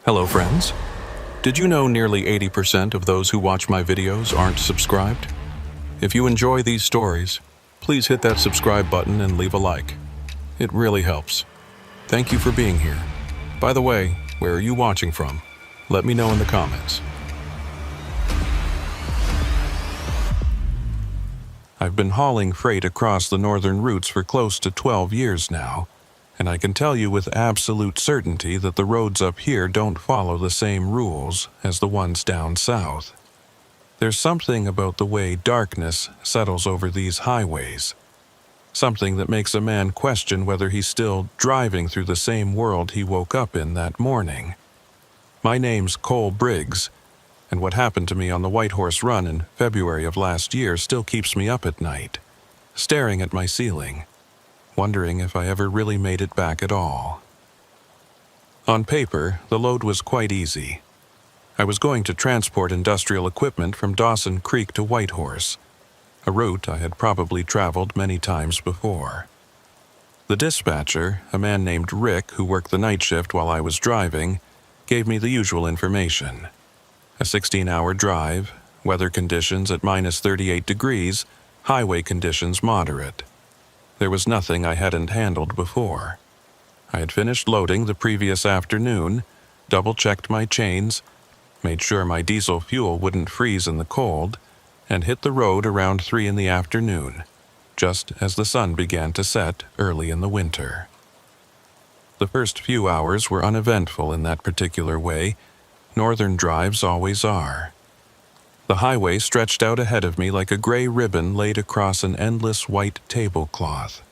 Hello friends. Did you know nearly 80% of those who watch my videos aren't subscribed? If you enjoy these stories, please hit that subscribe button and leave a like. It really helps. Thank you for being here. By the way, where are you watching from? Let me know in the comments. I've been hauling freight across the northern routes for close to 12 years now, and I can tell you with absolute certainty that the roads up here don't follow the same rules as the ones down south. There's something about the way darkness settles over these highways, something that makes a man question whether he's still driving through the same world he woke up in that morning. My name's Cole Briggs, and what happened to me on the White Horse Run in February of last year still keeps me up at night, staring at my ceiling, wondering if I ever really made it back at all. On paper, the load was quite easy. I was going to transport industrial equipment from Dawson Creek to Whitehorse, a route I had probably traveled many times before. The dispatcher, a man named Rick who worked the night shift while I was driving, gave me the usual information. A 16-hour drive, weather conditions at minus 38 degrees, highway conditions moderate. There was nothing I hadn't handled before. I had finished loading the previous afternoon, double-checked my chains, made sure my diesel fuel wouldn't freeze in the cold, and hit the road around 3 in the afternoon, just as the sun began to set early in the winter. The first few hours were uneventful in that particular way. Northern drives always are. The highway stretched out ahead of me like a gray ribbon laid across an endless white tablecloth.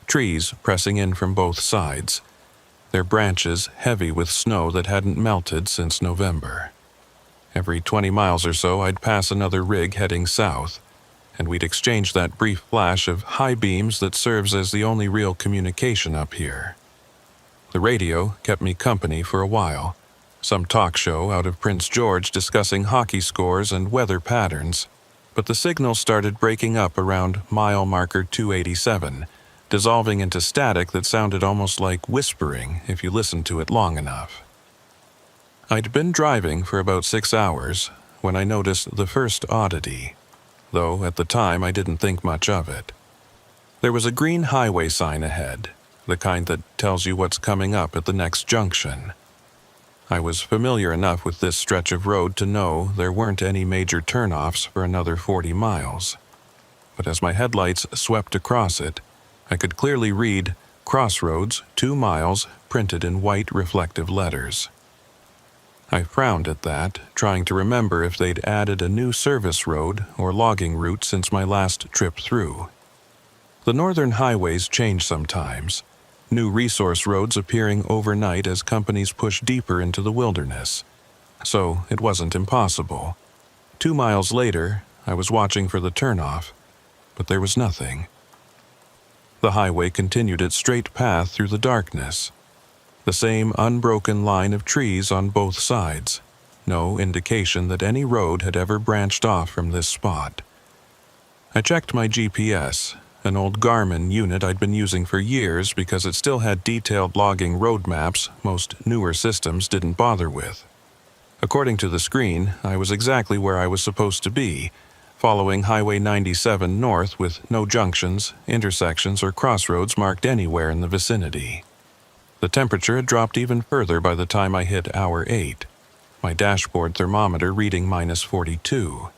Trees pressing in from both sides, their branches heavy with snow that hadn't melted since November. Every 20 miles or so I'd pass another rig heading south, and we'd exchange that brief flash of high beams that serves as the only real communication up here. The radio kept me company for a while, some talk show out of Prince George discussing hockey scores and weather patterns, but the signal started breaking up around mile marker 287, dissolving into static that sounded almost like whispering if you listened to it long enough. I'd been driving for about 6 hours when I noticed the first oddity, though at the time I didn't think much of it. There was a green highway sign ahead, the kind that tells you what's coming up at the next junction. I was familiar enough with this stretch of road to know there weren't any major turnoffs for another 40 miles. But as my headlights swept across it, I could clearly read "Crossroads, 2 miles," printed in white reflective letters. I frowned at that, trying to remember if they'd added a new service road or logging route since my last trip through. The northern highways change sometimes, new resource roads appearing overnight as companies push deeper into the wilderness. So it wasn't impossible. 2 miles later, I was watching for the turnoff, but there was nothing. The highway continued its straight path through the darkness. The same unbroken line of trees on both sides, no indication that any road had ever branched off from this spot. I checked my GPS, an old Garmin unit I'd been using for years because it still had detailed logging road maps most newer systems didn't bother with. According to the screen, I was exactly where I was supposed to be, following Highway 97 north with no junctions, intersections, or crossroads marked anywhere in the vicinity. The temperature had dropped even further by the time I hit hour 8, my dashboard thermometer reading minus 42.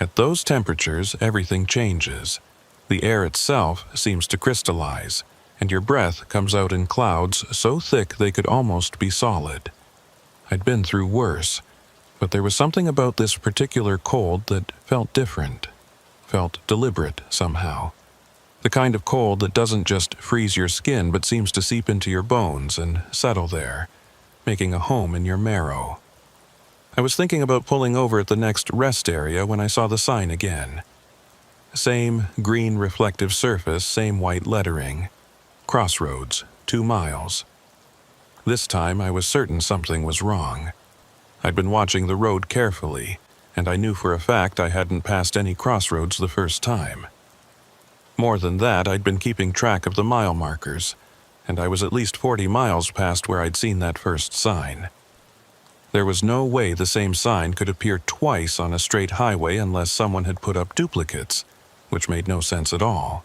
At those temperatures, everything changes. The air itself seems to crystallize, and your breath comes out in clouds so thick they could almost be solid. I'd been through worse, but there was something about this particular cold that felt different, felt deliberate somehow. The kind of cold that doesn't just freeze your skin but seems to seep into your bones and settle there, making a home in your marrow. I was thinking about pulling over at the next rest area when I saw the sign again. Same green reflective surface, same white lettering. Crossroads, 2 miles. This time I was certain something was wrong. I'd been watching the road carefully, and I knew for a fact I hadn't passed any crossroads the first time. More than that, I'd been keeping track of the mile markers, and I was at least 40 miles past where I'd seen that first sign. There was no way the same sign could appear twice on a straight highway unless someone had put up duplicates, which made no sense at all.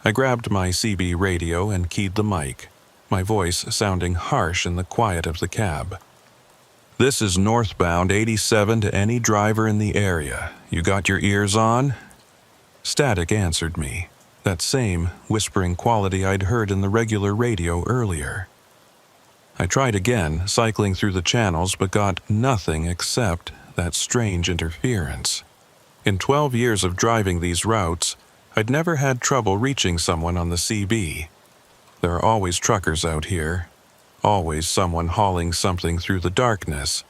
I grabbed my CB radio and keyed the mic, my voice sounding harsh in the quiet of the cab. "This is northbound 87 to any driver in the area. You got your ears on?" Static answered me, that same whispering quality I'd heard in the regular radio earlier. I tried again, cycling through the channels, but got nothing except that strange interference. In 12 years of driving these routes, I'd never had trouble reaching someone on the CB. There are always truckers out here, always someone hauling something through the darkness,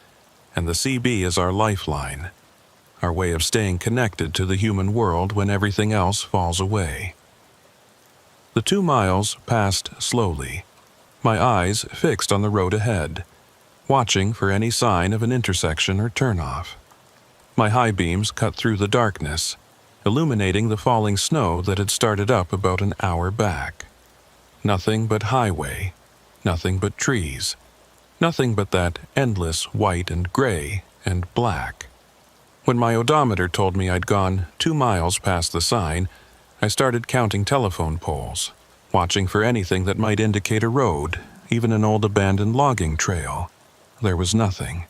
and the CB is our lifeline, our way of staying connected to the human world when everything else falls away. The 2 miles passed slowly, my eyes fixed on the road ahead, watching for any sign of an intersection or turnoff. My high beams cut through the darkness, illuminating the falling snow that had started up about an hour back. Nothing but highway, nothing but trees, nothing but that endless white and gray and black. When my odometer told me I'd gone 2 miles past the sign, I started counting telephone poles, watching for anything that might indicate a road, even an old abandoned logging trail. There was nothing.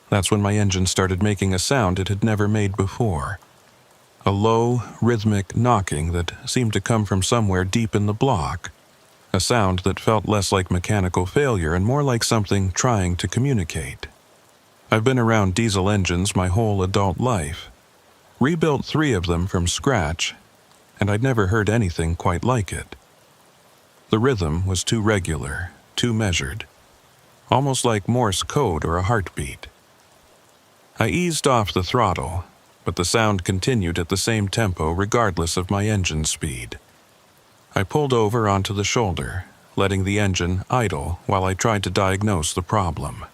That's when my engine started making a sound it had never made before. A low, rhythmic knocking that seemed to come from somewhere deep in the block. A sound that felt less like mechanical failure and more like something trying to communicate. I've been around diesel engines my whole adult life. Rebuilt 3 of them from scratch, and I'd never heard anything quite like it. The rhythm was too regular, too measured, almost like Morse code or a heartbeat. I eased off the throttle, but the sound continued at the same tempo regardless of my engine speed. I pulled over onto the shoulder, letting the engine idle while I tried to diagnose the problem.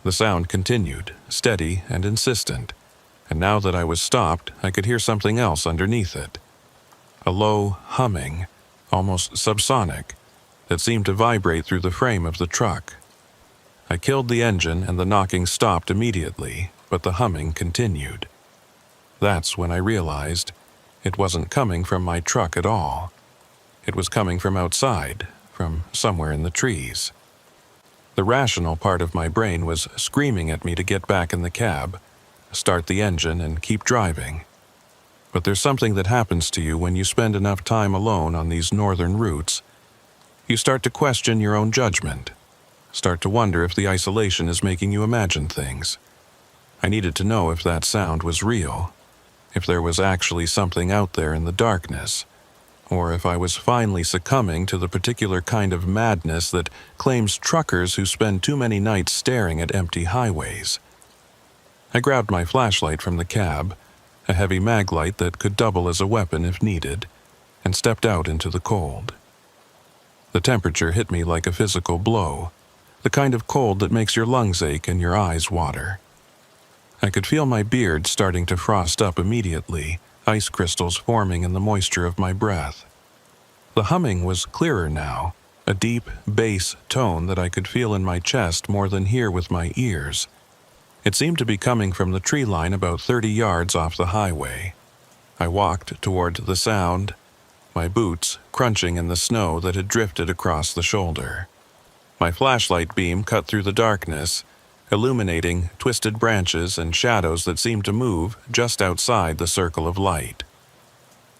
The sound continued, steady and insistent, and now that I was stopped, I could hear something else underneath it. A low humming, almost subsonic, that seemed to vibrate through the frame of the truck. I killed the engine and the knocking stopped immediately, but the humming continued. That's when I realized it wasn't coming from my truck at all. It was coming from outside, from somewhere in the trees. The rational part of my brain was screaming at me to get back in the cab, start the engine, and keep driving. But there's something that happens to you when you spend enough time alone on these northern routes. You start to question your own judgment, start to wonder if the isolation is making you imagine things. I needed to know if that sound was real, if there was actually something out there in the darkness, or if I was finally succumbing to the particular kind of madness that claims truckers who spend too many nights staring at empty highways. I grabbed my flashlight from the cab, a heavy mag light that could double as a weapon if needed, and stepped out into the cold. The temperature hit me like a physical blow, the kind of cold that makes your lungs ache and your eyes water. I could feel my beard starting to frost up immediately, ice crystals forming in the moisture of my breath. The humming was clearer now, a deep bass tone that I could feel in my chest more than hear with my ears. It seemed to be coming from the tree line about 30 yards off the highway. I walked toward the sound, my boots crunching in the snow that had drifted across the shoulder. My flashlight beam cut through the darkness, illuminating twisted branches and shadows that seemed to move just outside the circle of light.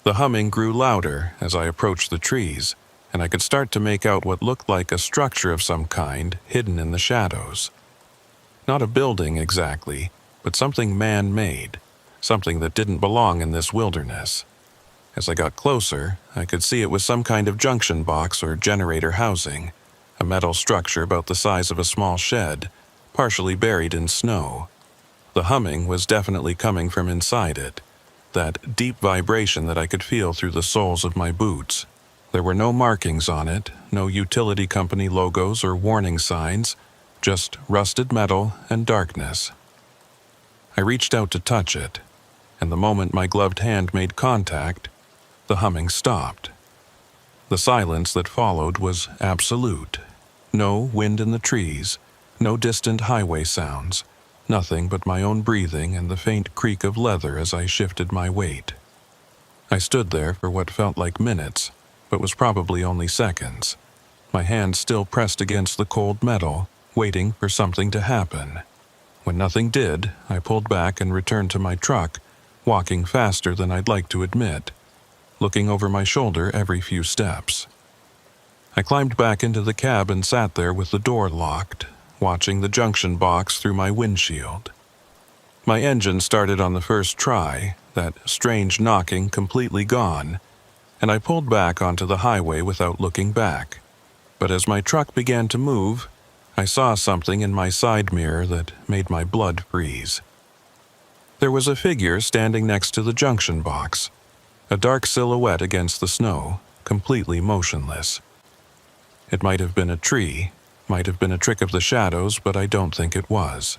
The humming grew louder as I approached the trees, and I could start to make out what looked like a structure of some kind hidden in the shadows. Not a building exactly, but something man-made, something that didn't belong in this wilderness. As I got closer, I could see it was some kind of junction box or generator housing, a metal structure about the size of a small shed, partially buried in snow. The humming was definitely coming from inside it, that deep vibration that I could feel through the soles of my boots. There were no markings on it, no utility company logos or warning signs, just rusted metal and darkness. I reached out to touch it, and the moment my gloved hand made contact, the humming stopped. The silence that followed was absolute. No wind in the trees, No distant highway sounds, nothing but my own breathing and the faint creak of leather as I shifted my weight. I stood there for what felt like minutes, but was probably only seconds, my hand still pressed against the cold metal, waiting for something to happen. When nothing did, I pulled back and returned to my truck, walking faster than I'd like to admit, looking over my shoulder every few steps. I climbed back into the cab and sat there with the door locked, watching the junction box through my windshield. My engine started on the first try, that strange knocking completely gone, and I pulled back onto the highway without looking back. But as my truck began to move, I saw something in my side mirror that made my blood freeze. There was a figure standing next to the junction box, a dark silhouette against the snow, completely motionless. It might have been a tree, might have been a trick of the shadows, but I don't think it was.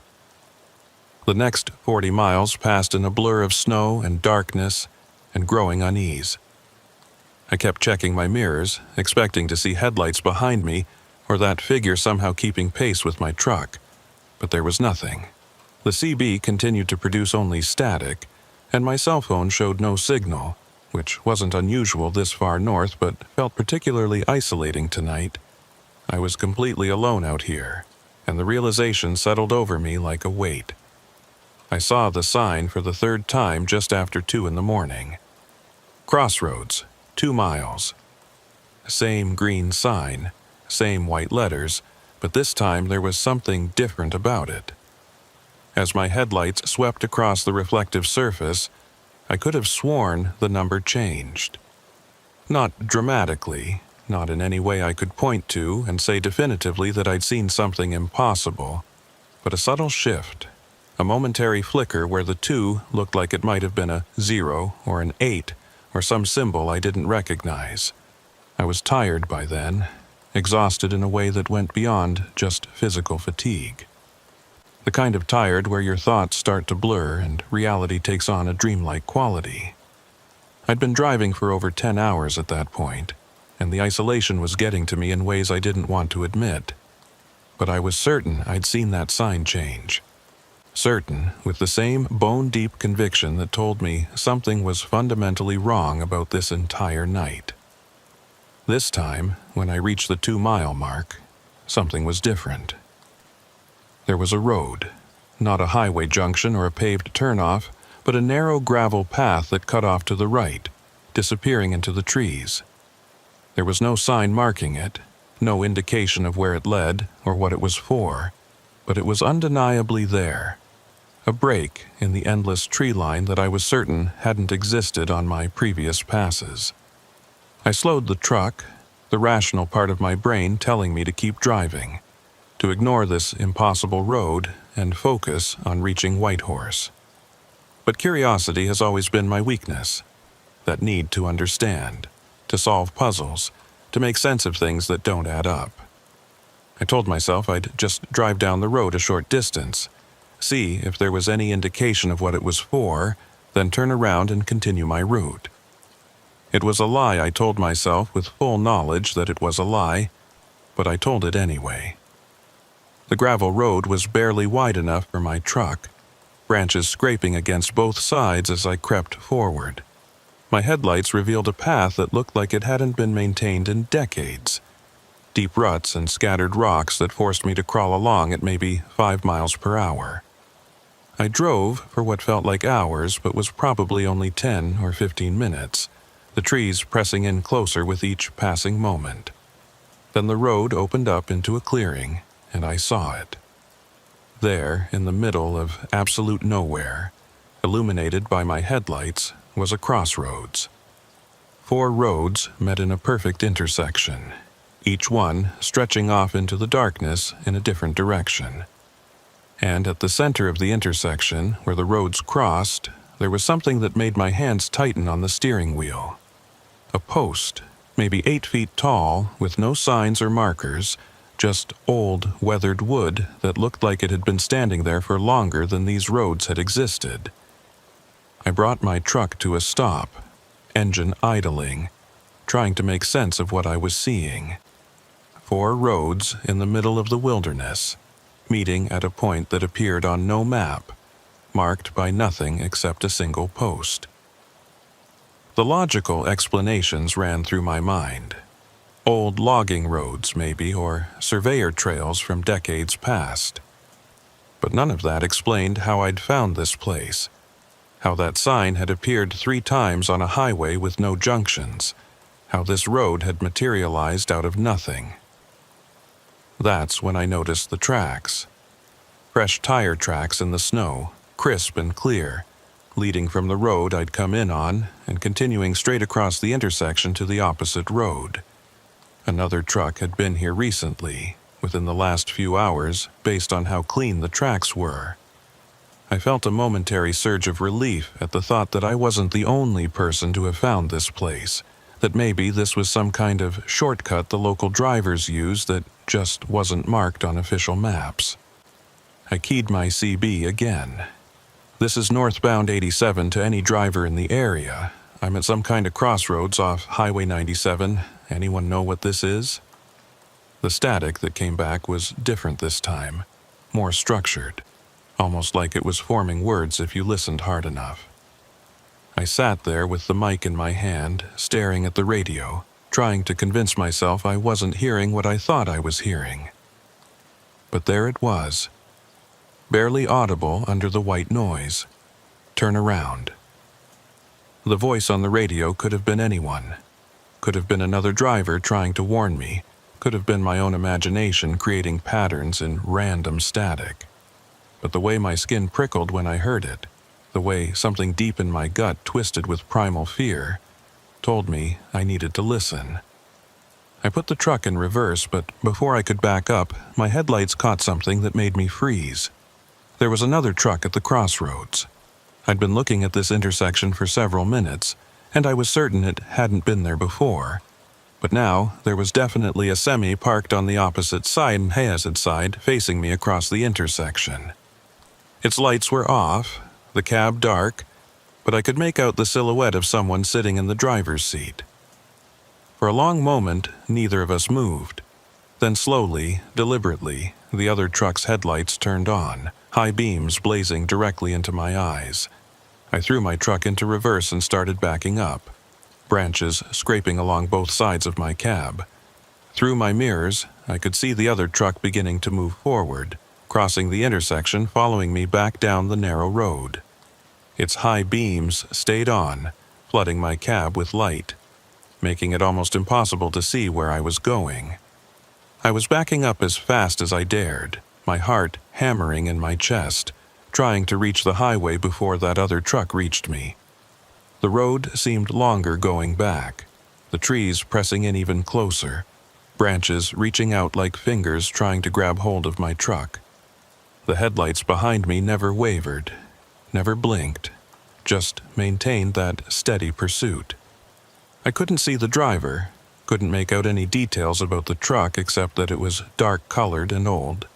The next 40 miles passed in a blur of snow and darkness and growing unease. I kept checking my mirrors, expecting to see headlights behind me or that figure somehow keeping pace with my truck, but there was nothing. The CB continued to produce only static, and my cell phone showed no signal, which wasn't unusual this far north but felt particularly isolating tonight. I was completely alone out here, and the realization settled over me like a weight. I saw the sign for the third time just after 2 in the morning. Crossroads, 2 miles. Same green sign, same white letters, but this time there was something different about it. As my headlights swept across the reflective surface, I could have sworn the number changed. Not dramatically, not in any way I could point to and say definitively that I'd seen something impossible, but a subtle shift, a momentary flicker where the 2 looked like it might have been a 0 or an 8 or some symbol I didn't recognize. I was tired by then, exhausted in a way that went beyond just physical fatigue. The kind of tired where your thoughts start to blur and reality takes on a dreamlike quality. I'd been driving for over 10 hours at that point, and the isolation was getting to me in ways I didn't want to admit. But I was certain I'd seen that sign change. Certain, with the same bone-deep conviction that told me something was fundamentally wrong about this entire night. This time, when I reached the 2-mile mark, something was different. There was a road, not a highway junction or a paved turnoff, but a narrow gravel path that cut off to the right, disappearing into the trees. There was no sign marking it, no indication of where it led or what it was for, but it was undeniably there. A break in the endless tree line that I was certain hadn't existed on my previous passes. I slowed the truck, the rational part of my brain telling me to keep driving, to ignore this impossible road and focus on reaching Whitehorse. But curiosity has always been my weakness, that need to understand, to solve puzzles, to make sense of things that don't add up. I told myself I'd just drive down the road a short distance, see if there was any indication of what it was for, then turn around and continue my route. It was a lie I told myself with full knowledge that it was a lie, but I told it anyway. The gravel road was barely wide enough for my truck, branches scraping against both sides as I crept forward. My headlights revealed a path that looked like it hadn't been maintained in decades. Deep ruts and scattered rocks that forced me to crawl along at maybe 5 miles per hour. I drove for what felt like hours but was probably only 10 or 15 minutes, the trees pressing in closer with each passing moment. Then the road opened up into a clearing, and I saw it. There, in the middle of absolute nowhere, illuminated by my headlights, was a crossroads. 4 roads met in a perfect intersection, each one stretching off into the darkness in a different direction. And at the center of the intersection, where the roads crossed, there was something that made my hands tighten on the steering wheel. A post, maybe 8 feet tall, with no signs or markers, just old, weathered wood that looked like it had been standing there for longer than these roads had existed. I brought my truck to a stop, engine idling, trying to make sense of what I was seeing. 4 roads in the middle of the wilderness, meeting at a point that appeared on no map, marked by nothing except a single post. The logical explanations ran through my mind. Old logging roads, maybe, or surveyor trails from decades past. But none of that explained how I'd found this place, how that sign had appeared 3 times on a highway with no junctions, how this road had materialized out of nothing. That's when I noticed the tracks. Fresh tire tracks in the snow, crisp and clear, leading from the road I'd come in on and continuing straight across the intersection to the opposite road. Another truck had been here recently, within the last few hours, based on how clean the tracks were. I felt a momentary surge of relief at the thought that I wasn't the only person to have found this place, that maybe this was some kind of shortcut the local drivers use that just wasn't marked on official maps. I keyed my CB again. This is northbound 87 to any driver in the area. I'm at some kind of crossroads off Highway 97. Anyone know what this is? The static that came back was different this time, more structured, almost like it was forming words if you listened hard enough. I sat there with the mic in my hand, staring at the radio, trying to convince myself I wasn't hearing what I thought I was hearing. But there it was, barely audible under the white noise. Turn around. The voice on the radio could have been anyone. Could have been another driver trying to warn me. Could have been my own imagination creating patterns in random static. But the way my skin prickled when I heard it, the way something deep in my gut twisted with primal fear, told me I needed to listen. I put the truck in reverse, but before I could back up, my headlights caught something that made me freeze. There was another truck at the crossroads. I'd been looking at this intersection for several minutes, and I was certain it hadn't been there before. But now, there was definitely a semi parked on the opposite side facing me across the intersection. Its lights were off, the cab dark, but I could make out the silhouette of someone sitting in the driver's seat. For a long moment, neither of us moved. Then slowly, deliberately, the other truck's headlights turned on, high beams blazing directly into my eyes. I threw my truck into reverse and started backing up, branches scraping along both sides of my cab. Through my mirrors, I could see the other truck beginning to move forward, crossing the intersection, following me back down the narrow road. Its high beams stayed on, flooding my cab with light, making it almost impossible to see where I was going. I was backing up as fast as I dared, my heart hammering in my chest, trying to reach the highway before that other truck reached me. The road seemed longer going back, the trees pressing in even closer, branches reaching out like fingers trying to grab hold of my truck. The headlights behind me never wavered, never blinked, just maintained that steady pursuit. I couldn't see the driver, couldn't make out any details about the truck except that it was dark-colored and old.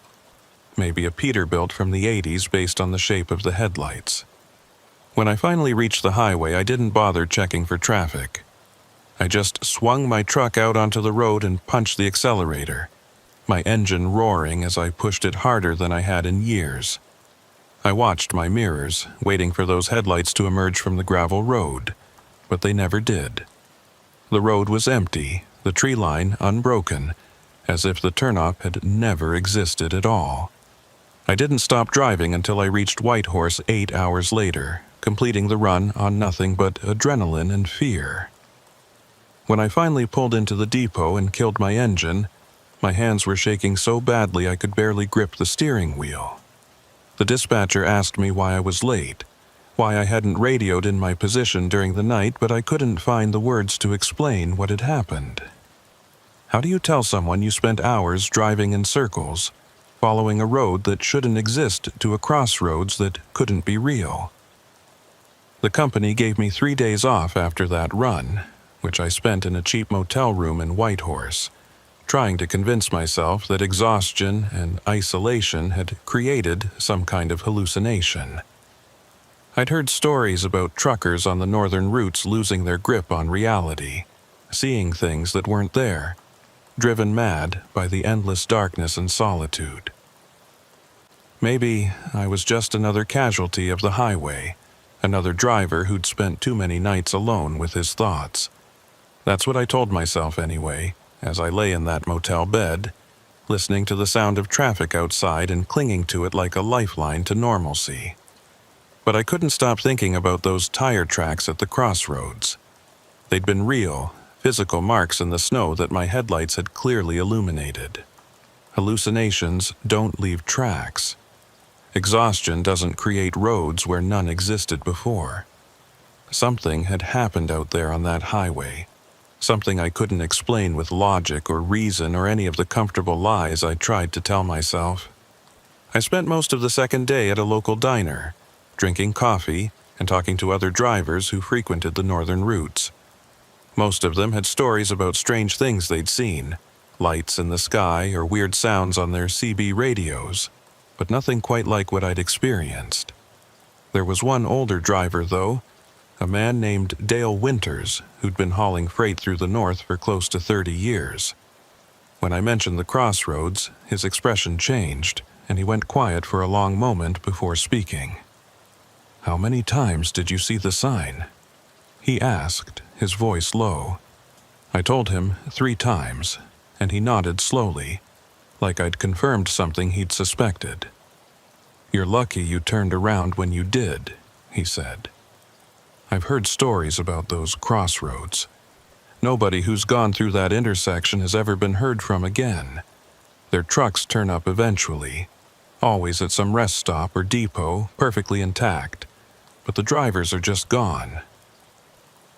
Maybe a Peterbilt from the 80s based on the shape of the headlights. When I finally reached the highway, I didn't bother checking for traffic. I just swung my truck out onto the road and punched the accelerator, my engine roaring as I pushed it harder than I had in years. I watched my mirrors, waiting for those headlights to emerge from the gravel road, but they never did. The road was empty, the tree line unbroken, as if the turnoff had never existed at all. I didn't stop driving until I reached Whitehorse 8 hours later, completing the run on nothing but adrenaline and fear. When I finally pulled into the depot and killed my engine, my hands were shaking so badly I could barely grip the steering wheel. The dispatcher asked me why I was late, why I hadn't radioed in my position during the night, but I couldn't find the words to explain what had happened. How do you tell someone you spent hours driving in circles, following a road that shouldn't exist to a crossroads that couldn't be real? The company gave me 3 days off after that run, which I spent in a cheap motel room in Whitehorse, trying to convince myself that exhaustion and isolation had created some kind of hallucination. I'd heard stories about truckers on the northern routes losing their grip on reality, seeing things that weren't there, driven mad by the endless darkness and solitude. Maybe I was just another casualty of the highway, another driver who'd spent too many nights alone with his thoughts. That's what I told myself anyway, as I lay in that motel bed, listening to the sound of traffic outside and clinging to it like a lifeline to normalcy. But I couldn't stop thinking about those tire tracks at the crossroads. They'd been real, physical marks in the snow that my headlights had clearly illuminated. Hallucinations don't leave tracks. Exhaustion doesn't create roads where none existed before. Something had happened out there on that highway, something I couldn't explain with logic or reason or any of the comfortable lies I tried to tell myself. I spent most of the second day at a local diner, drinking coffee and talking to other drivers who frequented the northern routes. Most of them had stories about strange things they'd seen, lights in the sky or weird sounds on their CB radios, but nothing quite like what I'd experienced. There was one older driver, though, a man named Dale Winters, who'd been hauling freight through the north for close to 30 years. When I mentioned the crossroads, his expression changed, and he went quiet for a long moment before speaking. "How many times did you see the sign?" he asked, his voice low. I told him 3 times, and he nodded slowly, like I'd confirmed something he'd suspected. "You're lucky you turned around when you did," he said. "I've heard stories about those crossroads. Nobody who's gone through that intersection has ever been heard from again. Their trucks turn up eventually, always at some rest stop or depot, perfectly intact, but the drivers are just gone."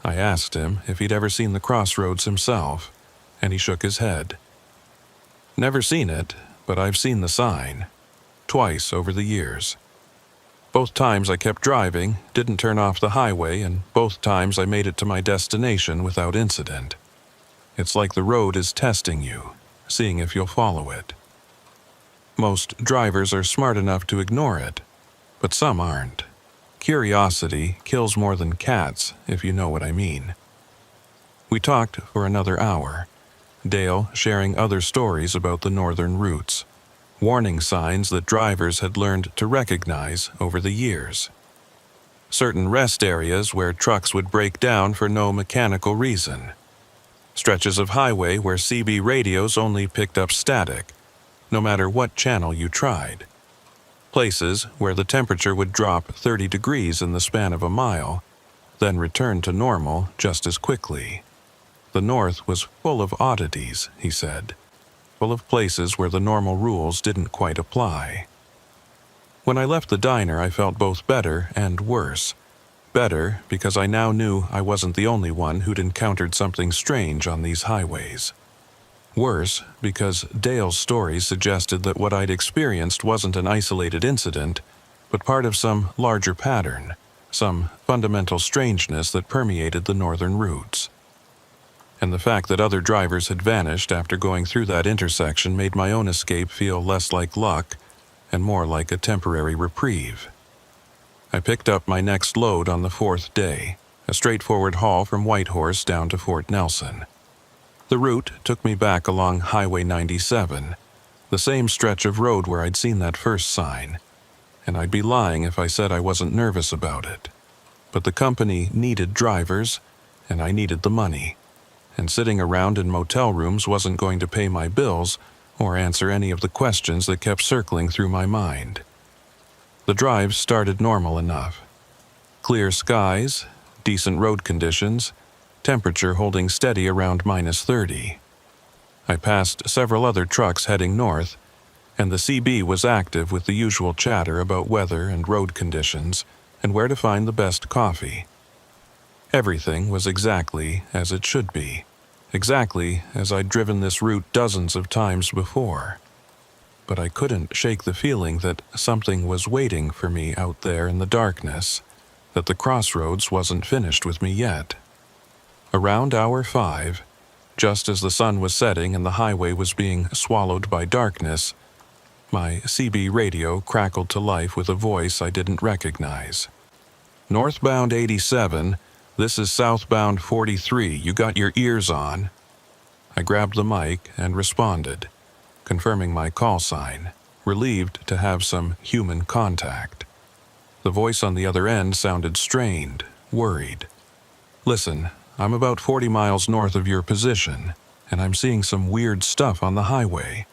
I asked him if he'd ever seen the crossroads himself, and he shook his head. "Never seen it, but I've seen the sign. Twice over the years. Both times I kept driving, didn't turn off the highway, and both times I made it to my destination without incident. It's like the road is testing you, seeing if you'll follow it. Most drivers are smart enough to ignore it, but some aren't. Curiosity kills more than cats, if you know what I mean." We talked for another hour, Dale sharing other stories about the northern routes, warning signs that drivers had learned to recognize over the years. Certain rest areas where trucks would break down for no mechanical reason. Stretches of highway where CB radios only picked up static, no matter what channel you tried. Places where the temperature would drop 30 degrees in the span of a mile, then return to normal just as quickly. The North was full of oddities, he said, full of places where the normal rules didn't quite apply. When I left the diner, I felt both better and worse. Better because I now knew I wasn't the only one who'd encountered something strange on these highways. Worse because Dale's story suggested that what I'd experienced wasn't an isolated incident, but part of some larger pattern, some fundamental strangeness that permeated the northern routes. And the fact that other drivers had vanished after going through that intersection made my own escape feel less like luck and more like a temporary reprieve. I picked up my next load on the 4th day, a straightforward haul from Whitehorse down to Fort Nelson. The route took me back along Highway 97, the same stretch of road where I'd seen that first sign, and I'd be lying if I said I wasn't nervous about it. But the company needed drivers, and I needed the money, and sitting around in motel rooms wasn't going to pay my bills or answer any of the questions that kept circling through my mind. The drive started normal enough. Clear skies, decent road conditions, temperature holding steady around -30. I passed several other trucks heading north, and the CB was active with the usual chatter about weather and road conditions and where to find the best coffee. Everything was exactly as it should be, exactly as I'd driven this route dozens of times before. But I couldn't shake the feeling that something was waiting for me out there in the darkness, that the crossroads wasn't finished with me yet. Around hour 5, just as the sun was setting and the highway was being swallowed by darkness, my CB radio crackled to life with a voice I didn't recognize. "Northbound 87, this is southbound 43, you got your ears on?" I grabbed the mic and responded, confirming my call sign. relieved to have some human contact. The voice on the other end sounded strained, worried. "Listen, I'm about 40 miles north of your position, and I'm seeing some weird stuff on the highway.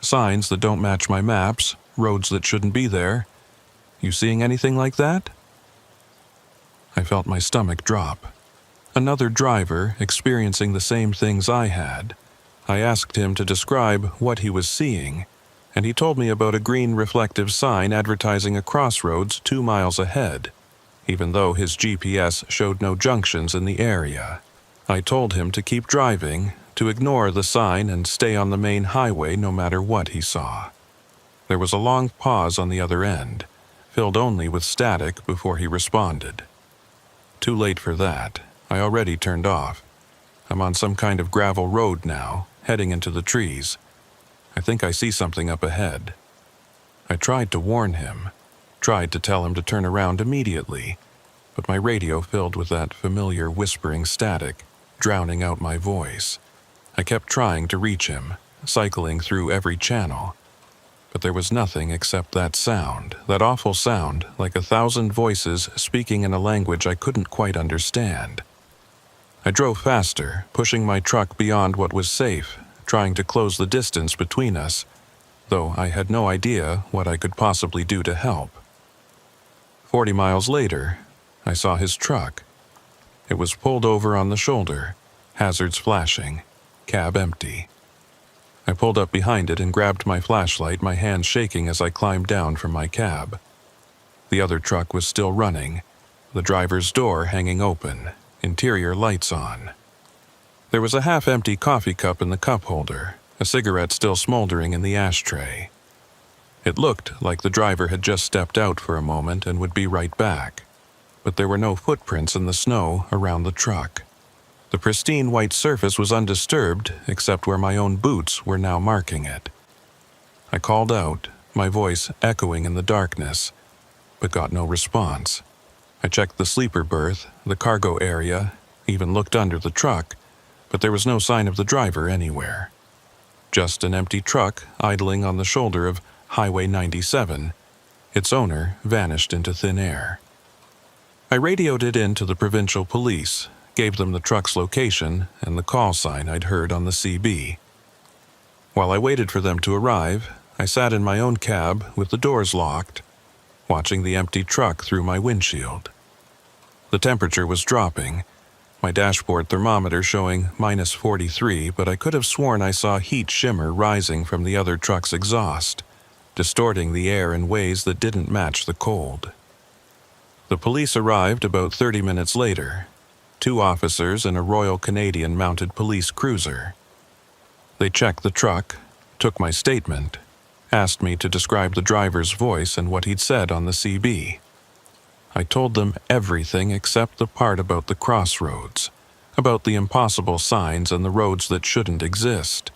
Signs that don't match my maps, roads that shouldn't be there. You seeing anything like that?" I felt my stomach drop. Another driver experiencing the same things I had. I asked him to describe what he was seeing, and he told me about a green reflective sign advertising a crossroads 2 miles ahead, even though his GPS showed no junctions in the area. I told him to keep driving, to ignore the sign and stay on the main highway no matter what he saw. There was a long pause on the other end, filled only with static before he responded. Too late for that. I already turned off. I'm on some kind of gravel road now, heading into the trees. I think I see something up ahead. I tried to warn him, tried to tell him to turn around immediately, but my radio filled with that familiar whispering static, drowning out my voice. I kept trying to reach him, cycling through every channel, but there was nothing except that sound, that awful sound, like 1,000 voices speaking in a language I couldn't quite understand. I drove faster, pushing my truck beyond what was safe, trying to close the distance between us, though I had no idea what I could possibly do to help. 40 miles later, I saw his truck. It was pulled over on the shoulder, hazards flashing, cab empty. I pulled up behind it and grabbed my flashlight, my hands shaking as I climbed down from my cab. The other truck was still running, the driver's door hanging open, interior lights on. There was a half-empty coffee cup in the cup holder, a cigarette still smoldering in the ashtray. It looked like the driver had just stepped out for a moment and would be right back, but there were no footprints in the snow around the truck. The pristine white surface was undisturbed except where my own boots were now marking it. I called out, my voice echoing in the darkness, but got no response. I checked the sleeper berth, the cargo area, even looked under the truck, but there was no sign of the driver anywhere. Just an empty truck idling on the shoulder of Highway 97. Its owner vanished into thin air. I radioed it in to the provincial police, gave them the truck's location and the call sign I'd heard on the CB. While I waited for them to arrive, I sat in my own cab with the doors locked, watching the empty truck through my windshield. The temperature was dropping, my dashboard thermometer showing -43, but I could have sworn I saw heat shimmer rising from the other truck's exhaust, distorting the air in ways that didn't match the cold. The police arrived about 30 minutes later, 2 officers in a Royal Canadian Mounted Police cruiser. They checked the truck, took my statement, asked me to describe the driver's voice and what he'd said on the CB. I told them everything except the part about the crossroads, about the impossible signs and the roads that shouldn't exist.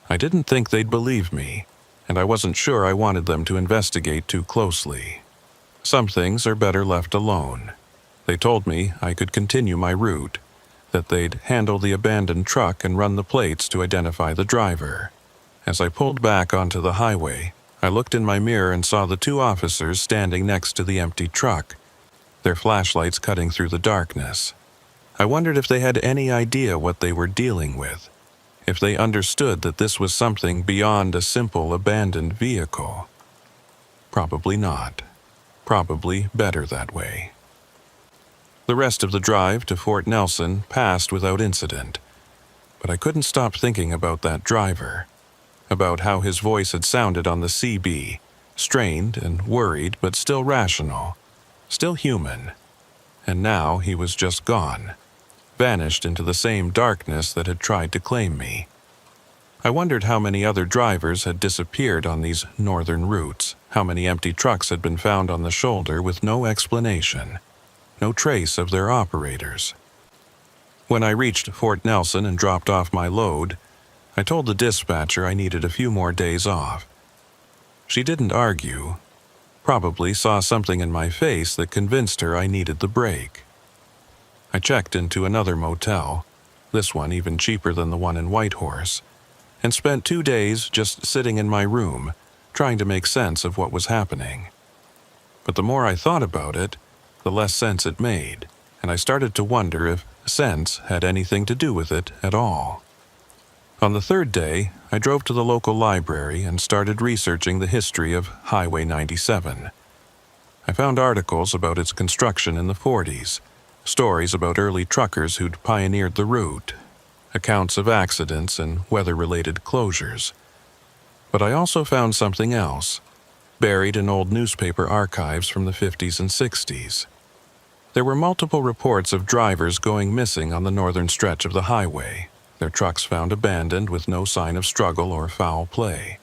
I didn't think they'd believe me, and I wasn't sure I wanted them to investigate too closely. Some things are better left alone. They told me I could continue my route, that they'd handle the abandoned truck and run the plates to identify the driver. As I pulled back onto the highway, I looked in my mirror and saw the 2 officers standing next to the empty truck, their flashlights cutting through the darkness. I wondered if they had any idea what they were dealing with, if they understood that this was something beyond a simple abandoned vehicle. Probably not. Probably better that way. The rest of the drive to Fort Nelson passed without incident, but I couldn't stop thinking about that driver, about how his voice had sounded on the CB, strained and worried but still rational, still human, and now he was just gone, vanished into the same darkness that had tried to claim me. I wondered how many other drivers had disappeared on these northern routes, how many empty trucks had been found on the shoulder with no explanation, no trace of their operators. When I reached Fort Nelson and dropped off my load, I told the dispatcher I needed a few more days off. She didn't argue, probably saw something in my face that convinced her I needed the break. I checked into another motel, this one even cheaper than the one in Whitehorse, and spent 2 days just sitting in my room, trying to make sense of what was happening. But the more I thought about it, the less sense it made, and I started to wonder if sense had anything to do with it at all. On the third day, I drove to the local library and started researching the history of Highway 97. I found articles about its construction in the 40s, stories about early truckers who'd pioneered the route, accounts of accidents and weather-related closures. But I also found something else, buried in old newspaper archives from the 50s and 60s. There were multiple reports of drivers going missing on the northern stretch of the highway, their trucks found abandoned with no sign of struggle or foul play.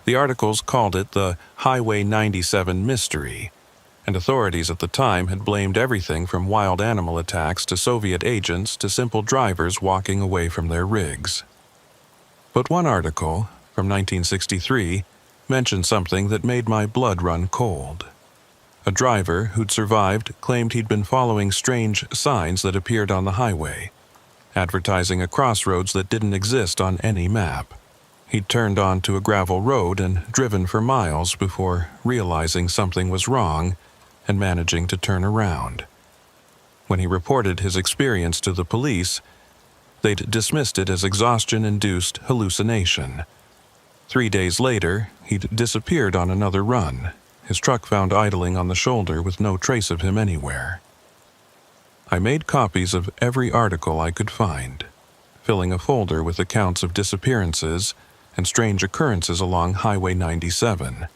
The articles called it the Highway 97 mystery, and authorities at the time had blamed everything from wild animal attacks to Soviet agents to simple drivers walking away from their rigs. But one article, from 1963, mentioned something that made my blood run cold. A driver who'd survived claimed he'd been following strange signs that appeared on the highway, advertising a crossroads that didn't exist on any map. He'd turned onto a gravel road and driven for miles before realizing something was wrong and managing to turn around. When he reported his experience to the police, they'd dismissed it as exhaustion-induced hallucination. 3 days later, he'd disappeared on another run, his truck found idling on the shoulder with no trace of him anywhere. I made copies of every article I could find, filling a folder with accounts of disappearances and strange occurrences along Highway 97.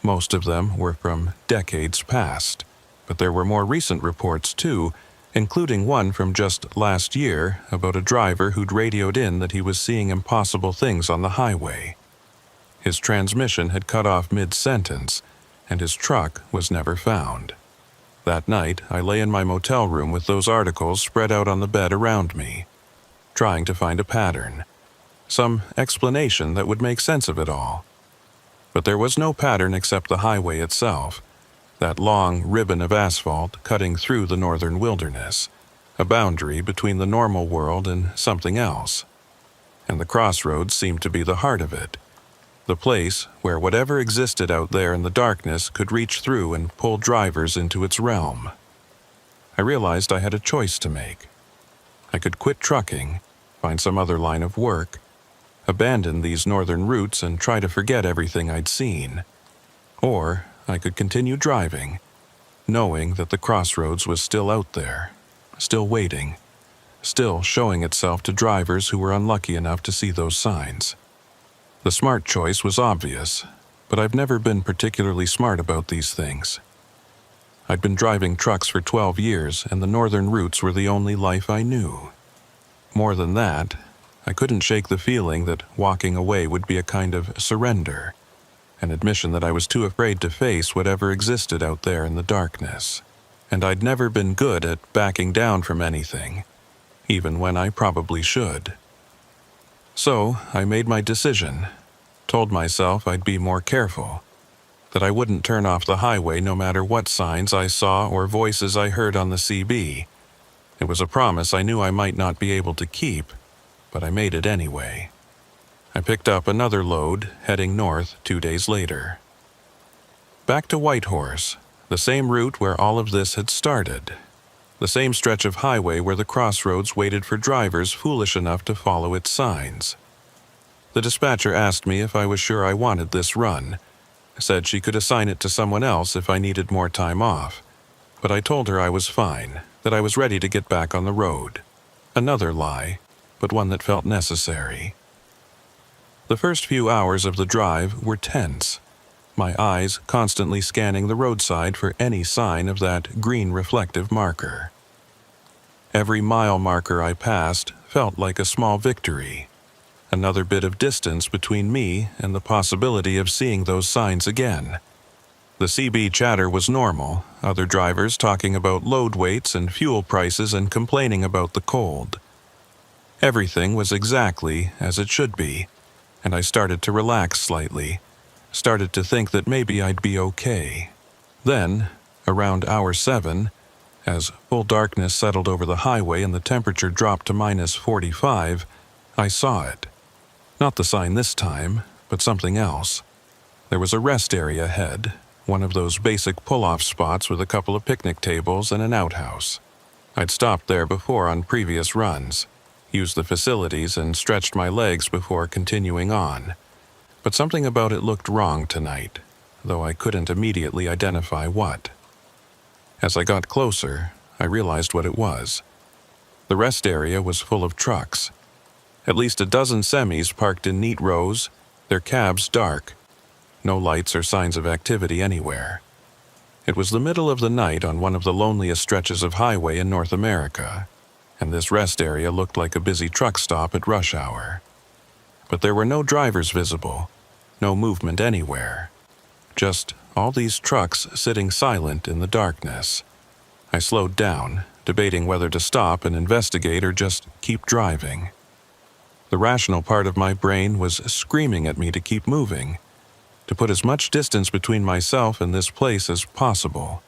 Most of them were from decades past, but there were more recent reports too, including one from just last year about a driver who'd radioed in that he was seeing impossible things on the highway. His transmission had cut off mid-sentence, and his truck was never found. That night, I lay in my motel room with those articles spread out on the bed around me, trying to find a pattern, some explanation that would make sense of it all. But there was no pattern except the highway itself, that long ribbon of asphalt cutting through the northern wilderness, a boundary between the normal world and something else. And the crossroads seemed to be the heart of it, the place where whatever existed out there in the darkness could reach through and pull drivers into its realm. I realized I had a choice to make. I could quit trucking, find some other line of work, abandon these northern routes and try to forget everything I'd seen. Or I could continue driving, knowing that the crossroads was still out there, still waiting, still showing itself to drivers who were unlucky enough to see those signs. The smart choice was obvious, but I've never been particularly smart about these things. I'd been driving trucks for 12 years, and the northern routes were the only life I knew. More than that, I couldn't shake the feeling that walking away would be a kind of surrender, an admission that I was too afraid to face whatever existed out there in the darkness. And I'd never been good at backing down from anything, even when I probably should. So I made my decision, told myself I'd be more careful, that I wouldn't turn off the highway no matter what signs I saw or voices I heard on the CB. It was a promise I knew I might not be able to keep, but I made it anyway. I picked up another load, heading north 2 days later. Back to Whitehorse, the same route where all of this had started. The same stretch of highway where the crossroads waited for drivers foolish enough to follow its signs. The dispatcher asked me if I was sure I wanted this run, said she could assign it to someone else if I needed more time off, but I told her I was fine, that I was ready to get back on the road. Another lie, but one that felt necessary. The first few hours of the drive were tense, my eyes constantly scanning the roadside for any sign of that green reflective marker. Every mile marker I passed felt like a small victory, another bit of distance between me and the possibility of seeing those signs again. The CB chatter was normal, other drivers talking about load weights and fuel prices and complaining about the cold. Everything was exactly as it should be, and I started to relax slightly, started to think that maybe I'd be okay. Then, around hour 7, as full darkness settled over the highway and the temperature dropped to -45, I saw it. Not the sign this time, but something else. There was a rest area ahead, one of those basic pull-off spots with a couple of picnic tables and an outhouse. I'd stopped there before on previous runs, used the facilities and stretched my legs before continuing on. But something about it looked wrong tonight, though I couldn't immediately identify what. As I got closer, I realized what it was. The rest area was full of trucks. At least a dozen semis parked in neat rows, their cabs dark. No lights or signs of activity anywhere. It was the middle of the night on one of the loneliest stretches of highway in North America, and this rest area looked like a busy truck stop at rush hour. But there were no drivers visible, no movement anywhere. Just all these trucks sitting silent in the darkness. I slowed down, debating whether to stop and investigate or just keep driving. The rational part of my brain was screaming at me to keep moving, to put as much distance between myself and this place as possible.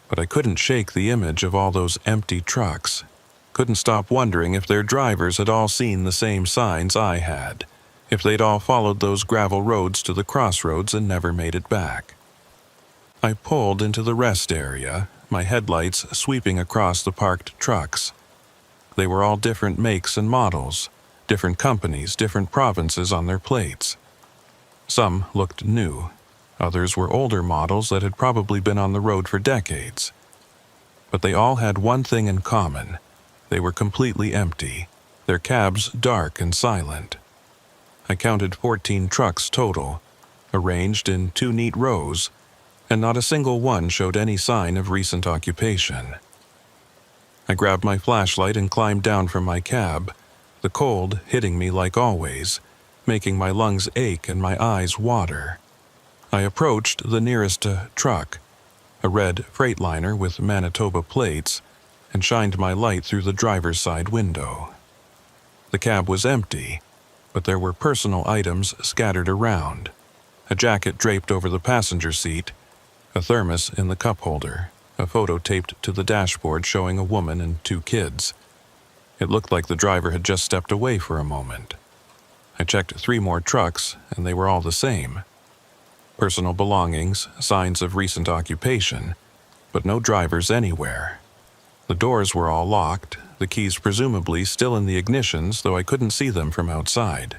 But I couldn't shake the image of all those empty trucks, couldn't stop wondering if their drivers had all seen the same signs I had, if they'd all followed those gravel roads to the crossroads and never made it back. I pulled into the rest area, my headlights sweeping across the parked trucks. They were all different makes and models, different companies, different provinces on their plates. Some looked new. Others were older models that had probably been on the road for decades. But they all had one thing in common. They were completely empty, their cabs dark and silent. I counted 14 trucks total, arranged in 2 neat rows, and not a single one showed any sign of recent occupation. I grabbed my flashlight and climbed down from my cab, the cold hitting me like always, making my lungs ache and my eyes water. I approached the nearest truck, a red Freightliner with Manitoba plates, and shined my light through the driver's side window. The cab was empty, but there were personal items scattered around. A jacket draped over the passenger seat, a thermos in the cup holder, a photo taped to the dashboard showing a woman and 2 kids. It looked like the driver had just stepped away for a moment. I checked 3 more trucks, and they were all the same. Personal belongings, signs of recent occupation, but no drivers anywhere. The doors were all locked, the keys presumably still in the ignitions, though I couldn't see them from outside.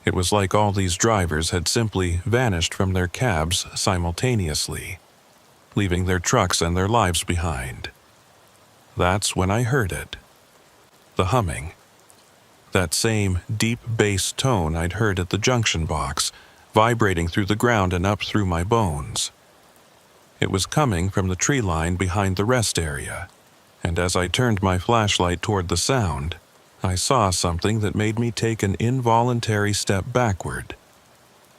It was like all these drivers had simply vanished from their cabs simultaneously, leaving their trucks and their lives behind. That's when I heard it. The humming. That same deep bass tone I'd heard at the junction box, vibrating through the ground and up through my bones. It was coming from the tree line behind the rest area, and as I turned my flashlight toward the sound, I saw something that made me take an involuntary step backward.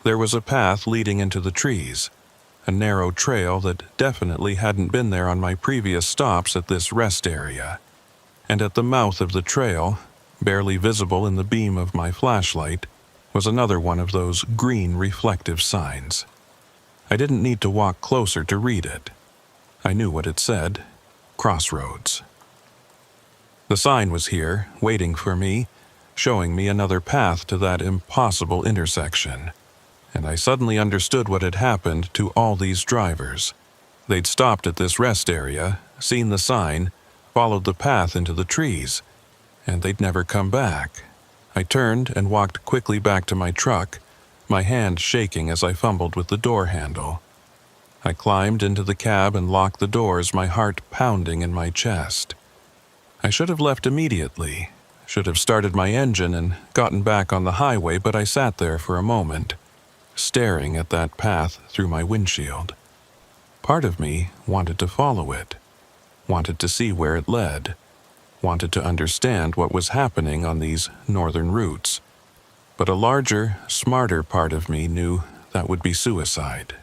There was a path leading into the trees, a narrow trail that definitely hadn't been there on my previous stops at this rest area. And at the mouth of the trail, barely visible in the beam of my flashlight, was another one of those green reflective signs. I didn't need to walk closer to read it. I knew what it said: Crossroads. The sign was here, waiting for me, showing me another path to that impossible intersection. And I suddenly understood what had happened to all these drivers. They'd stopped at this rest area, seen the sign, followed the path into the trees, and they'd never come back. I turned and walked quickly back to my truck, my hand shaking as I fumbled with the door handle. I climbed into the cab and locked the doors, my heart pounding in my chest. I should have left immediately, should have started my engine and gotten back on the highway, but I sat there for a moment, staring at that path through my windshield. Part of me wanted to follow it, wanted to see where it led, wanted to understand what was happening on these northern routes. But a larger, smarter part of me knew that would be suicide.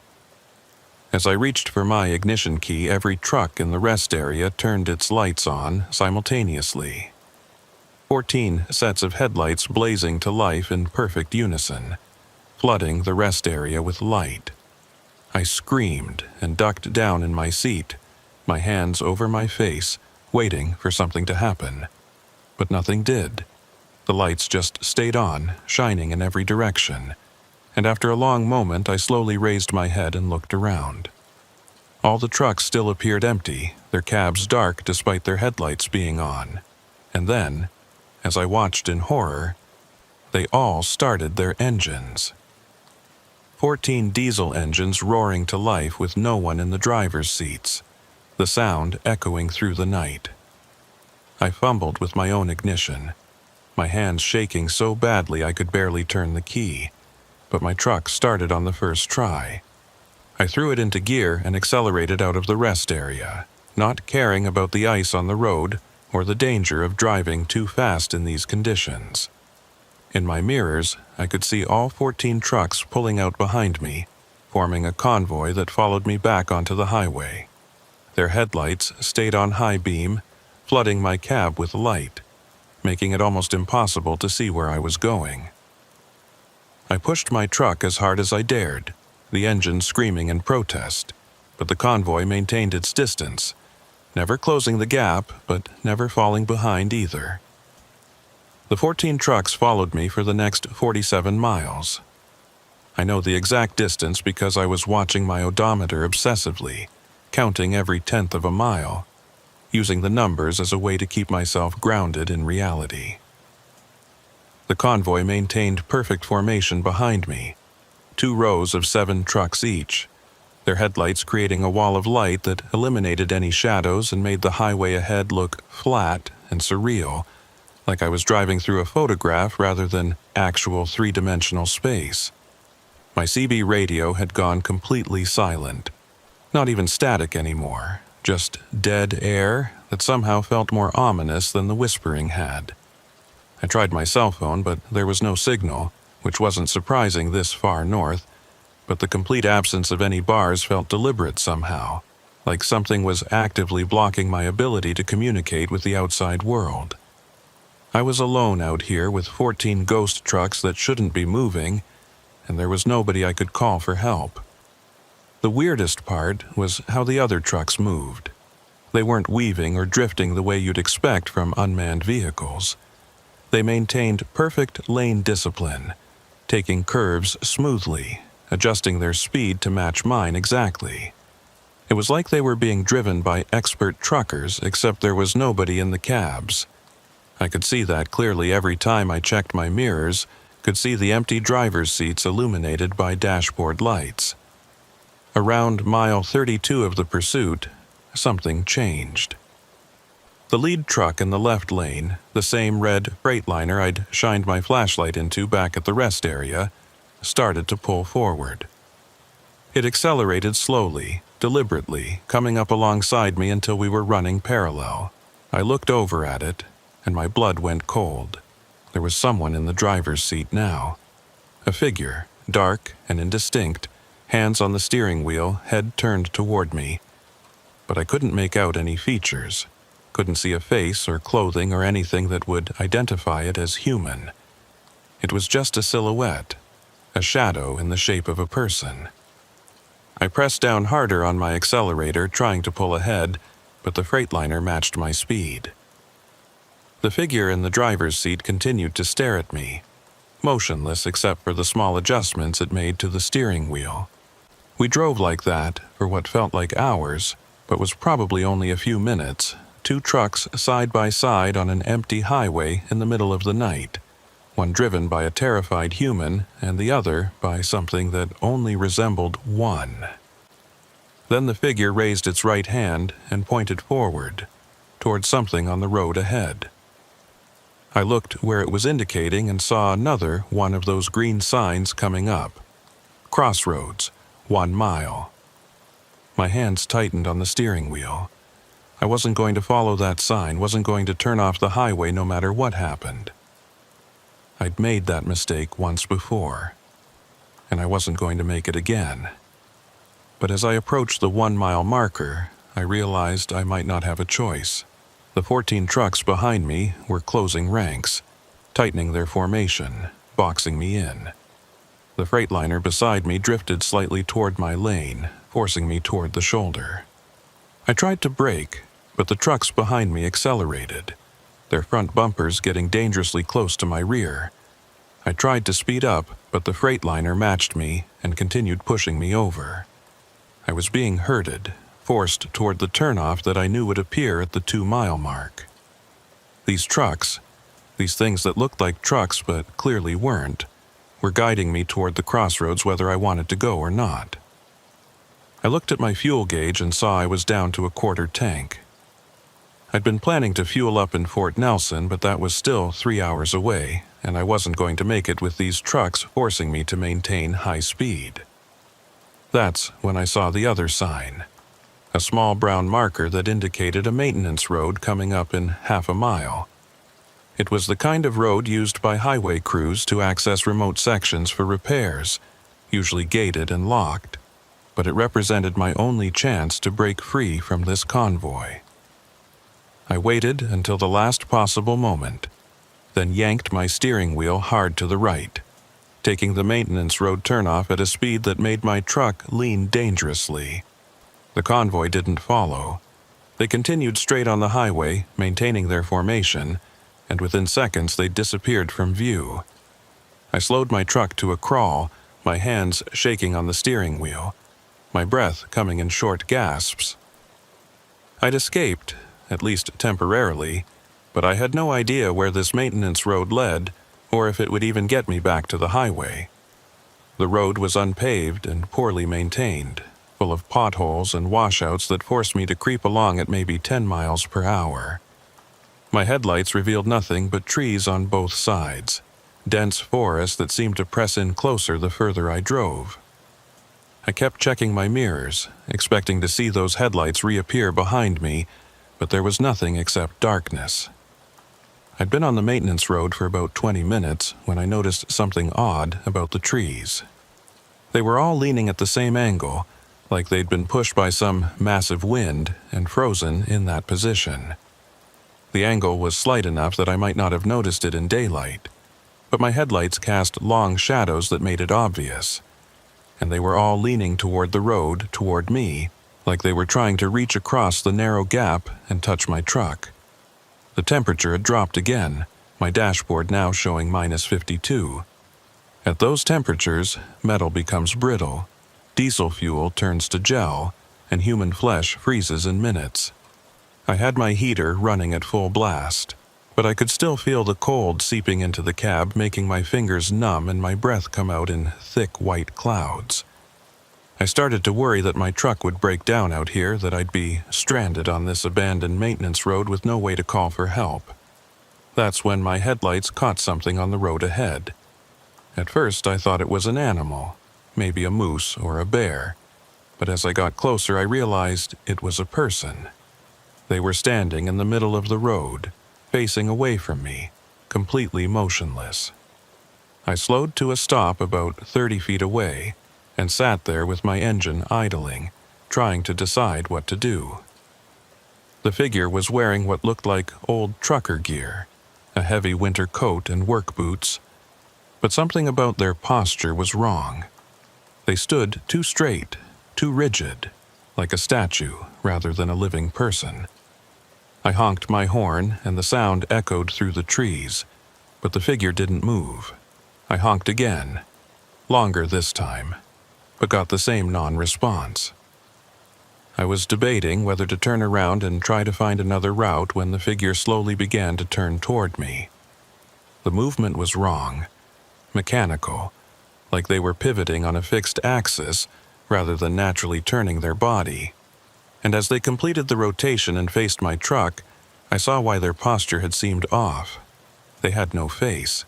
As I reached for my ignition key, every truck in the rest area turned its lights on simultaneously. 14 sets of headlights blazing to life in perfect unison, flooding the rest area with light. I screamed and ducked down in my seat, my hands over my face, waiting for something to happen. But nothing did. The lights just stayed on, shining in every direction. and after a long moment I slowly raised my head and looked around. All the trucks still appeared empty, their cabs dark despite their headlights being on. And then, as I watched in horror, they all started their engines. 14 diesel engines roaring to life with no one in the driver's seats, the sound echoing through the night. I fumbled with my own ignition, my hands shaking so badly I could barely turn the key, but my truck started on the first try. I threw it into gear and accelerated out of the rest area, not caring about the ice on the road or the danger of driving too fast in these conditions. In my mirrors, I could see all 14 trucks pulling out behind me, forming a convoy that followed me back onto the highway. Their headlights stayed on high beam, flooding my cab with light, making it almost impossible to see where I was going. I pushed my truck as hard as I dared, the engine screaming in protest, but the convoy maintained its distance, never closing the gap, but never falling behind either. The 14 trucks followed me for the next 47 miles. I know the exact distance because I was watching my odometer obsessively, counting every tenth of a mile, using the numbers as a way to keep myself grounded in reality. The convoy maintained perfect formation behind me, 2 rows of 7 trucks each, their headlights creating a wall of light that eliminated any shadows and made the highway ahead look flat and surreal, like I was driving through a photograph rather than actual 3-dimensional space. My CB radio had gone completely silent, not even static anymore, just dead air that somehow felt more ominous than the whispering had. I tried my cell phone, but there was no signal, which wasn't surprising this far north, but the complete absence of any bars felt deliberate somehow, like something was actively blocking my ability to communicate with the outside world. I was alone out here with 14 ghost trucks that shouldn't be moving, and there was nobody I could call for help. The weirdest part was how the other trucks moved. They weren't weaving or drifting the way you'd expect from unmanned vehicles. They maintained perfect lane discipline, taking curves smoothly, adjusting their speed to match mine exactly. It was like they were being driven by expert truckers, except there was nobody in the cabs. I could see that clearly every time I checked my mirrors, could see the empty driver's seats illuminated by dashboard lights. Around mile 32 of the pursuit, something changed. The lead truck in the left lane, the same red Freightliner I'd shined my flashlight into back at the rest area, started to pull forward. It accelerated slowly, deliberately, coming up alongside me until we were running parallel. I looked over at it, and my blood went cold. There was someone in the driver's seat now. A figure, dark and indistinct, hands on the steering wheel, head turned toward me. But I couldn't make out any features. Couldn't see a face or clothing or anything that would identify it as human. It was just a silhouette, a shadow in the shape of a person. I pressed down harder on my accelerator, trying to pull ahead, but the Freightliner matched my speed. The figure in the driver's seat continued to stare at me, motionless except for the small adjustments it made to the steering wheel. We drove like that for what felt like hours, but was probably only a few minutes, 2 trucks side by side on an empty highway in the middle of the night, one driven by a terrified human and the other by something that only resembled one. Then the figure raised its right hand and pointed forward, toward something on the road ahead. I looked where it was indicating and saw another one of those green signs coming up. Crossroads, 1 mile. My hands tightened on the steering wheel. I wasn't going to follow that sign, wasn't going to turn off the highway no matter what happened. I'd made that mistake once before, and I wasn't going to make it again. But as I approached the 1 mile marker, I realized I might not have a choice. The 14 trucks behind me were closing ranks, tightening their formation, boxing me in. The Freightliner beside me drifted slightly toward my lane, forcing me toward the shoulder. I tried to brake, but the trucks behind me accelerated, their front bumpers getting dangerously close to my rear. I tried to speed up, but the freightliner matched me and continued pushing me over. I was being herded, forced toward the turnoff that I knew would appear at the 2-mile mark. These trucks, these things that looked like trucks but clearly weren't, were guiding me toward the crossroads whether I wanted to go or not. I looked at my fuel gauge and saw I was down to a quarter tank. I'd been planning to fuel up in Fort Nelson, but that was still 3 hours away, and I wasn't going to make it with these trucks forcing me to maintain high speed. That's when I saw the other sign, a small brown marker that indicated a maintenance road coming up in half a mile. It was the kind of road used by highway crews to access remote sections for repairs, usually gated and locked, but it represented my only chance to break free from this convoy. I waited until the last possible moment, then yanked my steering wheel hard to the right, taking the maintenance road turnoff at a speed that made my truck lean dangerously. The convoy didn't follow. They continued straight on the highway, maintaining their formation, and within seconds they disappeared from view. I slowed my truck to a crawl, my hands shaking on the steering wheel, my breath coming in short gasps. I'd escaped, at least temporarily, but I had no idea where this maintenance road led or if it would even get me back to the highway. The road was unpaved and poorly maintained, full of potholes and washouts that forced me to creep along at maybe 10 miles per hour. My headlights revealed nothing but trees on both sides, dense forest that seemed to press in closer the further I drove. I kept checking my mirrors, expecting to see those headlights reappear behind me, but there was nothing except darkness. I'd been on the maintenance road for about 20 minutes when I noticed something odd about the trees. They were all leaning at the same angle, like they'd been pushed by some massive wind and frozen in that position. The angle was slight enough that I might not have noticed it in daylight, but my headlights cast long shadows that made it obvious, and they were all leaning toward the road, toward me, like they were trying to reach across the narrow gap and touch my truck. The temperature had dropped again, my dashboard now showing -52. At those temperatures, metal becomes brittle, diesel fuel turns to gel, and human flesh freezes in minutes. I had my heater running at full blast, but I could still feel the cold seeping into the cab, making my fingers numb and my breath come out in thick white clouds. I started to worry that my truck would break down out here, that I'd be stranded on this abandoned maintenance road with no way to call for help. That's when my headlights caught something on the road ahead. At first I thought it was an animal, maybe a moose or a bear, but as I got closer I realized it was a person. They were standing in the middle of the road, facing away from me, completely motionless. I slowed to a stop about 30 feet away, and sat there with my engine idling, trying to decide what to do. The figure was wearing what looked like old trucker gear, a heavy winter coat and work boots, but something about their posture was wrong. They stood too straight, too rigid, like a statue rather than a living person. I honked my horn, and the sound echoed through the trees, but the figure didn't move. I honked again, longer this time, but got the same non-response. I was debating whether to turn around and try to find another route when the figure slowly began to turn toward me. The movement was wrong, mechanical, like they were pivoting on a fixed axis rather than naturally turning their body. And as they completed the rotation and faced my truck, I saw why their posture had seemed off. They had no face.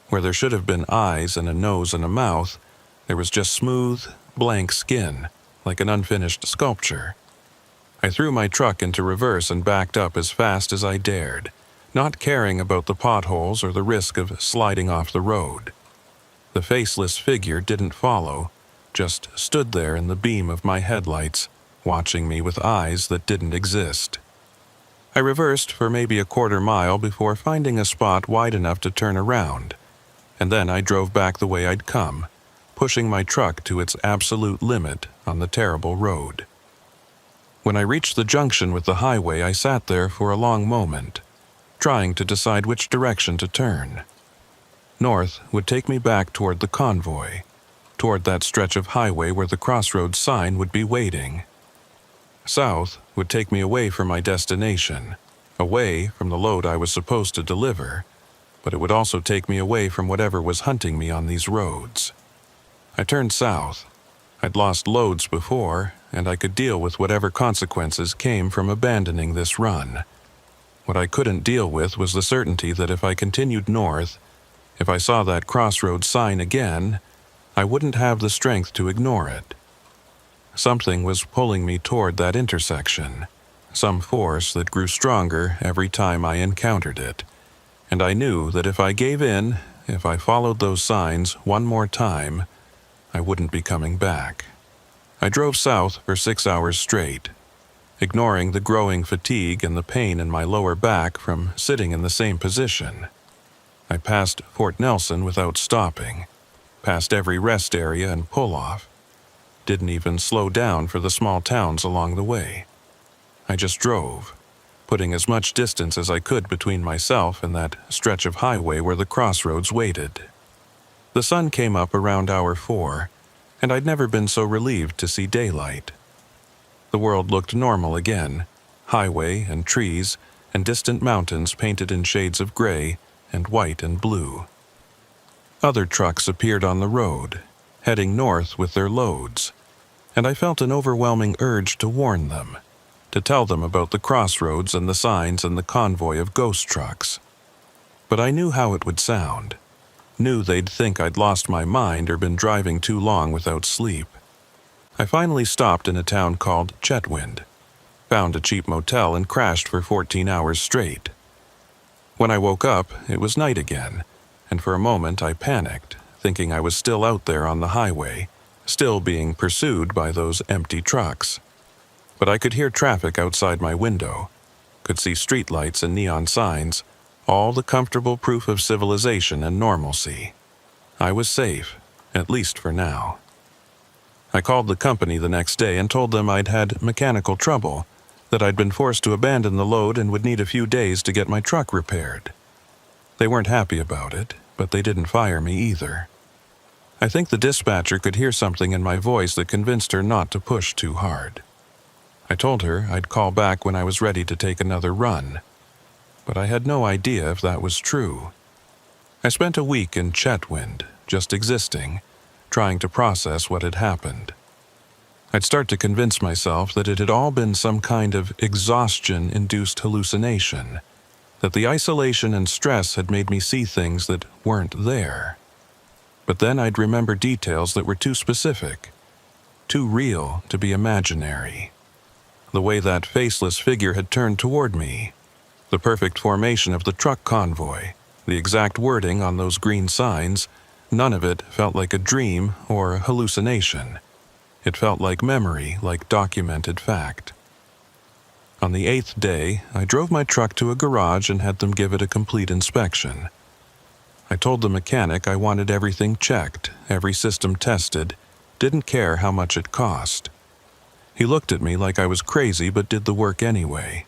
Where there should have been eyes and a nose and a mouth, there was just smooth, blank skin, like an unfinished sculpture. I threw my truck into reverse and backed up as fast as I dared, not caring about the potholes or the risk of sliding off the road. The faceless figure didn't follow, just stood there in the beam of my headlights, watching me with eyes that didn't exist. I reversed for maybe a quarter mile before finding a spot wide enough to turn around, and then I drove back the way I'd come, pushing my truck to its absolute limit on the terrible road. When I reached the junction with the highway, I sat there for a long moment, trying to decide which direction to turn. North would take me back toward the convoy, toward that stretch of highway where the crossroads sign would be waiting. South would take me away from my destination, away from the load I was supposed to deliver, but it would also take me away from whatever was hunting me on these roads. I turned south. I'd lost loads before, and I could deal with whatever consequences came from abandoning this run. What I couldn't deal with was the certainty that if I continued north, if I saw that crossroads sign again, I wouldn't have the strength to ignore it. Something was pulling me toward that intersection, some force that grew stronger every time I encountered it, and I knew that if I gave in, if I followed those signs one more time, I wouldn't be coming back. I drove south for 6 hours straight, ignoring the growing fatigue and the pain in my lower back from sitting in the same position. I passed Fort Nelson without stopping, past every rest area and pull-off. Didn't even slow down for the small towns along the way. I just drove, putting as much distance as I could between myself and that stretch of highway where the crossroads waited. The sun came up around hour 4, and I'd never been so relieved to see daylight. The world looked normal again, highway and trees and distant mountains painted in shades of gray and white and blue. Other trucks appeared on the road, heading north with their loads, and I felt an overwhelming urge to warn them, to tell them about the crossroads and the signs and the convoy of ghost trucks. But I knew how it would sound, knew they'd think I'd lost my mind or been driving too long without sleep. I finally stopped in a town called Chetwynd, found a cheap motel and crashed for 14 hours straight. When I woke up, it was night again, and for a moment I panicked, thinking I was still out there on the highway, still being pursued by those empty trucks. But I could hear traffic outside my window, could see streetlights and neon signs, all the comfortable proof of civilization and normalcy. I was safe, at least for now. I called the company the next day and told them I'd had mechanical trouble, that I'd been forced to abandon the load and would need a few days to get my truck repaired. They weren't happy about it, but they didn't fire me either. I think the dispatcher could hear something in my voice that convinced her not to push too hard. I told her I'd call back when I was ready to take another run, but I had no idea if that was true. I spent a week in Chetwynd, just existing, trying to process what had happened. I'd start to convince myself that it had all been some kind of exhaustion-induced hallucination, that the isolation and stress had made me see things that weren't there. But then I'd remember details that were too specific, too real to be imaginary. The way that faceless figure had turned toward me, the perfect formation of the truck convoy, the exact wording on those green signs, none of it felt like a dream or a hallucination. It felt like memory, like documented fact. On the 8th day, I drove my truck to a garage and had them give it a complete inspection. I told the mechanic I wanted everything checked, every system tested, didn't care how much it cost. He looked at me like I was crazy but did the work anyway.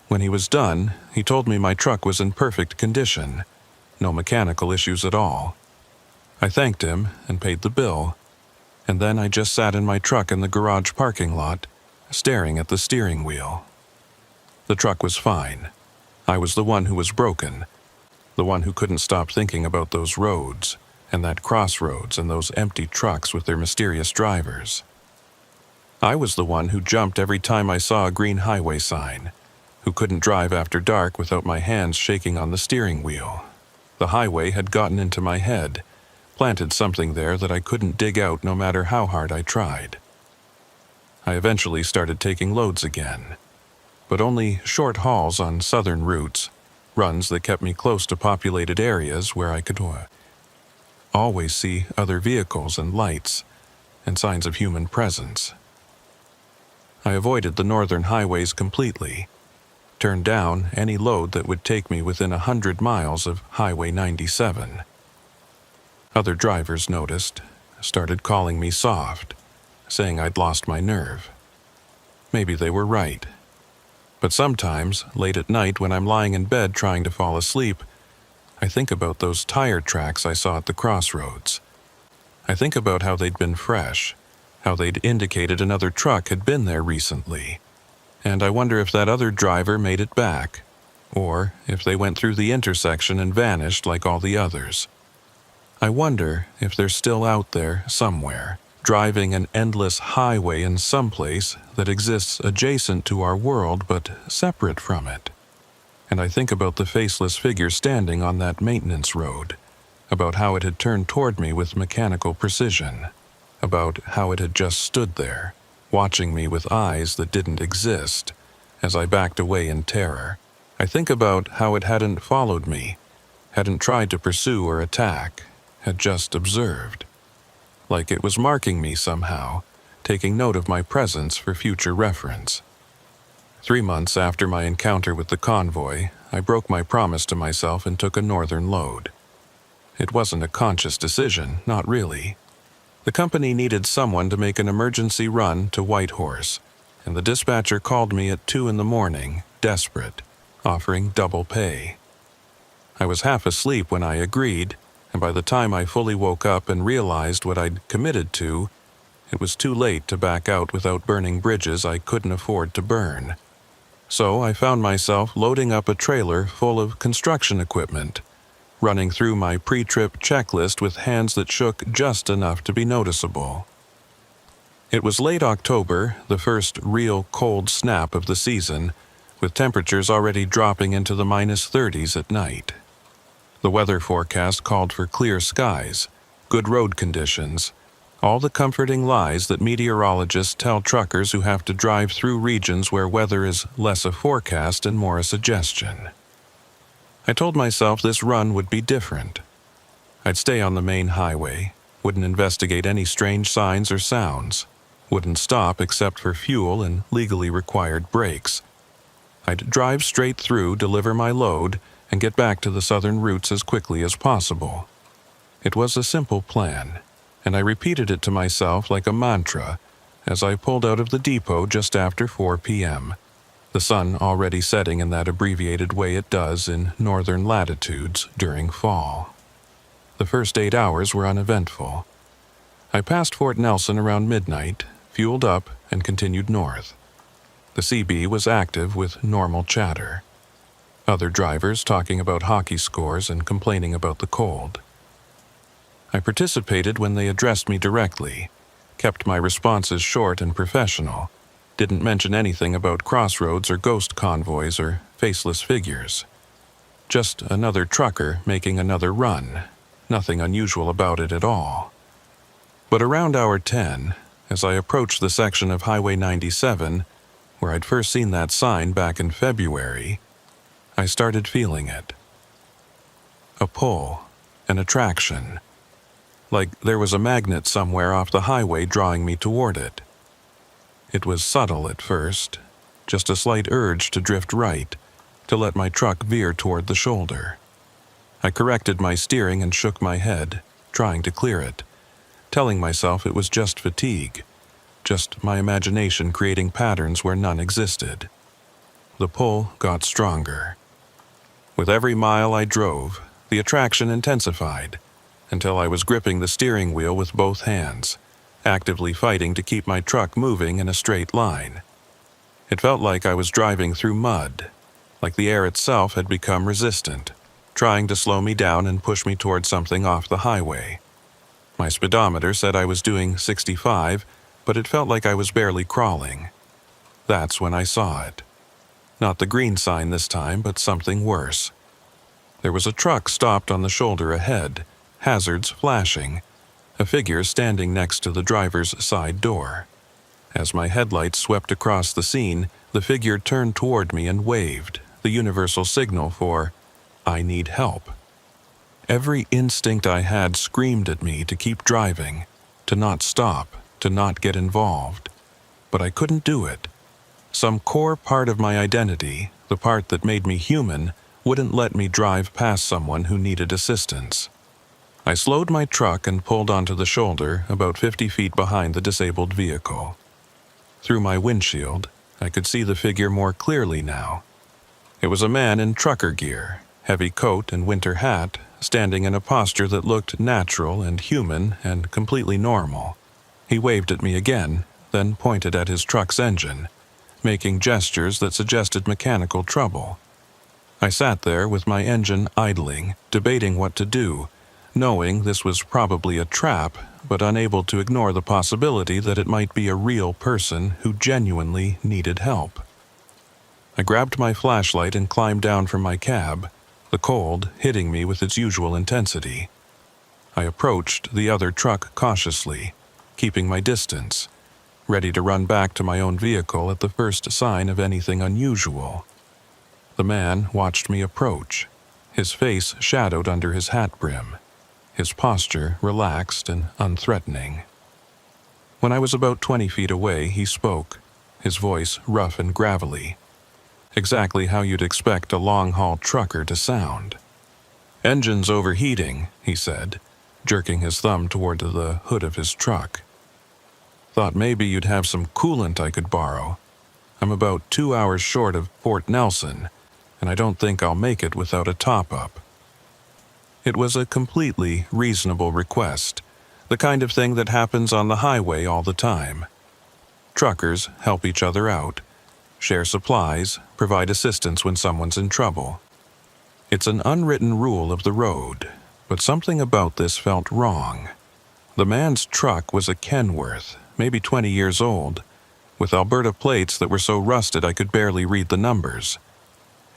When he was done, he told me my truck was in perfect condition, no mechanical issues at all. I thanked him and paid the bill, and then I just sat in my truck in the garage parking lot, staring at the steering wheel. The truck was fine. I was the one who was broken, the one who couldn't stop thinking about those roads, and that crossroads and those empty trucks with their mysterious drivers. I was the one who jumped every time I saw a green highway sign, who couldn't drive after dark without my hands shaking on the steering wheel. The highway had gotten into my head, planted something there that I couldn't dig out no matter how hard I tried. I eventually started taking loads again, but only short hauls on southern routes, runs that kept me close to populated areas where I could always see other vehicles and lights and signs of human presence. I avoided the northern highways completely, turned down any load that would take me within 100 miles of Highway 97. Other drivers noticed, started calling me soft, saying I'd lost my nerve. Maybe they were right. But sometimes, late at night when I'm lying in bed trying to fall asleep, I think about those tire tracks I saw at the crossroads. I think about how they'd been fresh, how they'd indicated another truck had been there recently, and I wonder if that other driver made it back, or if they went through the intersection and vanished like all the others. I wonder if they're still out there somewhere, driving an endless highway in some place that exists adjacent to our world but separate from it. And I think about the faceless figure standing on that maintenance road, about how it had turned toward me with mechanical precision, about how it had just stood there, watching me with eyes that didn't exist, as I backed away in terror. I think about how it hadn't followed me, hadn't tried to pursue or attack, had just observed. Like it was marking me somehow, taking note of my presence for future reference. 3 months after my encounter with the convoy, I broke my promise to myself and took a northern load. It wasn't a conscious decision, not really. The company needed someone to make an emergency run to Whitehorse, and the dispatcher called me at 2 a.m, desperate, offering double pay. I was half asleep when I agreed, and by the time I fully woke up and realized what I'd committed to, it was too late to back out without burning bridges I couldn't afford to burn. So I found myself loading up a trailer full of construction equipment, running through my pre-trip checklist with hands that shook just enough to be noticeable. It was late October, the first real cold snap of the season, with temperatures already dropping into the -30s at night. The weather forecast called for clear skies, good road conditions, all the comforting lies that meteorologists tell truckers who have to drive through regions where weather is less a forecast and more a suggestion. I told myself this run would be different. I'd stay on the main highway, wouldn't investigate any strange signs or sounds, wouldn't stop except for fuel and legally required breaks. I'd drive straight through, deliver my load, and get back to the southern routes as quickly as possible. It was a simple plan, and I repeated it to myself like a mantra as I pulled out of the depot just after 4 p.m., the sun already setting in that abbreviated way it does in northern latitudes during fall. The first 8 hours were uneventful. I passed Fort Nelson around midnight, fueled up, and continued north. The CB was active with normal chatter. Other drivers talking about hockey scores and complaining about the cold. I participated when they addressed me directly, kept my responses short and professional, didn't mention anything about crossroads or ghost convoys or faceless figures. Just another trucker making another run, nothing unusual about it at all. But around hour 10, as I approached the section of Highway 97, where I'd first seen that sign back in February, I started feeling it. A pull, an attraction. Like there was a magnet somewhere off the highway drawing me toward it. It was subtle at first, just a slight urge to drift right, to let my truck veer toward the shoulder. I corrected my steering and shook my head, trying to clear it, telling myself it was just fatigue, just my imagination creating patterns where none existed. The pull got stronger. With every mile I drove, the attraction intensified, until I was gripping the steering wheel with both hands, actively fighting to keep my truck moving in a straight line. It felt like I was driving through mud, like the air itself had become resistant, trying to slow me down and push me toward something off the highway. My speedometer said I was doing 65, but it felt like I was barely crawling. That's when I saw it. Not the green sign this time, but something worse. There was a truck stopped on the shoulder ahead, hazards flashing, a figure standing next to the driver's side door. As my headlights swept across the scene, the figure turned toward me and waved, the universal signal for, "I need help." Every instinct I had screamed at me to keep driving, to not stop, to not get involved. But I couldn't do it. Some core part of my identity, the part that made me human, wouldn't let me drive past someone who needed assistance. I slowed my truck and pulled onto the shoulder about 50 feet behind the disabled vehicle. Through my windshield, I could see the figure more clearly now. It was a man in trucker gear, heavy coat and winter hat, standing in a posture that looked natural and human and completely normal. He waved at me again, then pointed at his truck's engine, making gestures that suggested mechanical trouble. I sat there with my engine idling, debating what to do, knowing this was probably a trap, but unable to ignore the possibility that it might be a real person who genuinely needed help. I grabbed my flashlight and climbed down from my cab, the cold hitting me with its usual intensity. I approached the other truck cautiously, keeping my distance, ready to run back to my own vehicle at the first sign of anything unusual. The man watched me approach, his face shadowed under his hat brim, his posture relaxed and unthreatening. When I was about 20 feet away, he spoke, his voice rough and gravelly, exactly how you'd expect a long-haul trucker to sound. "Engine's overheating," he said, jerking his thumb toward the hood of his truck. "Thought maybe you'd have some coolant I could borrow. I'm about 2 hours short of Fort Nelson, and I don't think I'll make it without a top-up." It was a completely reasonable request, the kind of thing that happens on the highway all the time. Truckers help each other out, share supplies, provide assistance when someone's in trouble. It's an unwritten rule of the road, but something about this felt wrong. The man's truck was a Kenworth, maybe 20 years old, with Alberta plates that were so rusted I could barely read the numbers.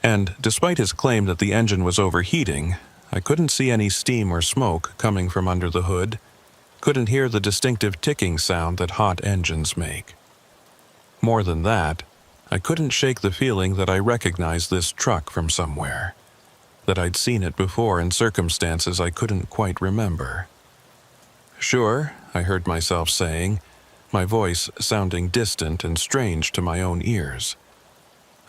And despite his claim that the engine was overheating, I couldn't see any steam or smoke coming from under the hood, couldn't hear the distinctive ticking sound that hot engines make. More than that, I couldn't shake the feeling that I recognized this truck from somewhere, that I'd seen it before in circumstances I couldn't quite remember. "Sure," I heard myself saying, my voice sounding distant and strange to my own ears.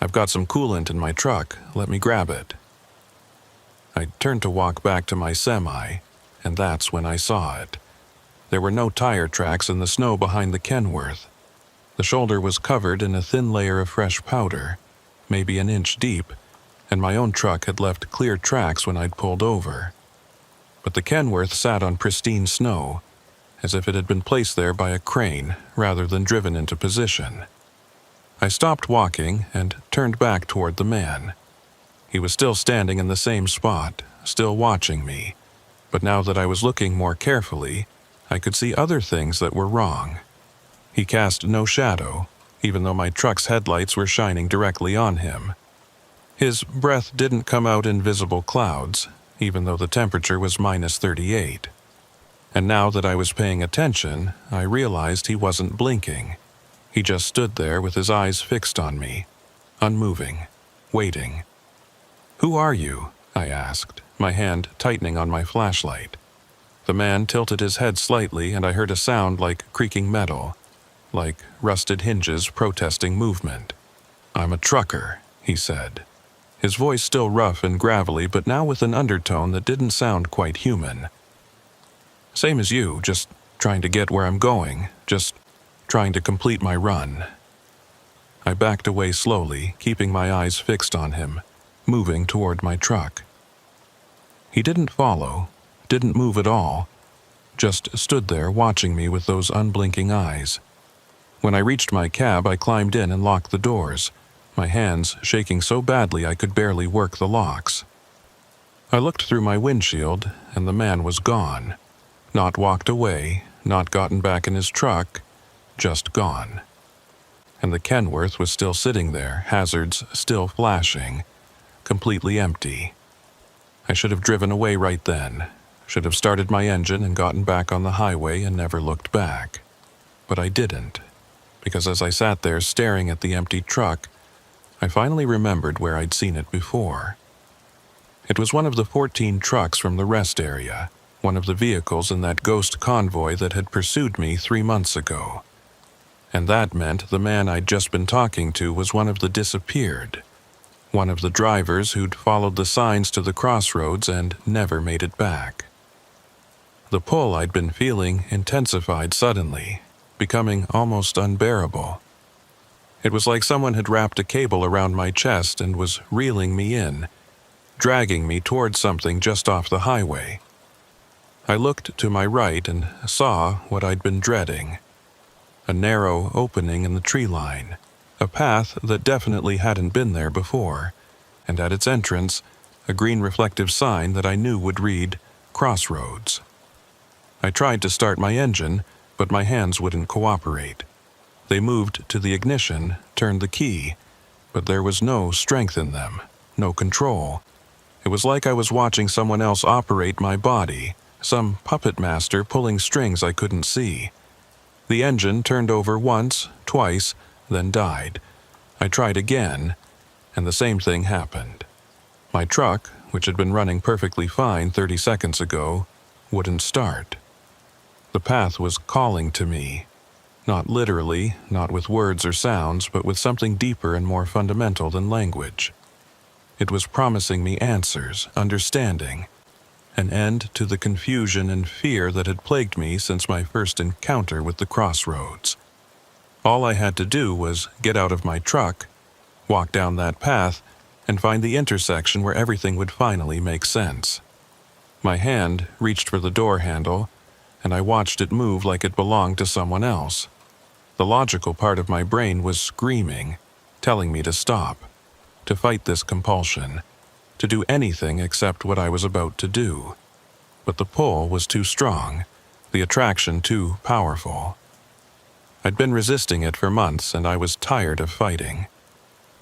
"I've got some coolant in my truck. Let me grab it." I turned to walk back to my semi, and that's when I saw it. There were no tire tracks in the snow behind the Kenworth. The shoulder was covered in a thin layer of fresh powder, maybe an inch deep, and my own truck had left clear tracks when I'd pulled over. But the Kenworth sat on pristine snow, as if it had been placed there by a crane rather than driven into position. I stopped walking and turned back toward the man. He was still standing in the same spot, still watching me, but now that I was looking more carefully, I could see other things that were wrong. He cast no shadow, even though my truck's headlights were shining directly on him. His breath didn't come out in visible clouds, even though the temperature was -38. And now that I was paying attention, I realized he wasn't blinking. He just stood there with his eyes fixed on me, unmoving, waiting. "Who are you?" I asked, my hand tightening on my flashlight. The man tilted his head slightly and I heard a sound like creaking metal, like rusted hinges protesting movement. "I'm a trucker," he said. His voice still rough and gravelly, but now with an undertone that didn't sound quite human. "Same as you, just trying to get where I'm going, just trying to complete my run." I backed away slowly, keeping my eyes fixed on him, moving toward my truck. He didn't follow, didn't move at all, just stood there watching me with those unblinking eyes. When I reached my cab, I climbed in and locked the doors, my hands shaking so badly I could barely work the locks. I looked through my windshield, and the man was gone. Not walked away, not gotten back in his truck, just gone. And the Kenworth was still sitting there, hazards still flashing, completely empty. I should have driven away right then, should have started my engine and gotten back on the highway and never looked back. But I didn't, because as I sat there staring at the empty truck, I finally remembered where I'd seen it before. It was one of the 14 trucks from the rest area, one of the vehicles in that ghost convoy that had pursued me 3 months ago. And that meant the man I'd just been talking to was one of the disappeared, one of the drivers who'd followed the signs to the crossroads and never made it back. The pull I'd been feeling intensified suddenly, becoming almost unbearable. It was like someone had wrapped a cable around my chest and was reeling me in, dragging me toward something just off the highway. I looked to my right and saw what I'd been dreading. A narrow opening in the tree line, a path that definitely hadn't been there before, and at its entrance, a green reflective sign that I knew would read, Crossroads. I tried to start my engine, but my hands wouldn't cooperate. They moved to the ignition, turned the key, but there was no strength in them, no control. It was like I was watching someone else operate my body, some puppet master pulling strings I couldn't see. The engine turned over once, twice, then died. I tried again, and the same thing happened. My truck, which had been running perfectly fine 30 seconds ago, wouldn't start. The path was calling to me. Not literally, not with words or sounds, but with something deeper and more fundamental than language. It was promising me answers, understanding, an end to the confusion and fear that had plagued me since my first encounter with the crossroads. All I had to do was get out of my truck, walk down that path, and find the intersection where everything would finally make sense. My hand reached for the door handle, and I watched it move like it belonged to someone else. The logical part of my brain was screaming, telling me to stop, to fight this compulsion, to do anything except what I was about to do. But the pull was too strong, the attraction too powerful. I'd been resisting it for months, and I was tired of fighting.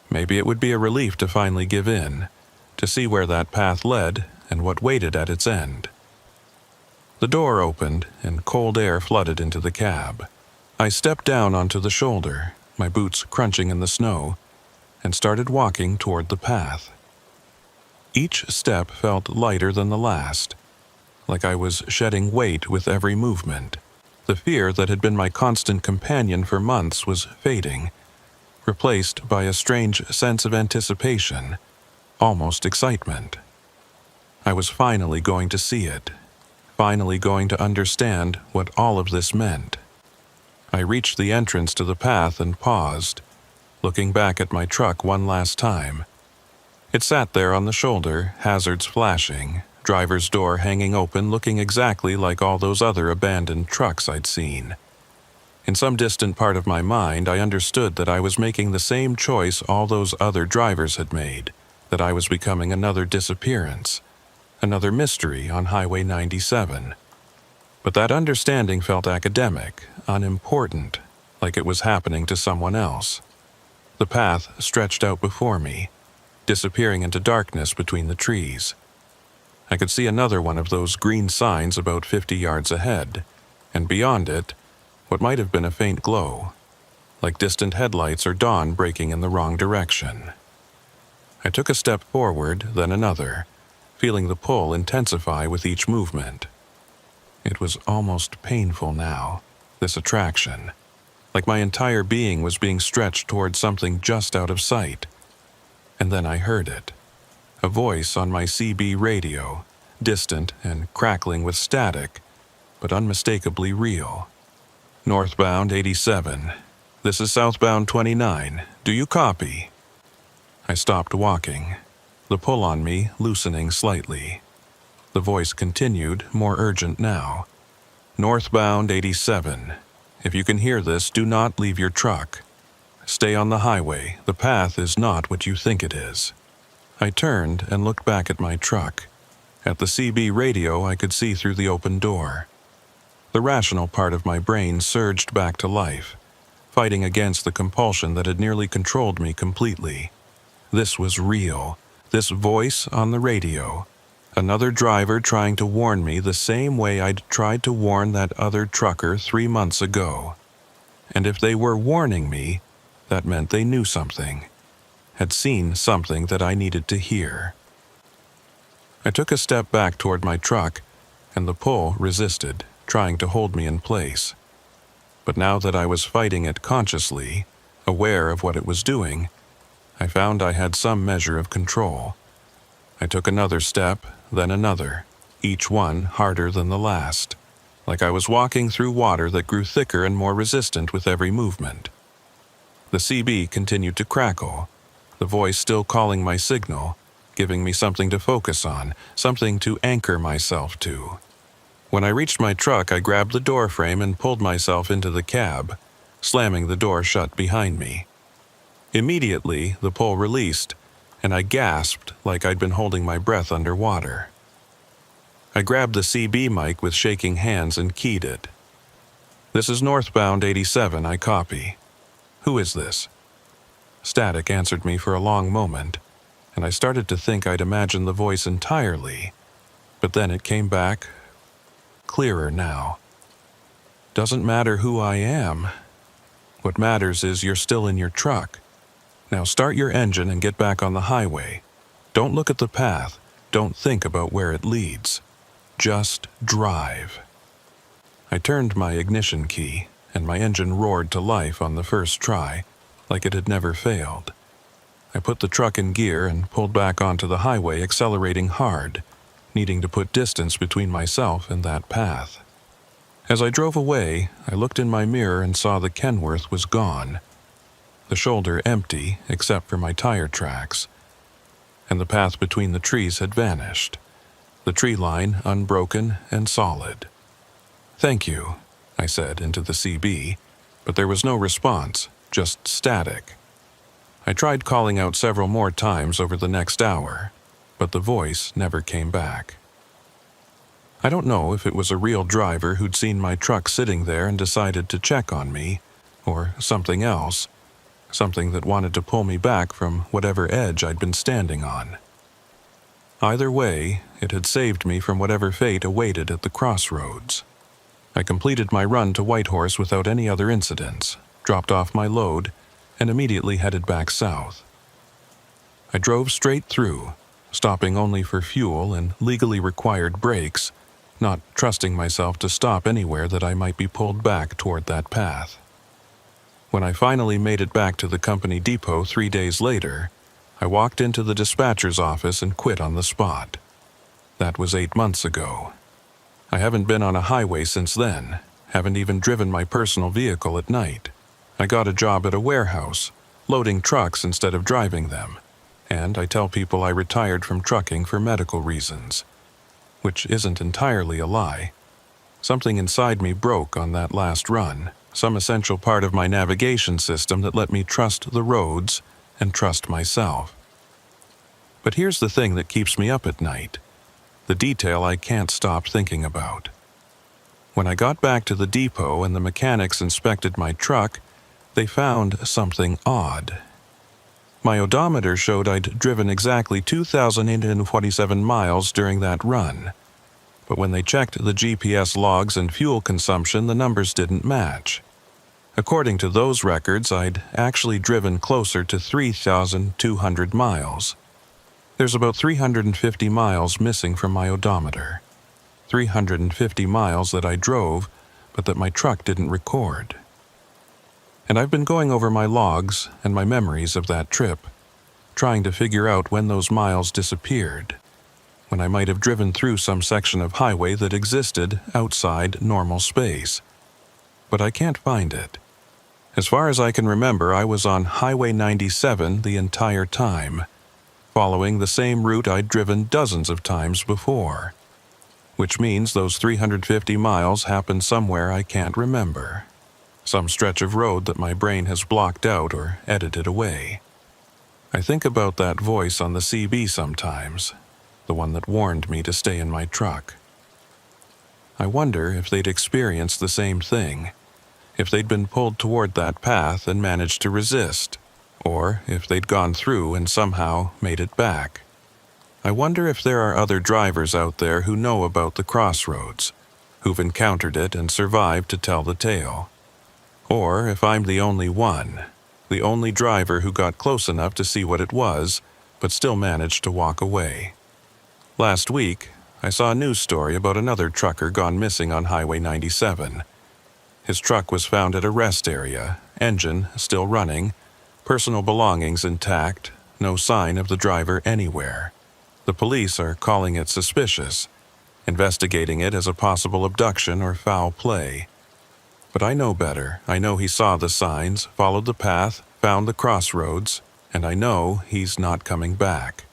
Maybe it would be a relief to finally give in, to see where that path led and what waited at its end. The door opened, and cold air flooded into the cab. I stepped down onto the shoulder, my boots crunching in the snow, and started walking toward the path. Each step felt lighter than the last, like I was shedding weight with every movement. The fear that had been my constant companion for months was fading, replaced by a strange sense of anticipation, almost excitement. I was finally going to see it, finally going to understand what all of this meant. I reached the entrance to the path and paused, looking back at my truck one last time. It sat there on the shoulder, hazards flashing, driver's door hanging open, looking exactly like all those other abandoned trucks I'd seen. In some distant part of my mind, I understood that I was making the same choice all those other drivers had made, that I was becoming another disappearance, another mystery on Highway 97. But that understanding felt academic, unimportant, like it was happening to someone else. The path stretched out before me, disappearing into darkness between the trees. I could see another one of those green signs about 50 yards ahead, and beyond it, what might have been a faint glow, like distant headlights or dawn breaking in the wrong direction. I took a step forward, then another, feeling the pull intensify with each movement. It was almost painful now, this attraction, like my entire being was being stretched toward something just out of sight. And then I heard it. A voice on my CB radio, distant and crackling with static, but unmistakably real. Northbound 87. This is southbound 29. Do you copy? I stopped walking, the pull on me loosening slightly. The voice continued, more urgent now. Northbound 87. If you can hear this, do not leave your truck. Stay on the highway. The path is not what you think it is. I turned and looked back at my truck. At the CB radio, I could see through the open door. The rational part of my brain surged back to life, fighting against the compulsion that had nearly controlled me completely. This was real. This voice on the radio. Another driver trying to warn me the same way I'd tried to warn that other trucker 3 months ago. And if they were warning me, that meant they knew something, had seen something that I needed to hear. I took a step back toward my truck, and the pull resisted, trying to hold me in place. But now that I was fighting it consciously, aware of what it was doing, I found I had some measure of control. I took another step, then another, each one harder than the last, like I was walking through water that grew thicker and more resistant with every movement. The CB continued to crackle, the voice still calling my signal, giving me something to focus on, something to anchor myself to. When I reached my truck, I grabbed the door frame and pulled myself into the cab, slamming the door shut behind me. Immediately, the pull released, and I gasped like I'd been holding my breath underwater. I grabbed the CB mic with shaking hands and keyed it. "This is northbound 87, I copy. Who is this?" Static answered me for a long moment, and I started to think I'd imagined the voice entirely, but then it came back, clearer now. "Doesn't matter who I am. What matters is you're still in your truck. Now start your engine and get back on the highway. Don't look at the path. Don't think about where it leads. Just drive." I turned my ignition key, and my engine roared to life on the first try, like it had never failed. I put the truck in gear and pulled back onto the highway, accelerating hard, needing to put distance between myself and that path. As I drove away, I looked in my mirror and saw the Kenworth was gone, the shoulder empty except for my tire tracks, and the path between the trees had vanished, the tree line unbroken and solid. "Thank you," I said into the CB, but there was no response, just static. I tried calling out several more times over the next hour, but the voice never came back. I don't know if it was a real driver who'd seen my truck sitting there and decided to check on me, or something else, something that wanted to pull me back from whatever edge I'd been standing on. Either way, it had saved me from whatever fate awaited at the crossroads. I completed my run to Whitehorse without any other incidents, dropped off my load, and immediately headed back south. I drove straight through, stopping only for fuel and legally required breaks, not trusting myself to stop anywhere that I might be pulled back toward that path. When I finally made it back to the company depot 3 days later, I walked into the dispatcher's office and quit on the spot. That was 8 months ago. I haven't been on a highway since then, haven't even driven my personal vehicle at night. I got a job at a warehouse, loading trucks instead of driving them, and I tell people I retired from trucking for medical reasons, which isn't entirely a lie. Something inside me broke on that last run, some essential part of my navigation system that let me trust the roads and trust myself. But here's the thing that keeps me up at night, the detail I can't stop thinking about. When I got back to the depot and the mechanics inspected my truck, they found something odd. My odometer showed I'd driven exactly 2,847 miles during that run, but when they checked the GPS logs and fuel consumption, the numbers didn't match. According to those records, I'd actually driven closer to 3,200 miles. There's about 350 miles missing from my odometer. 350 miles that I drove, but that my truck didn't record. And I've been going over my logs and my memories of that trip, trying to figure out when those miles disappeared, when I might have driven through some section of highway that existed outside normal space. But I can't find it. As far as I can remember, I was on Highway 97 the entire time, following the same route I'd driven dozens of times before, which means those 350 miles happened somewhere I can't remember. Some stretch of road that my brain has blocked out or edited away. I think about that voice on the CB sometimes, the one that warned me to stay in my truck. I wonder if they'd experienced the same thing, if they'd been pulled toward that path and managed to resist, or if they'd gone through and somehow made it back. I wonder if there are other drivers out there who know about the crossroads, who've encountered it and survived to tell the tale. Or if I'm the only one, the only driver who got close enough to see what it was, but still managed to walk away. Last week, I saw a news story about another trucker gone missing on Highway 97. His truck was found at a rest area, engine still running, personal belongings intact, no sign of the driver anywhere. The police are calling it suspicious, investigating it as a possible abduction or foul play. But I know better. I know he saw the signs, followed the path, found the crossroads, and I know he's not coming back.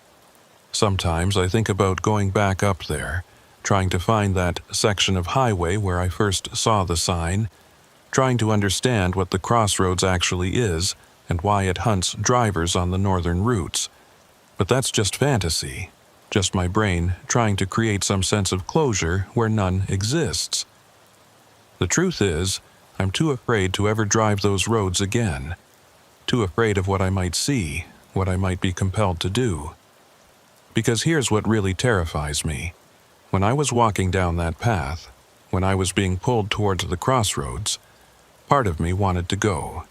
Sometimes I think about going back up there, trying to find that section of highway where I first saw the sign, trying to understand what the crossroads actually is and why it hunts drivers on the northern routes. But that's just fantasy, just my brain trying to create some sense of closure where none exists. The truth is, I'm too afraid to ever drive those roads again, too afraid of what I might see, what I might be compelled to do. Because here's what really terrifies me. When I was walking down that path, when I was being pulled towards the crossroads, part of me wanted to go.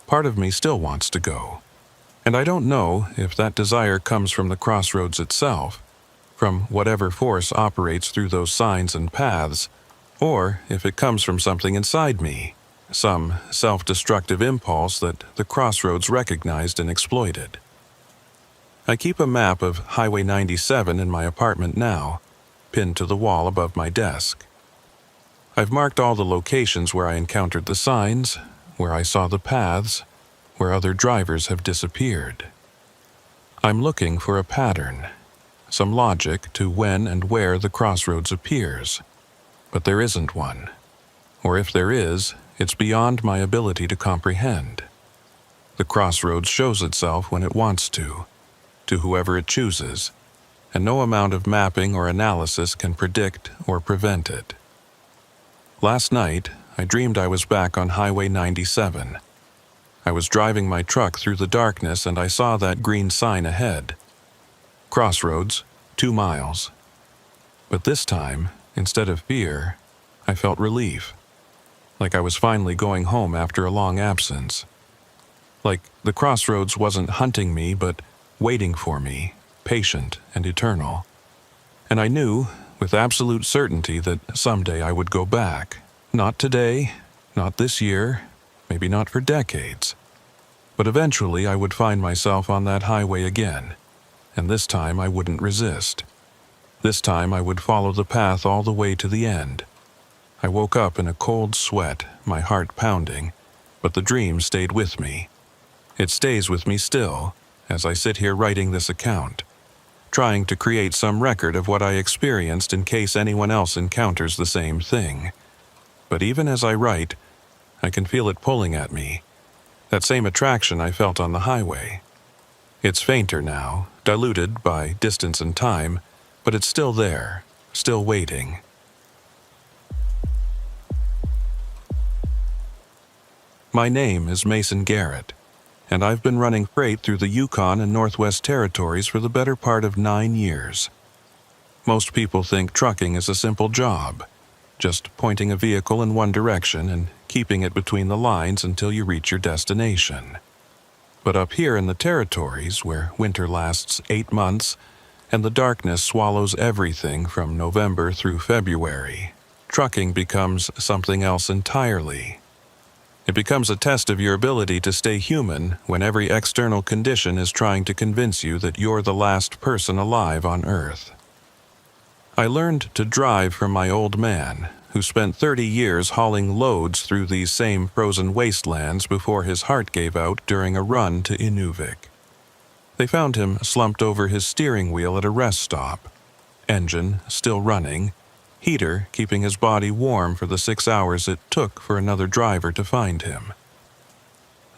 Part of me still wants to go. And I don't know if that desire comes from the crossroads itself, from whatever force operates through those signs and paths, or if it comes from something inside me, some self-destructive impulse that the crossroads recognized and exploited. I keep a map of Highway 97 in my apartment now, pinned to the wall above my desk. I've marked all the locations where I encountered the signs, where I saw the paths, where other drivers have disappeared. I'm looking for a pattern, some logic to when and where the crossroads appears, but there isn't one. Or if there is, it's beyond my ability to comprehend. The crossroads shows itself when it wants to whoever it chooses, and no amount of mapping or analysis can predict or prevent it. Last night, I dreamed I was back on Highway 97. I was driving my truck through the darkness and I saw that green sign ahead. Crossroads, 2 miles. But this time, instead of fear, I felt relief. Like I was finally going home after a long absence. Like the crossroads wasn't hunting me, but waiting for me, patient and eternal. And I knew, with absolute certainty, that someday I would go back. Not today, not this year, maybe not for decades. But eventually I would find myself on that highway again, and this time I wouldn't resist. This time I would follow the path all the way to the end. I woke up in a cold sweat, my heart pounding, but the dream stayed with me. It stays with me still, as I sit here writing this account, trying to create some record of what I experienced in case anyone else encounters the same thing. But even as I write, I can feel it pulling at me, that same attraction I felt on the highway. It's fainter now, diluted by distance and time, but it's still there, still waiting. My name is Mason Garrett, and I've been running freight through the Yukon and Northwest Territories for the better part of 9 years. Most people think trucking is a simple job, just pointing a vehicle in one direction and keeping it between the lines until you reach your destination. But up here in the territories, where winter lasts 8 months and the darkness swallows everything from November through February, trucking becomes something else entirely. It becomes a test of your ability to stay human when every external condition is trying to convince you that you're the last person alive on Earth. I learned to drive from my old man, who spent 30 years hauling loads through these same frozen wastelands before his heart gave out during a run to Inuvik. They found him slumped over his steering wheel at a rest stop, engine still running, heater keeping his body warm for the 6 hours it took for another driver to find him.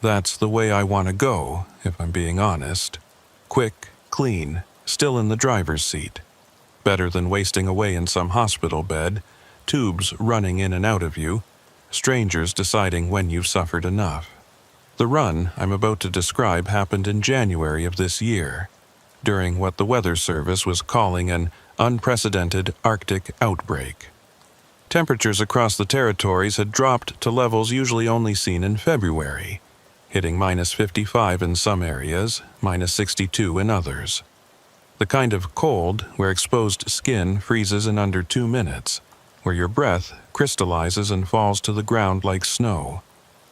That's the way I want to go, if I'm being honest. Quick, clean, still in the driver's seat. Better than wasting away in some hospital bed, tubes running in and out of you, strangers deciding when you've suffered enough. The run I'm about to describe happened in January of this year, during what the Weather Service was calling an unprecedented Arctic outbreak. Temperatures across the territories had dropped to levels usually only seen in February, hitting -55 in some areas, -62 in others. The kind of cold where exposed skin freezes in under 2 minutes, where your breath crystallizes and falls to the ground like snow,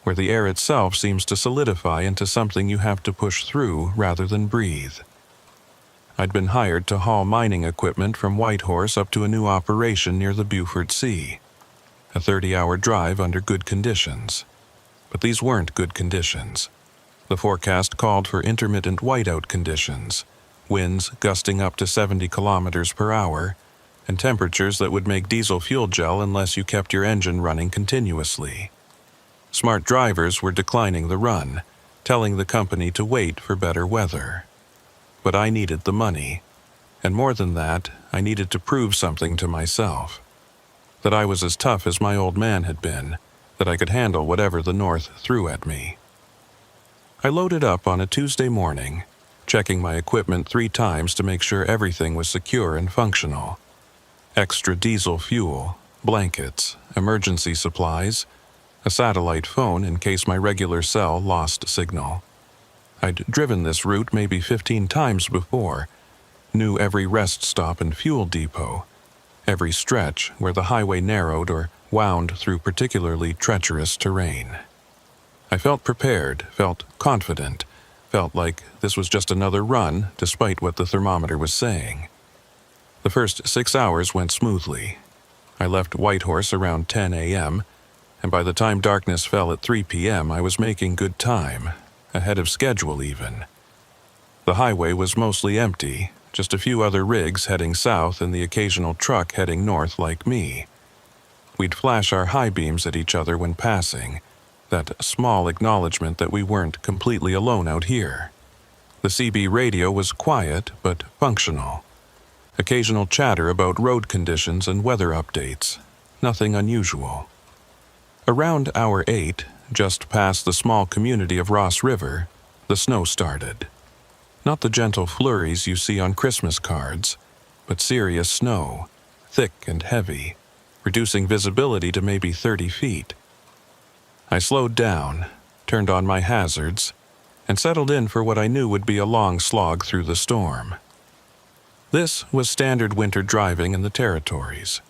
where the air itself seems to solidify into something you have to push through rather than breathe. I'd been hired to haul mining equipment from Whitehorse up to a new operation near the Beaufort Sea, a 30-hour drive under good conditions. But these weren't good conditions. The forecast called for intermittent whiteout conditions, winds gusting up to 70 kilometers per hour, and temperatures that would make diesel fuel gel unless you kept your engine running continuously. Smart drivers were declining the run, telling the company to wait for better weather. But I needed the money, and more than that, I needed to prove something to myself. That I was as tough as my old man had been, that I could handle whatever the North threw at me. I loaded up on a Tuesday morning, checking my equipment 3 times to make sure everything was secure and functional. Extra diesel fuel, blankets, emergency supplies, a satellite phone in case my regular cell lost signal. I'd driven this route maybe 15 times before, knew every rest stop and fuel depot, every stretch where the highway narrowed or wound through particularly treacherous terrain. I felt prepared, felt confident, felt like this was just another run despite what the thermometer was saying. The first 6 hours went smoothly. I left Whitehorse around 10 a.m., and by the time darkness fell at 3 p.m., I was making good time, ahead of schedule even. The highway was mostly empty, just a few other rigs heading south and the occasional truck heading north like me. We'd flash our high beams at each other when passing, that small acknowledgement that we weren't completely alone out here. The CB radio was quiet but functional. Occasional chatter about road conditions and weather updates, nothing unusual. Around hour 8, just past the small community of Ross River, the snow started. Not the gentle flurries you see on Christmas cards, but serious snow, thick and heavy, reducing visibility to maybe 30 feet. I slowed down, turned on my hazards, and settled in for what I knew would be a long slog through the storm. This was standard winter driving in the territories.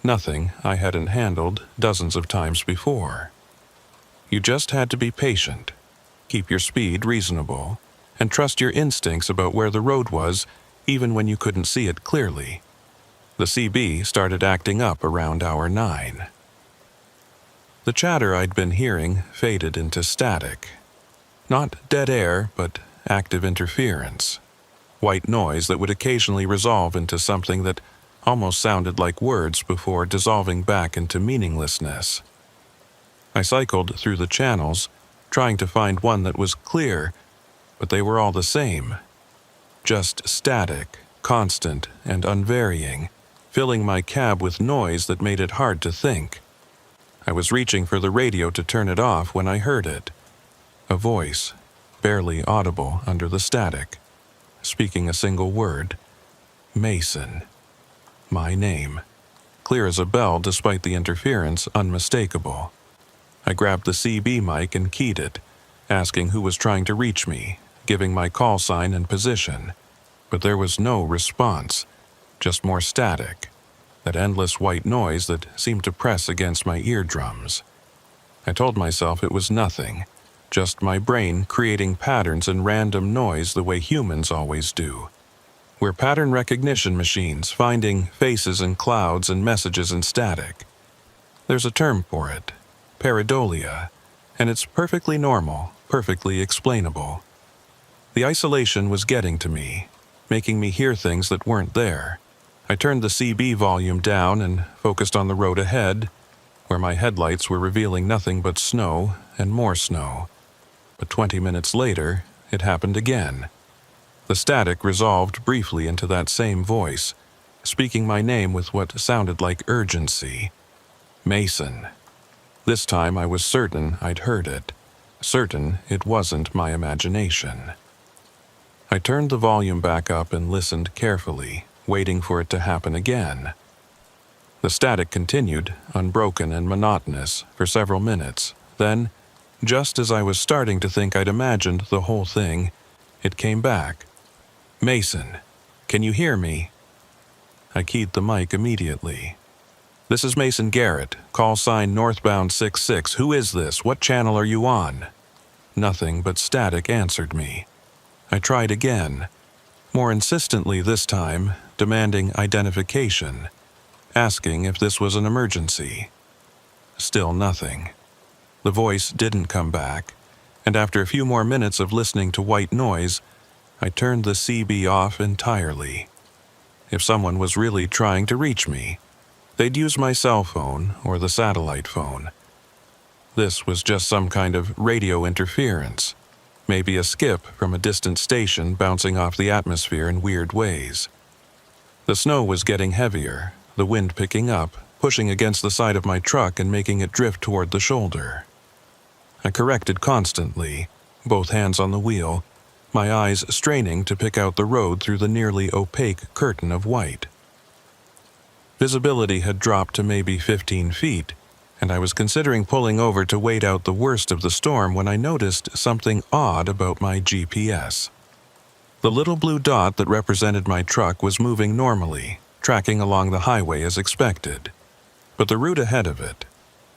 Nothing I hadn't handled dozens of times before. You just had to be patient, keep your speed reasonable, and trust your instincts about where the road was even when you couldn't see it clearly. The CB started acting up around hour 9. The chatter I'd been hearing faded into static. Not dead air, but active interference. White noise that would occasionally resolve into something that almost sounded like words before dissolving back into meaninglessness. I cycled through the channels, trying to find one that was clear, but they were all the same. Just static, constant, and unvarying, filling my cab with noise that made it hard to think. I was reaching for the radio to turn it off when I heard it. A voice, barely audible under the static, speaking a single word. Mason. My name. Clear as a bell despite the interference, unmistakable. I grabbed the CB mic and keyed it, asking who was trying to reach me, giving my call sign and position. But there was no response, just more static, that endless white noise that seemed to press against my eardrums. I told myself it was nothing, just my brain creating patterns and random noise the way humans always do. We're pattern recognition machines, finding faces in clouds and messages in static. There's a term for it, pareidolia, and it's perfectly normal, perfectly explainable. The isolation was getting to me, making me hear things that weren't there. I turned the CB volume down and focused on the road ahead, where my headlights were revealing nothing but snow and more snow. But 20 minutes later, it happened again. The static resolved briefly into that same voice, speaking my name with what sounded like urgency. Mason. This time I was certain I'd heard it, certain it wasn't my imagination. I turned the volume back up and listened carefully, waiting for it to happen again. The static continued, unbroken and monotonous, for several minutes. Then, just as I was starting to think I'd imagined the whole thing, it came back. Mason, can you hear me? I keyed the mic immediately. This is Mason Garrett, call sign northbound 66. Who is this? What channel are you on? Nothing but static answered me. I tried again, more insistently this time, demanding identification, asking if this was an emergency. Still nothing. The voice didn't come back, and after a few more minutes of listening to white noise, I turned the CB off entirely. If someone was really trying to reach me, they'd use my cell phone or the satellite phone. This was just some kind of radio interference, maybe a skip from a distant station bouncing off the atmosphere in weird ways. The snow was getting heavier, the wind picking up, pushing against the side of my truck and making it drift toward the shoulder. I corrected constantly, both hands on the wheel, my eyes straining to pick out the road through the nearly opaque curtain of white. Visibility had dropped to maybe 15 feet, and I was considering pulling over to wait out the worst of the storm when I noticed something odd about my GPS. The little blue dot that represented my truck was moving normally, tracking along the highway as expected. But the route ahead of it,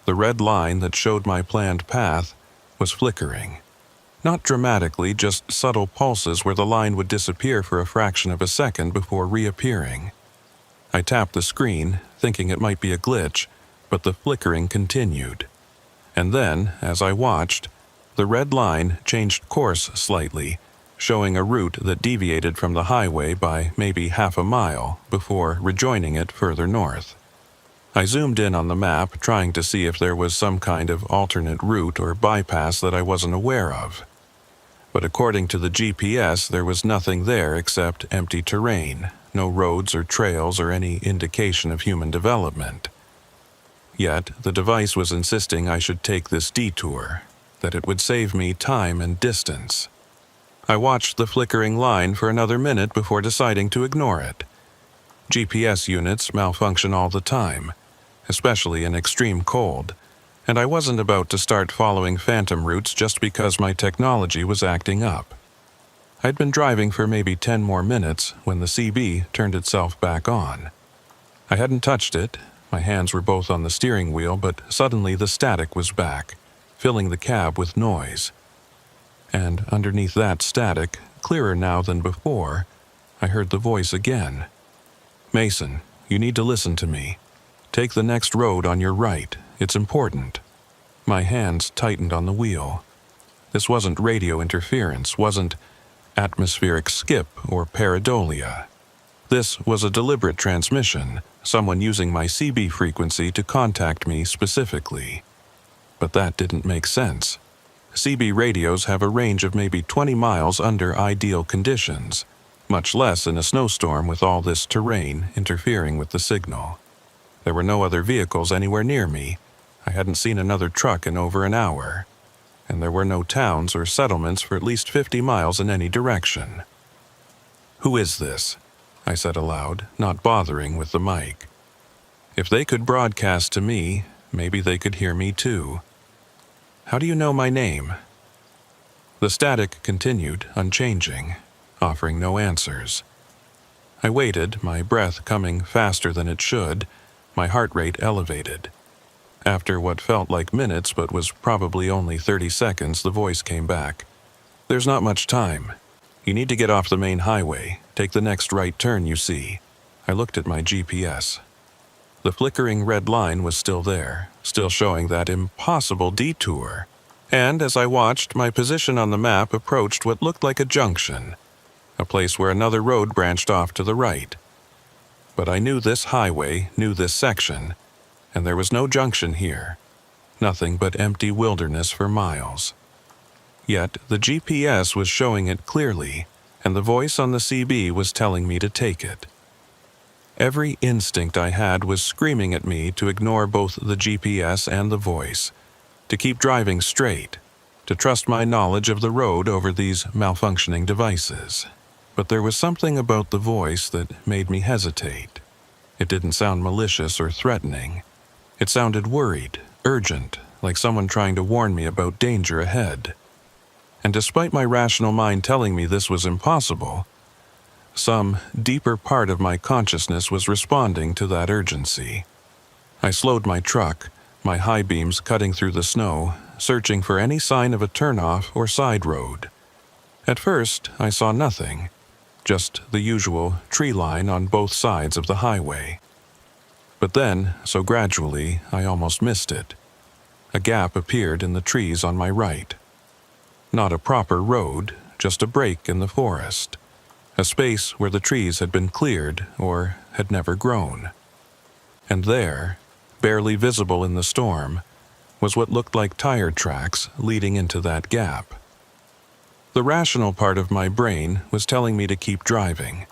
the red line that showed my planned path, was flickering. Not dramatically, just subtle pulses where the line would disappear for a fraction of a second before reappearing. I tapped the screen, thinking it might be a glitch, but the flickering continued. And then, as I watched, the red line changed course slightly, showing a route that deviated from the highway by maybe half a mile before rejoining it further north. I zoomed in on the map, trying to see if there was some kind of alternate route or bypass that I wasn't aware of. But according to the GPS, there was nothing there except empty terrain, no roads or trails or any indication of human development. Yet, the device was insisting I should take this detour, that it would save me time and distance. I watched the flickering line for another minute before deciding to ignore it. GPS units malfunction all the time, especially in extreme cold, and I wasn't about to start following phantom routes just because my technology was acting up. I'd been driving for maybe 10 more minutes when the CB turned itself back on. I hadn't touched it, my hands were both on the steering wheel, but suddenly the static was back, filling the cab with noise. And underneath that static, clearer now than before, I heard the voice again. "Mason, you need to listen to me. Take the next road on your right. It's important." My hands tightened on the wheel. This wasn't radio interference, wasn't atmospheric skip or pareidolia. This was a deliberate transmission, someone using my CB frequency to contact me specifically. But that didn't make sense. CB radios have a range of maybe 20 miles under ideal conditions, much less in a snowstorm with all this terrain interfering with the signal. There were no other vehicles anywhere near me. I hadn't seen another truck in over an hour. And there were no towns or settlements for at least 50 miles in any direction. "Who is this?" I said aloud, not bothering with the mic. If they could broadcast to me, maybe they could hear me too. "How do you know my name?" The static continued, unchanging, offering no answers. I waited, my breath coming faster than it should, my heart rate elevated. After what felt like minutes but was probably only 30 seconds, the voice came back. "There's not much time. You need to get off the main highway. Take the next right turn you see." I looked at my GPS. The flickering red line was still there, still showing that impossible detour. And as I watched, my position on the map approached what looked like a junction, a place where another road branched off to the right. But I knew this highway, knew this section, and there was no junction here. Nothing but empty wilderness for miles. Yet the GPS was showing it clearly, and the voice on the CB was telling me to take it. Every instinct I had was screaming at me to ignore both the GPS and the voice, to keep driving straight, to trust my knowledge of the road over these malfunctioning devices. But there was something about the voice that made me hesitate. It didn't sound malicious or threatening. It sounded worried, urgent, like someone trying to warn me about danger ahead. And despite my rational mind telling me this was impossible, some deeper part of my consciousness was responding to that urgency. I slowed my truck, my high beams cutting through the snow, searching for any sign of a turnoff or side road. At first, I saw nothing, just the usual tree line on both sides of the highway. But then, so gradually, I almost missed it. A gap appeared in the trees on my right. Not a proper road, just a break in the forest, a space where the trees had been cleared or had never grown. And there, barely visible in the storm, was what looked like tire tracks leading into that gap. The rational part of my brain was telling me to keep driving,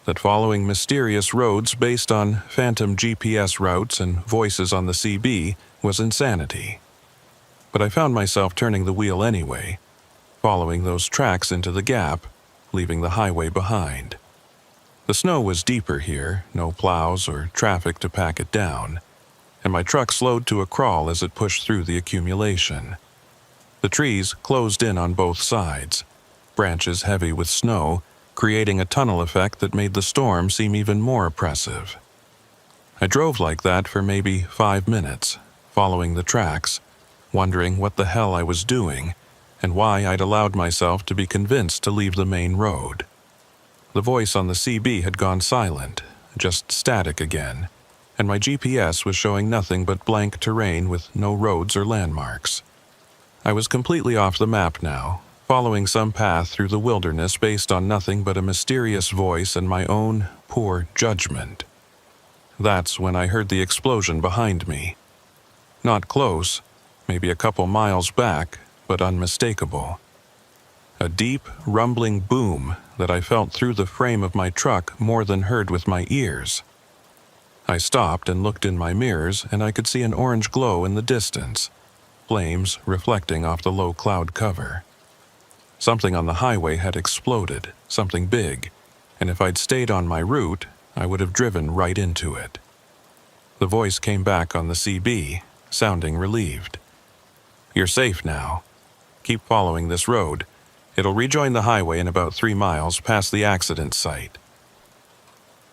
that following mysterious roads based on phantom GPS routes and voices on the CB was insanity. But I found myself turning the wheel anyway, following those tracks into the gap, leaving the highway behind. The snow was deeper here, no plows or traffic to pack it down, and my truck slowed to a crawl as it pushed through the accumulation. The trees closed in on both sides, branches heavy with snow, creating a tunnel effect that made the storm seem even more oppressive. I drove like that for maybe 5 minutes, following the tracks, wondering what the hell I was doing and why I'd allowed myself to be convinced to leave the main road. The voice on the CB had gone silent, just static again, and my GPS was showing nothing but blank terrain with no roads or landmarks. I was completely off the map now, following some path through the wilderness based on nothing but a mysterious voice and my own poor judgment. That's when I heard the explosion behind me. Not close, maybe a couple miles back, but unmistakable. A deep, rumbling boom that I felt through the frame of my truck more than heard with my ears. I stopped and looked in my mirrors, and I could see an orange glow in the distance, flames reflecting off the low cloud cover. Something on the highway had exploded, something big, and if I'd stayed on my route, I would have driven right into it. The voice came back on the CB, sounding relieved. "You're safe now. Keep following this road. It'll rejoin the highway in about 3 miles past the accident site."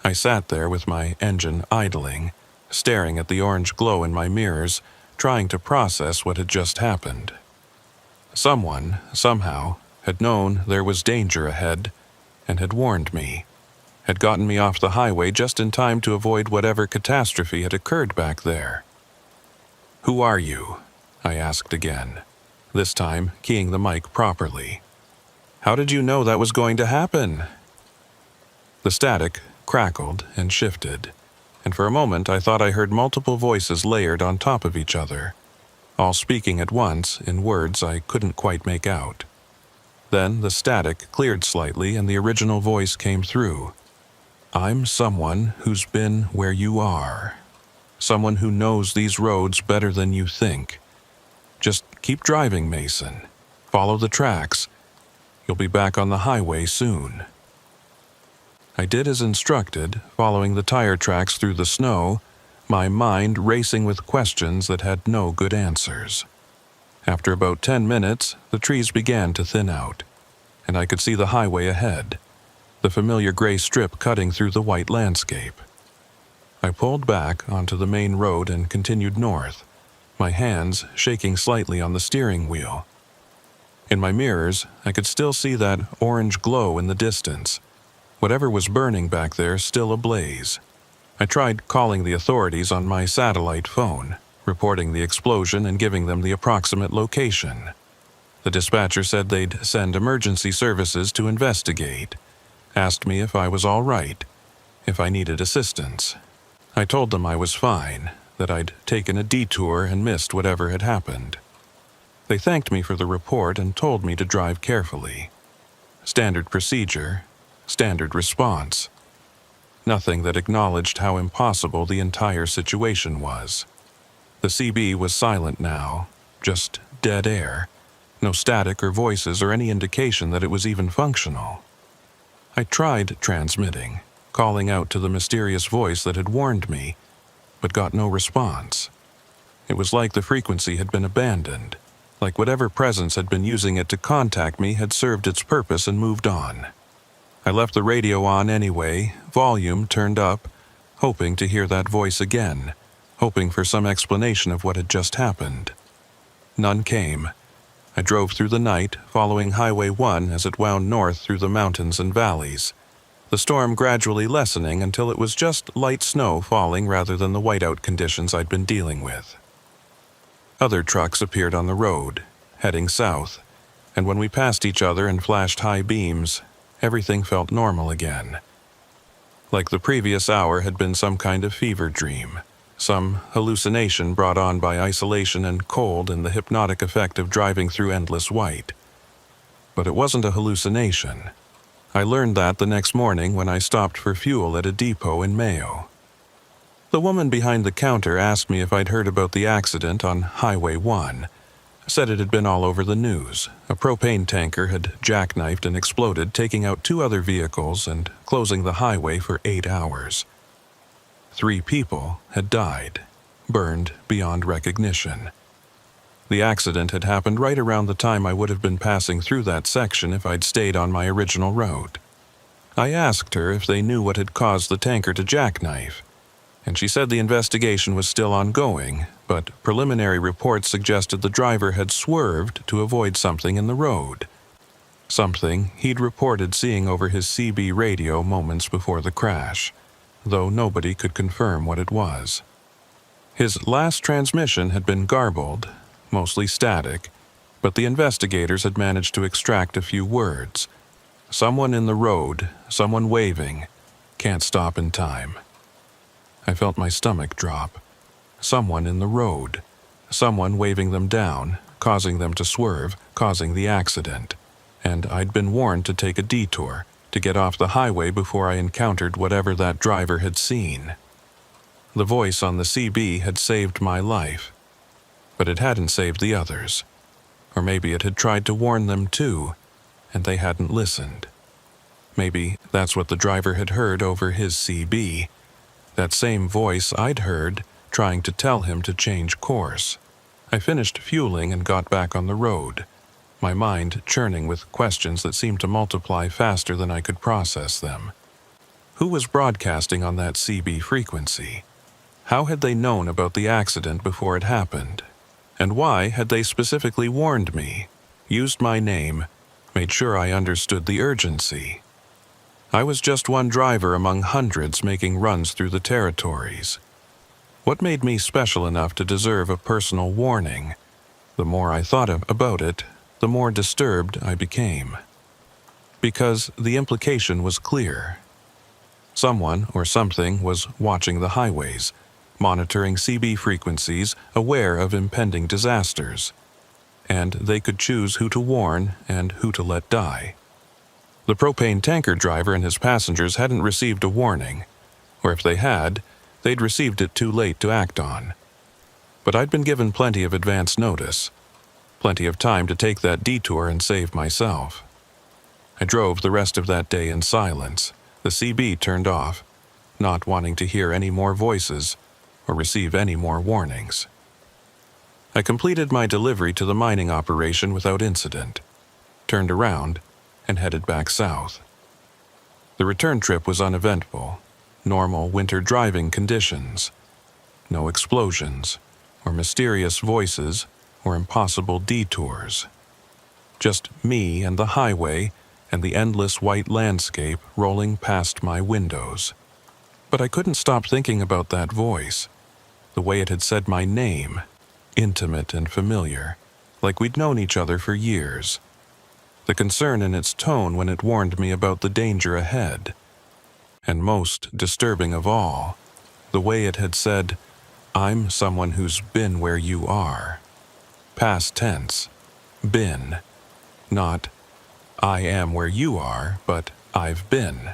I sat there with my engine idling, staring at the orange glow in my mirrors, trying to process what had just happened. Someone, somehow, had known there was danger ahead and had warned me, had gotten me off the highway just in time to avoid whatever catastrophe had occurred back there. "Who are you?" I asked again, this time keying the mic properly. "How did you know that was going to happen?" The static crackled and shifted, and for a moment I thought I heard multiple voices layered on top of each other, all speaking at once in words I couldn't quite make out. Then the static cleared slightly and the original voice came through. "I'm someone who's been where you are. Someone who knows these roads better than you think. Just keep driving, Mason. Follow the tracks. You'll be back on the highway soon." I did as instructed, following the tire tracks through the snow, my mind racing with questions that had no good answers. After about 10 minutes, the trees began to thin out, and I could see the highway ahead, the familiar gray strip cutting through the white landscape. I pulled back onto the main road and continued north, my hands shaking slightly on the steering wheel. In my mirrors, I could still see that orange glow in the distance, whatever was burning back there still ablaze. I tried calling the authorities on my satellite phone, reporting the explosion and giving them the approximate location. The dispatcher said they'd send emergency services to investigate, asked me if I was all right, if I needed assistance. I told them I was fine, that I'd taken a detour and missed whatever had happened. They thanked me for the report and told me to drive carefully. Standard procedure, standard response. Nothing that acknowledged how impossible the entire situation was. The CB was silent now, just dead air, no static or voices or any indication that it was even functional. I tried transmitting, calling out to the mysterious voice that had warned me, but got no response. It was like the frequency had been abandoned, like whatever presence had been using it to contact me had served its purpose and moved on. I left the radio on anyway, volume turned up, hoping to hear that voice again, hoping for some explanation of what had just happened. None came. I drove through the night, following Highway 1 as it wound north through the mountains and valleys, the storm gradually lessening until it was just light snow falling rather than the whiteout conditions I'd been dealing with. Other trucks appeared on the road, heading south, and when we passed each other and flashed high beams, everything felt normal again. Like the previous hour had been some kind of fever dream, some hallucination brought on by isolation and cold and the hypnotic effect of driving through endless white. But it wasn't a hallucination. I learned that the next morning when I stopped for fuel at a depot in Mayo. The woman behind the counter asked me if I'd heard about the accident on Highway 1. Said it had been all over the news. A propane tanker had jackknifed and exploded, taking out 2 other vehicles and closing the highway for 8 hours. 3 people had died, burned beyond recognition. The accident had happened right around the time I would have been passing through that section if I'd stayed on my original road. I asked her if they knew what had caused the tanker to jackknife, and she said the investigation was still ongoing, but preliminary reports suggested the driver had swerved to avoid something in the road. Something he'd reported seeing over his CB radio moments before the crash, though nobody could confirm what it was. His last transmission had been garbled, mostly static, but the investigators had managed to extract a few words. Someone in the road, someone waving, can't stop in time. I felt my stomach drop. Someone in the road, someone waving them down, causing them to swerve, causing the accident. And I'd been warned to take a detour, to get off the highway before I encountered whatever that driver had seen. The voice on the CB had saved my life, but it hadn't saved the others. Or maybe it had tried to warn them too, and they hadn't listened. Maybe that's what the driver had heard over his CB, that same voice I'd heard trying to tell him to change course. I finished fueling and got back on the road, my mind churning with questions that seemed to multiply faster than I could process them. Who was broadcasting on that CB frequency? How had they known about the accident before it happened? And why had they specifically warned me, used my name, made sure I understood the urgency? I was just one driver among hundreds making runs through the territories. What made me special enough to deserve a personal warning? The more I thought about it, the more disturbed I became. Because the implication was clear. Someone or something was watching the highways, monitoring CB frequencies, aware of impending disasters. And they could choose who to warn and who to let die. The propane tanker driver and his passengers hadn't received a warning, or if they had, they'd received it too late to act on. But I'd been given plenty of advance notice, plenty of time to take that detour and save myself. I drove the rest of that day in silence, the CB turned off, not wanting to hear any more voices or receive any more warnings. I completed my delivery to the mining operation without incident, turned around, and headed back south. The return trip was uneventful, normal winter driving conditions. No explosions, or mysterious voices, or impossible detours. Just me and the highway and the endless white landscape rolling past my windows. But I couldn't stop thinking about that voice, the way it had said my name, intimate and familiar, like we'd known each other for years. The concern in its tone when it warned me about the danger ahead. And most disturbing of all, the way it had said, "I'm someone who's been where you are." Past tense, been, not "I am where you are," but "I've been."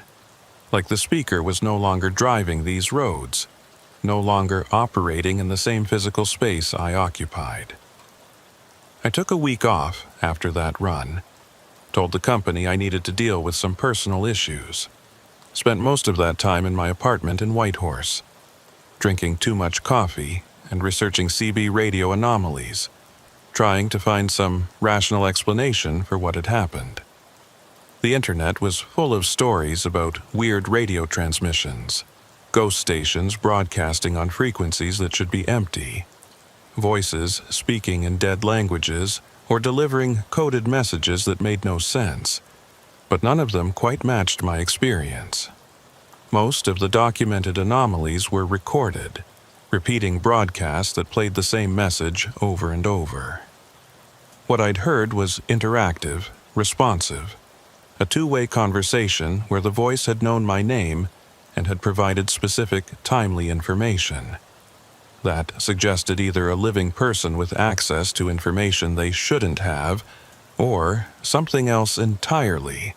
Like the speaker was no longer driving these roads, no longer operating in the same physical space I occupied. I took a week off after that run, told the company I needed to deal with some personal issues, spent most of that time in my apartment in Whitehorse, drinking too much coffee and researching CB radio anomalies, trying to find some rational explanation for what had happened. The internet was full of stories about weird radio transmissions, ghost stations broadcasting on frequencies that should be empty, voices speaking in dead languages or delivering coded messages that made no sense, but none of them quite matched my experience. Most of the documented anomalies were recorded, repeating broadcasts that played the same message over and over. What I'd heard was interactive, responsive, a two-way conversation where the voice had known my name and had provided specific, timely information. That suggested either a living person with access to information they shouldn't have, or something else entirely,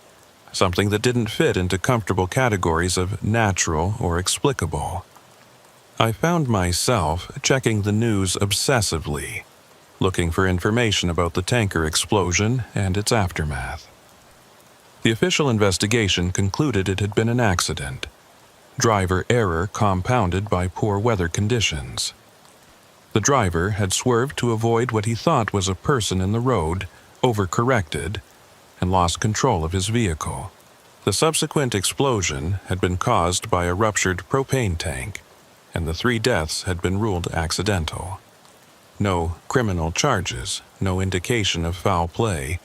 something that didn't fit into comfortable categories of natural or explicable. I found myself checking the news obsessively, looking for information about the tanker explosion and its aftermath. The official investigation concluded it had been an accident, driver error compounded by poor weather conditions. The driver had swerved to avoid what he thought was a person in the road, overcorrected, and lost control of his vehicle. The subsequent explosion had been caused by a ruptured propane tank, and the 3 deaths had been ruled accidental. No criminal charges, no indication of foul play,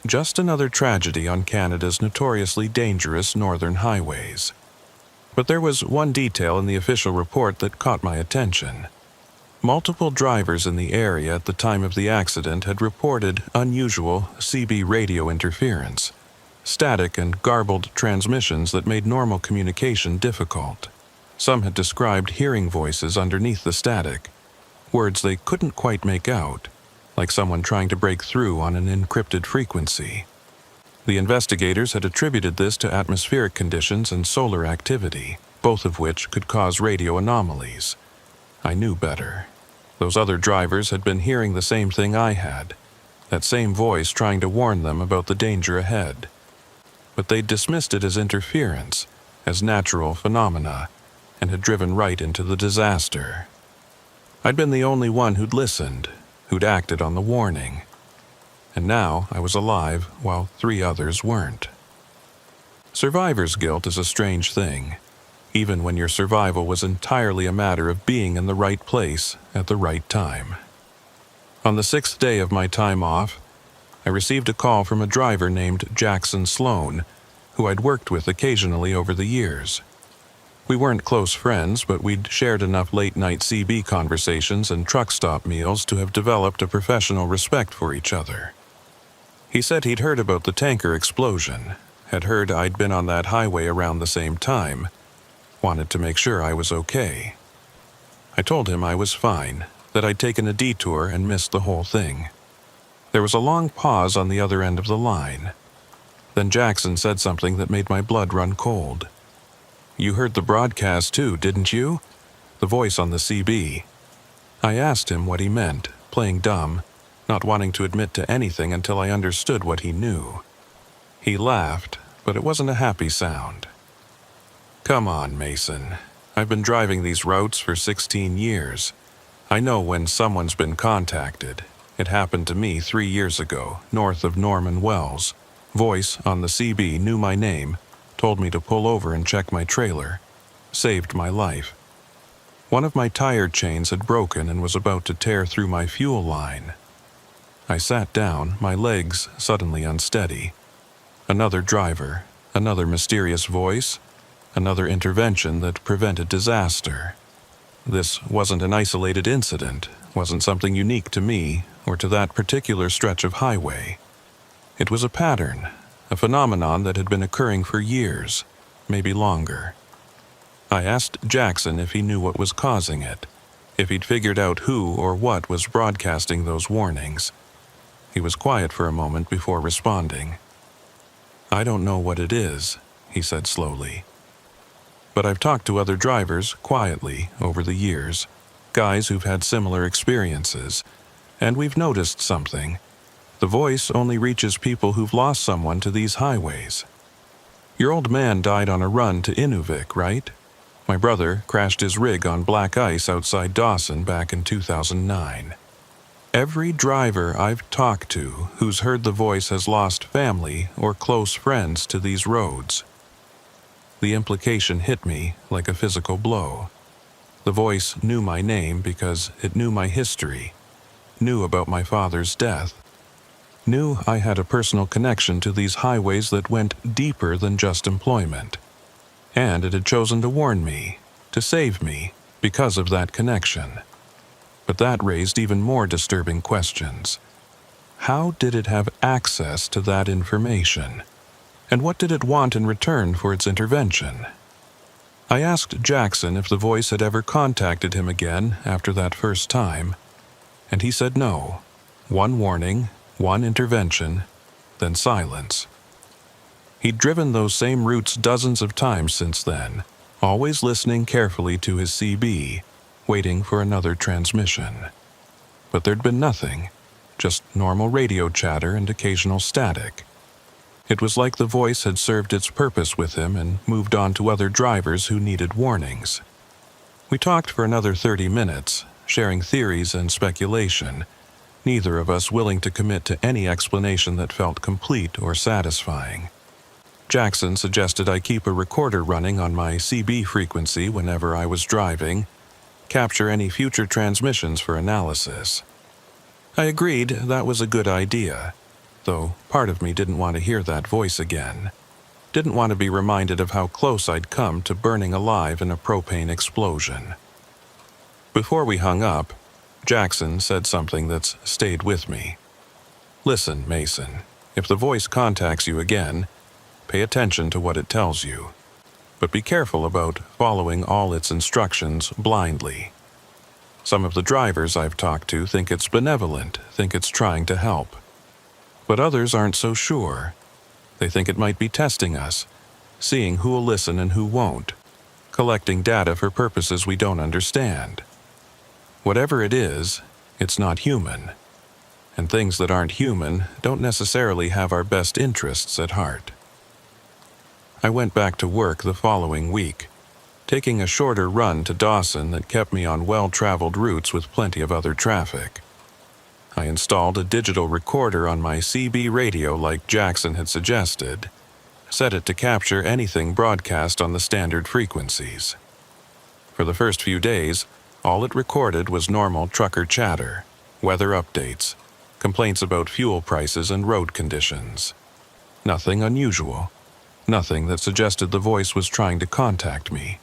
just another tragedy on Canada's notoriously dangerous northern highways. But there was one detail in the official report that caught my attention. Multiple drivers in the area at the time of the accident had reported unusual CB radio interference, static and garbled transmissions that made normal communication difficult. Some had described hearing voices underneath the static, words they couldn't quite make out, like someone trying to break through on an encrypted frequency. The investigators had attributed this to atmospheric conditions and solar activity, both of which could cause radio anomalies. I knew better. Those other drivers had been hearing the same thing I had, that same voice trying to warn them about the danger ahead. But they'd dismissed it as interference, as natural phenomena, and had driven right into the disaster. I'd been the only one who'd listened, who'd acted on the warning. And now I was alive while 3 others weren't. Survivor's guilt is a strange thing, even when your survival was entirely a matter of being in the right place at the right time. On the 6th day of my time off, I received a call from a driver named Jackson Sloan, who I'd worked with occasionally over the years. We weren't close friends, but we'd shared enough late-night CB conversations and truck stop meals to have developed a professional respect for each other. He said he'd heard about the tanker explosion, had heard I'd been on that highway around the same time, wanted to make sure I was okay. I told him I was fine, that I'd taken a detour and missed the whole thing. There was a long pause on the other end of the line. Then Jackson said something that made my blood run cold. "You heard the broadcast too, didn't you?" The voice on the CB. I asked him what he meant, playing dumb, not wanting to admit to anything until I understood what he knew. He laughed, but it wasn't a happy sound. "Come on, Mason. I've been driving these routes for 16 years. I know when someone's been contacted. It happened to me 3 years ago, north of Norman Wells. Voice on the CB knew my name, told me to pull over and check my trailer. Saved my life. One of my tire chains had broken and was about to tear through my fuel line. I sat down, my legs suddenly unsteady. Another driver, another mysterious voice, another intervention that prevented disaster. This wasn't an isolated incident, wasn't something unique to me or to that particular stretch of highway. It was a pattern, a phenomenon that had been occurring for years, maybe longer. I asked Jackson if he knew what was causing it, if he'd figured out who or what was broadcasting those warnings. He was quiet for a moment before responding. "I don't know what it is," he said slowly. "But I've talked to other drivers, quietly, over the years, guys who've had similar experiences, and we've noticed something. The voice only reaches people who've lost someone to these highways. Your old man died on a run to Inuvik, right? My brother crashed his rig on black ice outside Dawson back in 2009. Every driver I've talked to who's heard the voice has lost family or close friends to these roads." The implication hit me like a physical blow. The voice knew my name because it knew my history, knew about my father's death, knew I had a personal connection to these highways that went deeper than just employment. And it had chosen to warn me, to save me, because of that connection. But that raised even more disturbing questions. How did it have access to that information? And what did it want in return for its intervention? I asked Jackson if the voice had ever contacted him again after that first time, and he said no. One warning, one intervention, then silence. He'd driven those same routes dozens of times since then, always listening carefully to his CB, waiting for another transmission. But there'd been nothing, just normal radio chatter and occasional static. It was like the voice had served its purpose with him and moved on to other drivers who needed warnings. We talked for another 30 minutes, sharing theories and speculation, neither of us willing to commit to any explanation that felt complete or satisfying. Jackson suggested I keep a recorder running on my CB frequency whenever I was driving, capture any future transmissions for analysis. I agreed that was a good idea, though part of me didn't want to hear that voice again. Didn't want to be reminded of how close I'd come to burning alive in a propane explosion. Before we hung up, Jackson said something that's stayed with me. Listen, Mason, if the voice contacts you again, pay attention to what it tells you, but be careful about following all its instructions blindly. Some of the drivers I've talked to think it's benevolent, think it's trying to help. But others aren't so sure. They think it might be testing us, seeing who'll listen and who won't, collecting data for purposes we don't understand. Whatever it is, it's not human. And things that aren't human don't necessarily have our best interests at heart. I went back to work the following week, taking a shorter run to Dawson that kept me on well-traveled routes with plenty of other traffic. I installed a digital recorder on my CB radio like Jackson had suggested, set it to capture anything broadcast on the standard frequencies. For the first few days, all it recorded was normal trucker chatter, weather updates, complaints about fuel prices and road conditions. Nothing unusual. Nothing that suggested the voice was trying to contact me.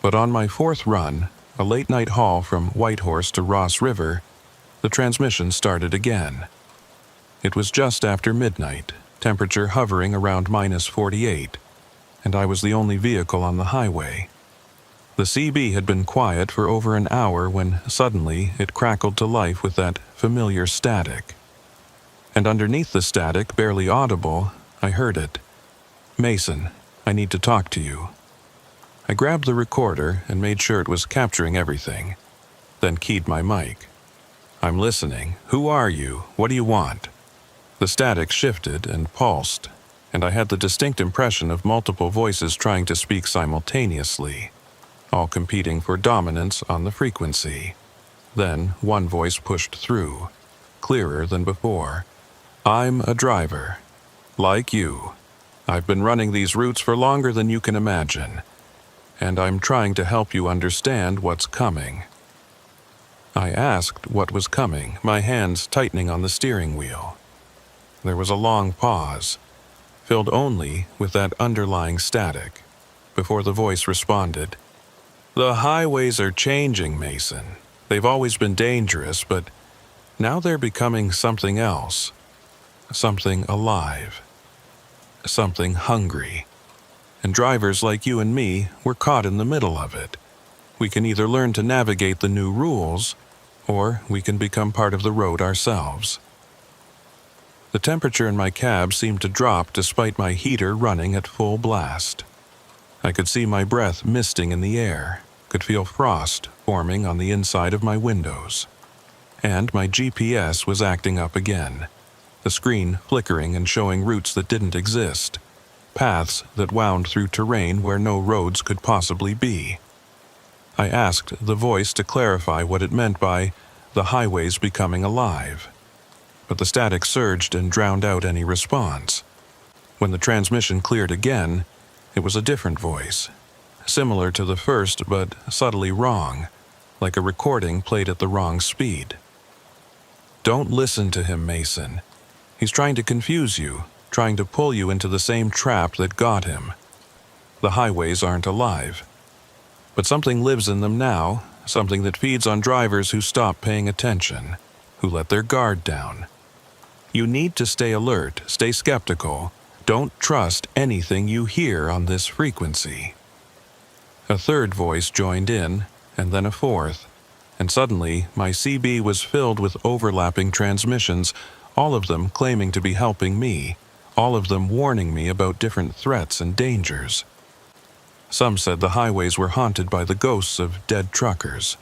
But on my fourth run, a late-night haul from Whitehorse to Ross River, the transmission started again. It was just after midnight, temperature hovering around -48, and I was the only vehicle on the highway. The CB had been quiet for over an hour when suddenly it crackled to life with that familiar static. And underneath the static, barely audible, I heard it. Mason, I need to talk to you. I grabbed the recorder and made sure it was capturing everything, then keyed my mic. I'm listening. Who are you? What do you want? The static shifted and pulsed, and I had the distinct impression of multiple voices trying to speak simultaneously, all competing for dominance on the frequency. Then one voice pushed through, clearer than before. I'm a driver, like you. I've been running these routes for longer than you can imagine, and I'm trying to help you understand what's coming. I asked what was coming, my hands tightening on the steering wheel. There was a long pause, filled only with that underlying static, before the voice responded. The highways are changing, Mason. They've always been dangerous, but now they're becoming something else. Something alive. Something hungry. And drivers like you and me, we're caught in the middle of it. We can either learn to navigate the new rules, or we can become part of the road ourselves. The temperature in my cab seemed to drop despite my heater running at full blast. I could see my breath misting in the air, could feel frost forming on the inside of my windows. And my GPS was acting up again, the screen flickering and showing routes that didn't exist, paths that wound through terrain where no roads could possibly be. I asked the voice to clarify what it meant by the highways becoming alive, but the static surged and drowned out any response. When the transmission cleared again, it was a different voice, similar to the first but subtly wrong, like a recording played at the wrong speed. Don't listen to him, Mason. He's trying to confuse you, trying to pull you into the same trap that got him. The highways aren't alive. But something lives in them now, something that feeds on drivers who stop paying attention, who let their guard down. You need to stay alert, stay skeptical. Don't trust anything you hear on this frequency. A third voice joined in, and then a fourth, and suddenly my CB was filled with overlapping transmissions, all of them claiming to be helping me, all of them warning me about different threats and dangers. Some said the highways were haunted by the ghosts of dead truckers.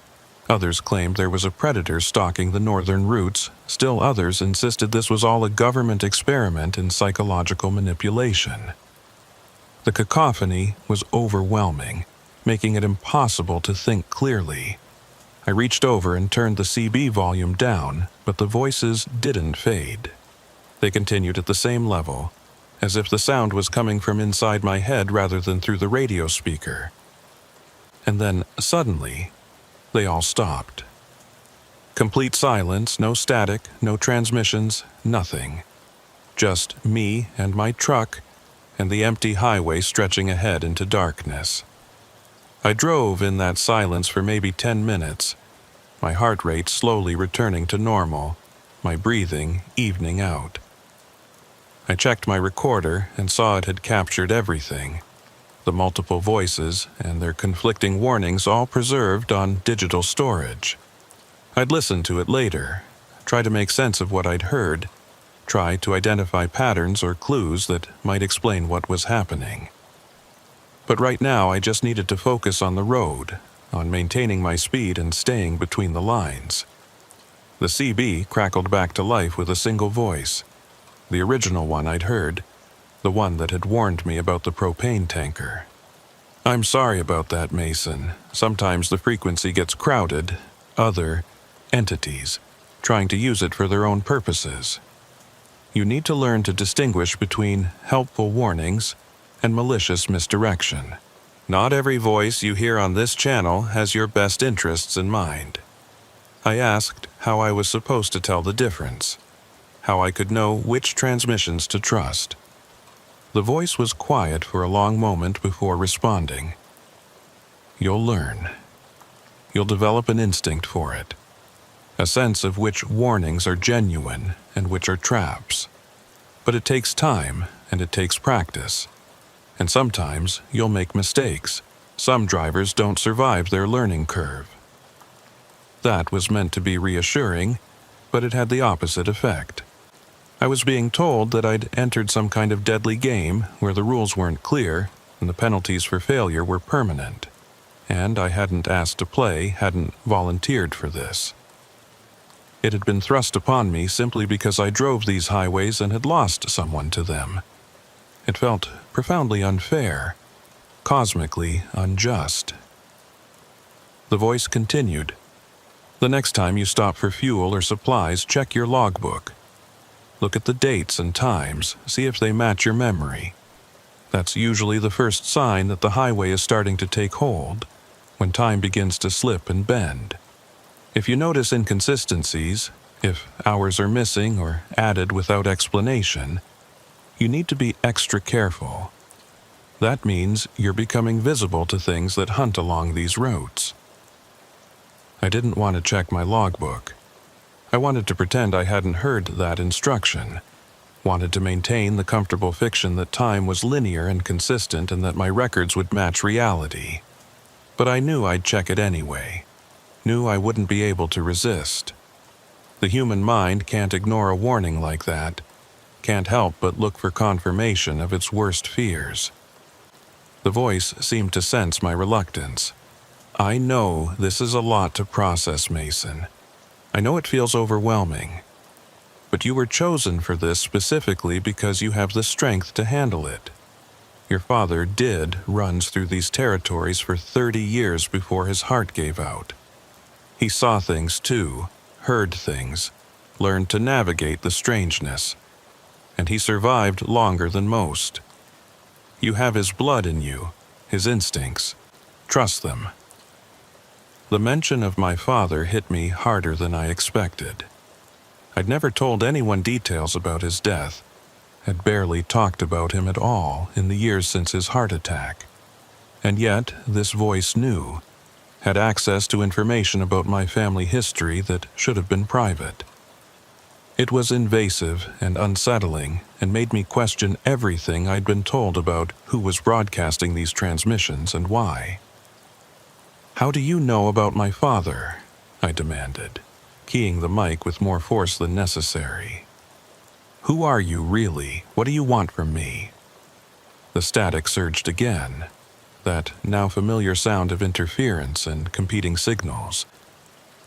Others claimed there was a predator stalking the northern routes. Still others insisted this was all a government experiment in psychological manipulation. The cacophony was overwhelming, making it impossible to think clearly. I reached over and turned the CB volume down, but the voices didn't fade. They continued at the same level, as if the sound was coming from inside my head rather than through the radio speaker. And then, suddenly, they all stopped. Complete silence, no static, no transmissions, nothing. Just me and my truck, and the empty highway stretching ahead into darkness. I drove in that silence for maybe 10 minutes, my heart rate slowly returning to normal, my breathing evening out. I checked my recorder and saw it had captured everything. The multiple voices and their conflicting warnings all preserved on digital storage. I'd listen to it later, try to make sense of what I'd heard, try to identify patterns or clues that might explain what was happening. But right now I just needed to focus on the road, on maintaining my speed and staying between the lines. The CB crackled back to life with a single voice, the original one I'd heard, the one that had warned me about the propane tanker. "I'm sorry about that, Mason. Sometimes the frequency gets crowded, other entities, trying to use it for their own purposes. You need to learn to distinguish between helpful warnings and malicious misdirection. Not every voice you hear on this channel has your best interests in mind." I asked how I was supposed to tell the difference, how I could know which transmissions to trust. The voice was quiet for a long moment before responding. "You'll learn. You'll develop an instinct for it, a sense of which warnings are genuine and which are traps. But it takes time and it takes practice. And sometimes you'll make mistakes. Some drivers don't survive their learning curve." That was meant to be reassuring, but it had the opposite effect. I was being told that I'd entered some kind of deadly game where the rules weren't clear and the penalties for failure were permanent. And I hadn't asked to play, hadn't volunteered for this. It had been thrust upon me simply because I drove these highways and had lost someone to them. It felt profoundly unfair, cosmically unjust. The voice continued. "The next time you stop for fuel or supplies, check your logbook. Look at the dates and times, see if they match your memory. That's usually the first sign that the highway is starting to take hold, when time begins to slip and bend. If you notice inconsistencies, if hours are missing or added without explanation, you need to be extra careful. That means you're becoming visible to things that hunt along these routes." I didn't want to check my logbook. I wanted to pretend I hadn't heard that instruction, wanted to maintain the comfortable fiction that time was linear and consistent and that my records would match reality. But I knew I'd check it anyway, knew I wouldn't be able to resist. The human mind can't ignore a warning like that, can't help but look for confirmation of its worst fears. The voice seemed to sense my reluctance. "I know this is a lot to process, Mason. I know it feels overwhelming. But you were chosen for this specifically because you have the strength to handle it. Your father runs through these territories for 30 years before his heart gave out. He saw things too, heard things, learned to navigate the strangeness. And he survived longer than most. You have his blood in you, his instincts. Trust them." The mention of my father hit me harder than I expected. I'd never told anyone details about his death, had barely talked about him at all in the years since his heart attack. And yet, this voice knew, had access to information about my family history that should have been private. It was invasive and unsettling and made me question everything I'd been told about who was broadcasting these transmissions and why. "How do you know about my father?" I demanded, keying the mic with more force than necessary. "Who are you, really? What do you want from me?" The static surged again, that now familiar sound of interference and competing signals.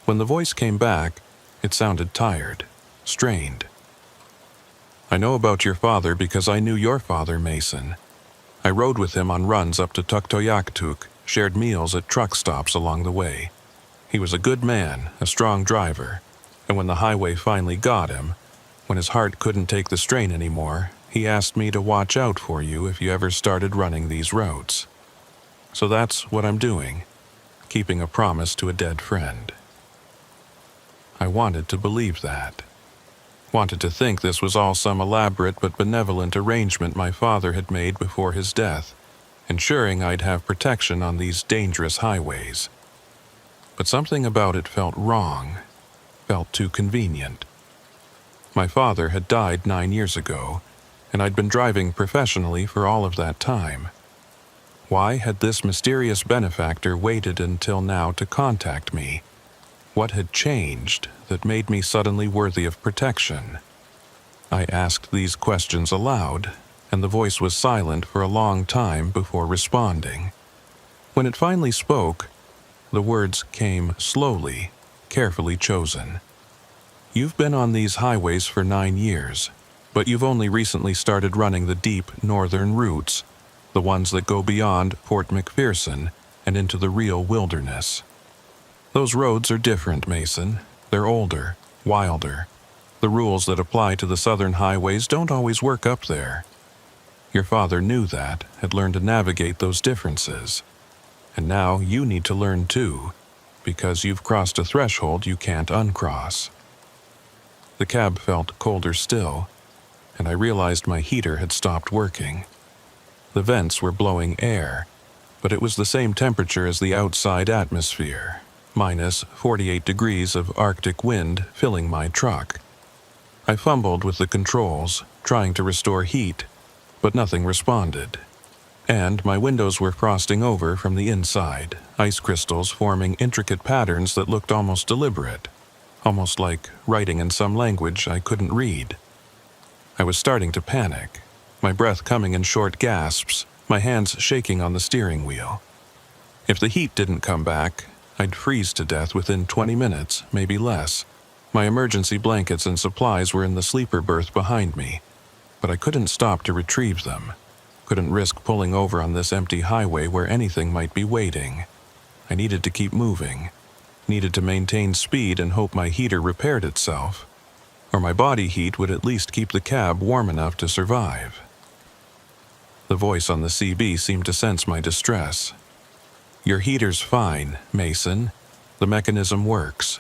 When the voice came back, it sounded tired, strained. "I know about your father because I knew your father, Mason. I rode with him on runs up to Tuktoyaktuk, shared meals at truck stops along the way. He was a good man, a strong driver, and when the highway finally got him, when his heart couldn't take the strain anymore, he asked me to watch out for you if you ever started running these roads. So that's what I'm doing, keeping a promise to a dead friend." I wanted to believe that. Wanted to think this was all some elaborate but benevolent arrangement my father had made before his death, ensuring I'd have protection on these dangerous highways. But something about it felt wrong, felt too convenient. My father had died 9 years ago, and I'd been driving professionally for all of that time. Why had this mysterious benefactor waited until now to contact me? What had changed that made me suddenly worthy of protection? I asked these questions aloud, and the voice was silent for a long time before responding. When it finally spoke, the words came slowly, carefully chosen. "You've been on these highways for 9 years, but you've only recently started running the deep northern routes, the ones that go beyond Fort McPherson and into the real wilderness. Those roads are different, Mason. They're older, wilder. The rules that apply to the southern highways don't always work up there. Your father knew that, had learned to navigate those differences. And now you need to learn too, because you've crossed a threshold you can't uncross." The cab felt colder still, and I realized my heater had stopped working. The vents were blowing air, but it was the same temperature as the outside atmosphere, minus 48 degrees of Arctic wind filling my truck. I fumbled with the controls, trying to restore heat, but nothing responded. And my windows were frosting over from the inside, ice crystals forming intricate patterns that looked almost deliberate, almost like writing in some language I couldn't read. I was starting to panic, my breath coming in short gasps, my hands shaking on the steering wheel. If the heat didn't come back, I'd freeze to death within 20 minutes, maybe less. My emergency blankets and supplies were in the sleeper berth behind me, but I couldn't stop to retrieve them. Couldn't risk pulling over on this empty highway where anything might be waiting. I needed to keep moving, needed to maintain speed and hope my heater repaired itself, or my body heat would at least keep the cab warm enough to survive. The voice on the CB seemed to sense my distress. "Your heater's fine, Mason. The mechanism works.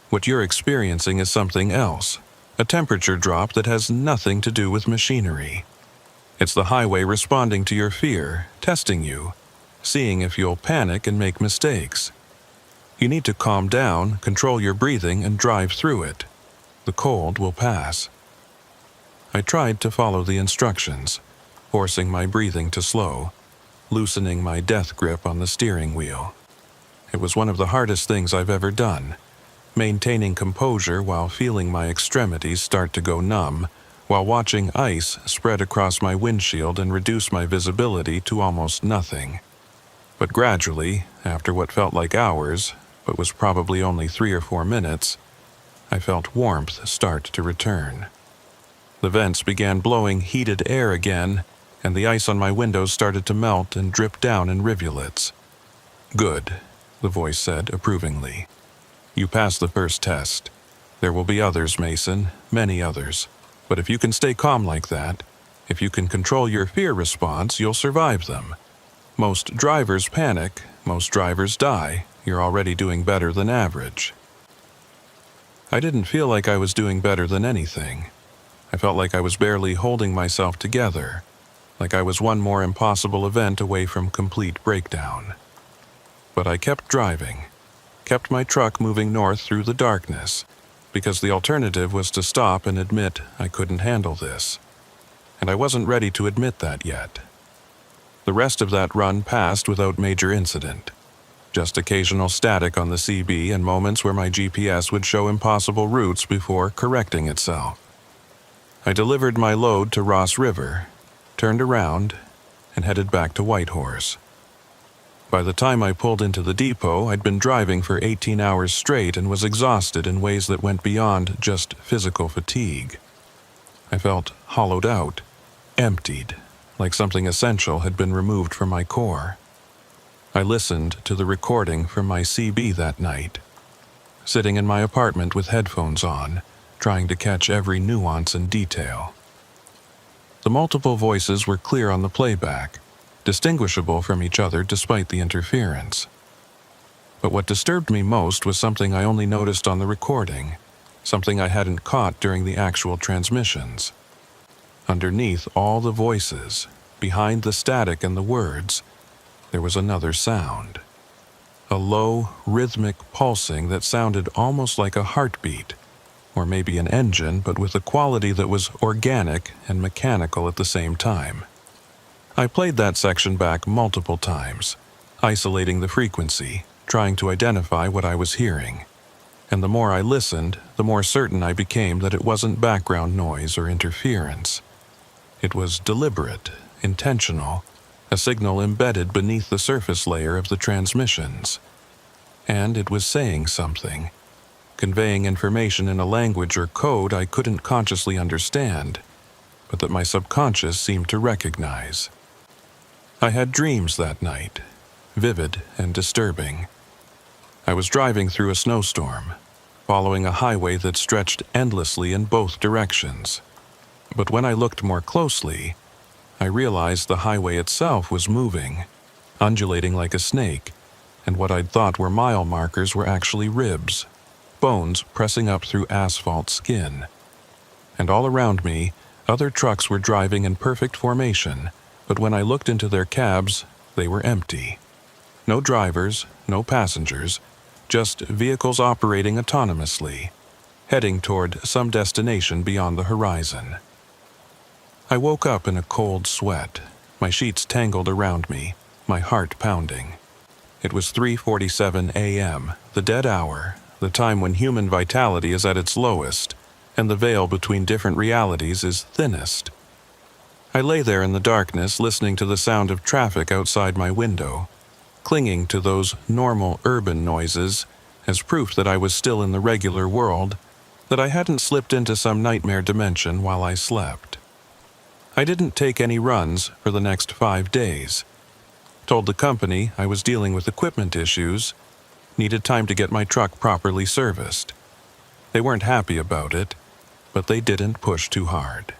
What you're experiencing is something else, a temperature drop that has nothing to do with machinery. It's the highway responding to your fear, testing you, seeing if you'll panic and make mistakes. You need to calm down, control your breathing, and drive through it. The cold will pass." I tried to follow the instructions, forcing my breathing to slow, loosening my death grip on the steering wheel. It was one of the hardest things I've ever done, maintaining composure while feeling my extremities start to go numb, while watching ice spread across my windshield and reduce my visibility to almost nothing. But gradually, after what felt like hours, but was probably only 3 or 4 minutes, I felt warmth start to return. The vents began blowing heated air again, and the ice on my windows started to melt and drip down in rivulets. "Good," the voice said approvingly. "You passed the first test. There will be others, Mason, many others. But if you can stay calm like that, if you can control your fear response, you'll survive them. Most drivers panic, most drivers die. You're already doing better than average." I didn't feel like I was doing better than anything. I felt like I was barely holding myself together, like I was one more impossible event away from complete breakdown. But I kept driving, kept my truck moving north through the darkness, because the alternative was to stop and admit I couldn't handle this. And I wasn't ready to admit that yet. The rest of that run passed without major incident. Just occasional static on the CB and moments where my GPS would show impossible routes before correcting itself. I delivered my load to Ross River, turned around, and headed back to Whitehorse. By the time I pulled into the depot, I'd been driving for 18 hours straight and was exhausted in ways that went beyond just physical fatigue. I felt hollowed out, emptied, like something essential had been removed from my core. I listened to the recording from my CB that night, sitting in my apartment with headphones on, trying to catch every nuance and detail. The multiple voices were clear on the playback, distinguishable from each other despite the interference. But what disturbed me most was something I only noticed on the recording, something I hadn't caught during the actual transmissions. Underneath all the voices, behind the static and the words, there was another sound. A low, rhythmic pulsing that sounded almost like a heartbeat, or maybe an engine, but with a quality that was organic and mechanical at the same time. I played that section back multiple times, isolating the frequency, trying to identify what I was hearing. And the more I listened, the more certain I became that it wasn't background noise or interference. It was deliberate, intentional, a signal embedded beneath the surface layer of the transmissions. And it was saying something, conveying information in a language or code I couldn't consciously understand, but that my subconscious seemed to recognize. I had dreams that night, vivid and disturbing. I was driving through a snowstorm, following a highway that stretched endlessly in both directions. But when I looked more closely, I realized the highway itself was moving, undulating like a snake, and what I'd thought were mile markers were actually ribs, bones pressing up through asphalt skin. And all around me, other trucks were driving in perfect formation, but when I looked into their cabs, they were empty. No drivers, no passengers, just vehicles operating autonomously, heading toward some destination beyond the horizon. I woke up in a cold sweat, my sheets tangled around me, my heart pounding. It was 3:47 a.m., the dead hour, the time when human vitality is at its lowest, and the veil between different realities is thinnest. I lay there in the darkness listening to the sound of traffic outside my window, clinging to those normal urban noises as proof that I was still in the regular world, that I hadn't slipped into some nightmare dimension while I slept. I didn't take any runs for the next 5 days. Told the company I was dealing with equipment issues, needed time to get my truck properly serviced. They weren't happy about it, but they didn't push too hard.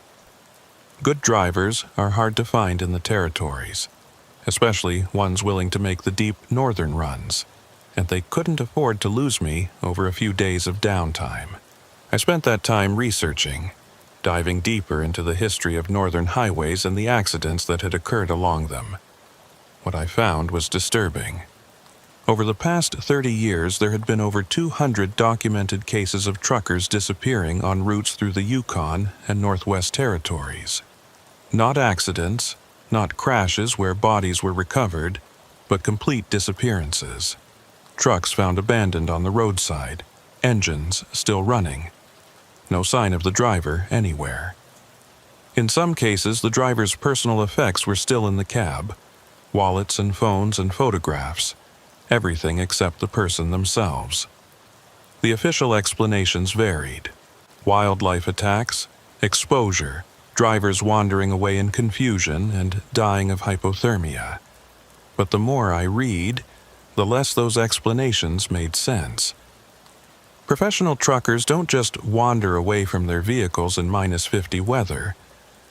Good drivers are hard to find in the territories, especially ones willing to make the deep northern runs, and they couldn't afford to lose me over a few days of downtime. I spent that time researching, diving deeper into the history of northern highways and the accidents that had occurred along them. What I found was disturbing. Over the past 30 years, there had been over 200 documented cases of truckers disappearing on routes through the Yukon and Northwest Territories. Not accidents, not crashes where bodies were recovered, but complete disappearances. Trucks found abandoned on the roadside, engines still running. No sign of the driver anywhere. In some cases, the driver's personal effects were still in the cab, wallets and phones and photographs, everything except the person themselves. The official explanations varied. Wildlife attacks, exposure, drivers wandering away in confusion and dying of hypothermia. But the more I read, the less those explanations made sense. Professional truckers don't just wander away from their vehicles in -50 weather.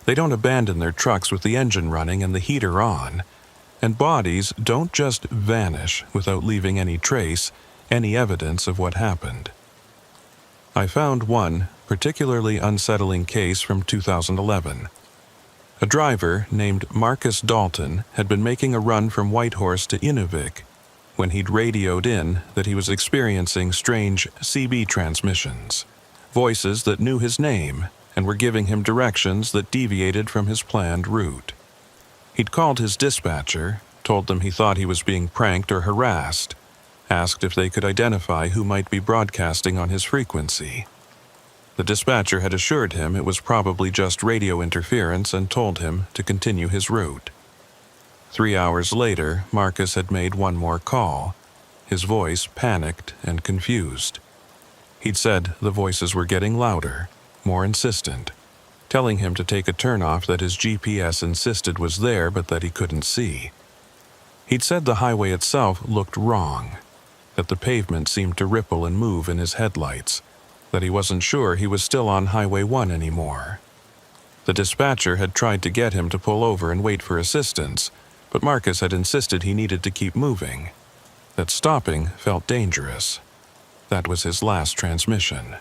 They don't abandon their trucks with the engine running and the heater on. And bodies don't just vanish without leaving any trace, any evidence of what happened. I found one particularly unsettling case from 2011. A driver named Marcus Dalton had been making a run from Whitehorse to Inuvik when he'd radioed in that he was experiencing strange CB transmissions. voices that knew his name and were giving him directions that deviated from his planned route. He'd called his dispatcher, told them he thought he was being pranked or harassed, asked if they could identify who might be broadcasting on his frequency. The dispatcher had assured him it was probably just radio interference and told him to continue his route. 3 hours later, Marcus had made one more call, his voice panicked and confused. He'd said the voices were getting louder, more insistent, telling him to take a turnoff that his GPS insisted was there but that he couldn't see. He'd said the highway itself looked wrong, that the pavement seemed to ripple and move in his headlights, that he wasn't sure he was still on Highway 1 anymore. The dispatcher had tried to get him to pull over and wait for assistance, but Marcus had insisted he needed to keep moving, that stopping felt dangerous. That was his last transmission.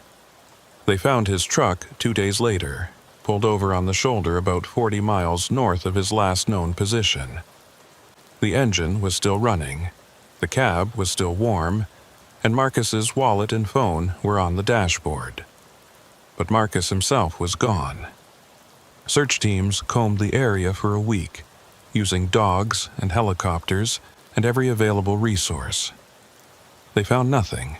They found his truck 2 days later, pulled over on the shoulder about 40 miles north of his last known position. The engine was still running, the cab was still warm, and Marcus's wallet and phone were on the dashboard. But Marcus himself was gone. Search teams combed the area for a week, using dogs and helicopters and every available resource. They found nothing.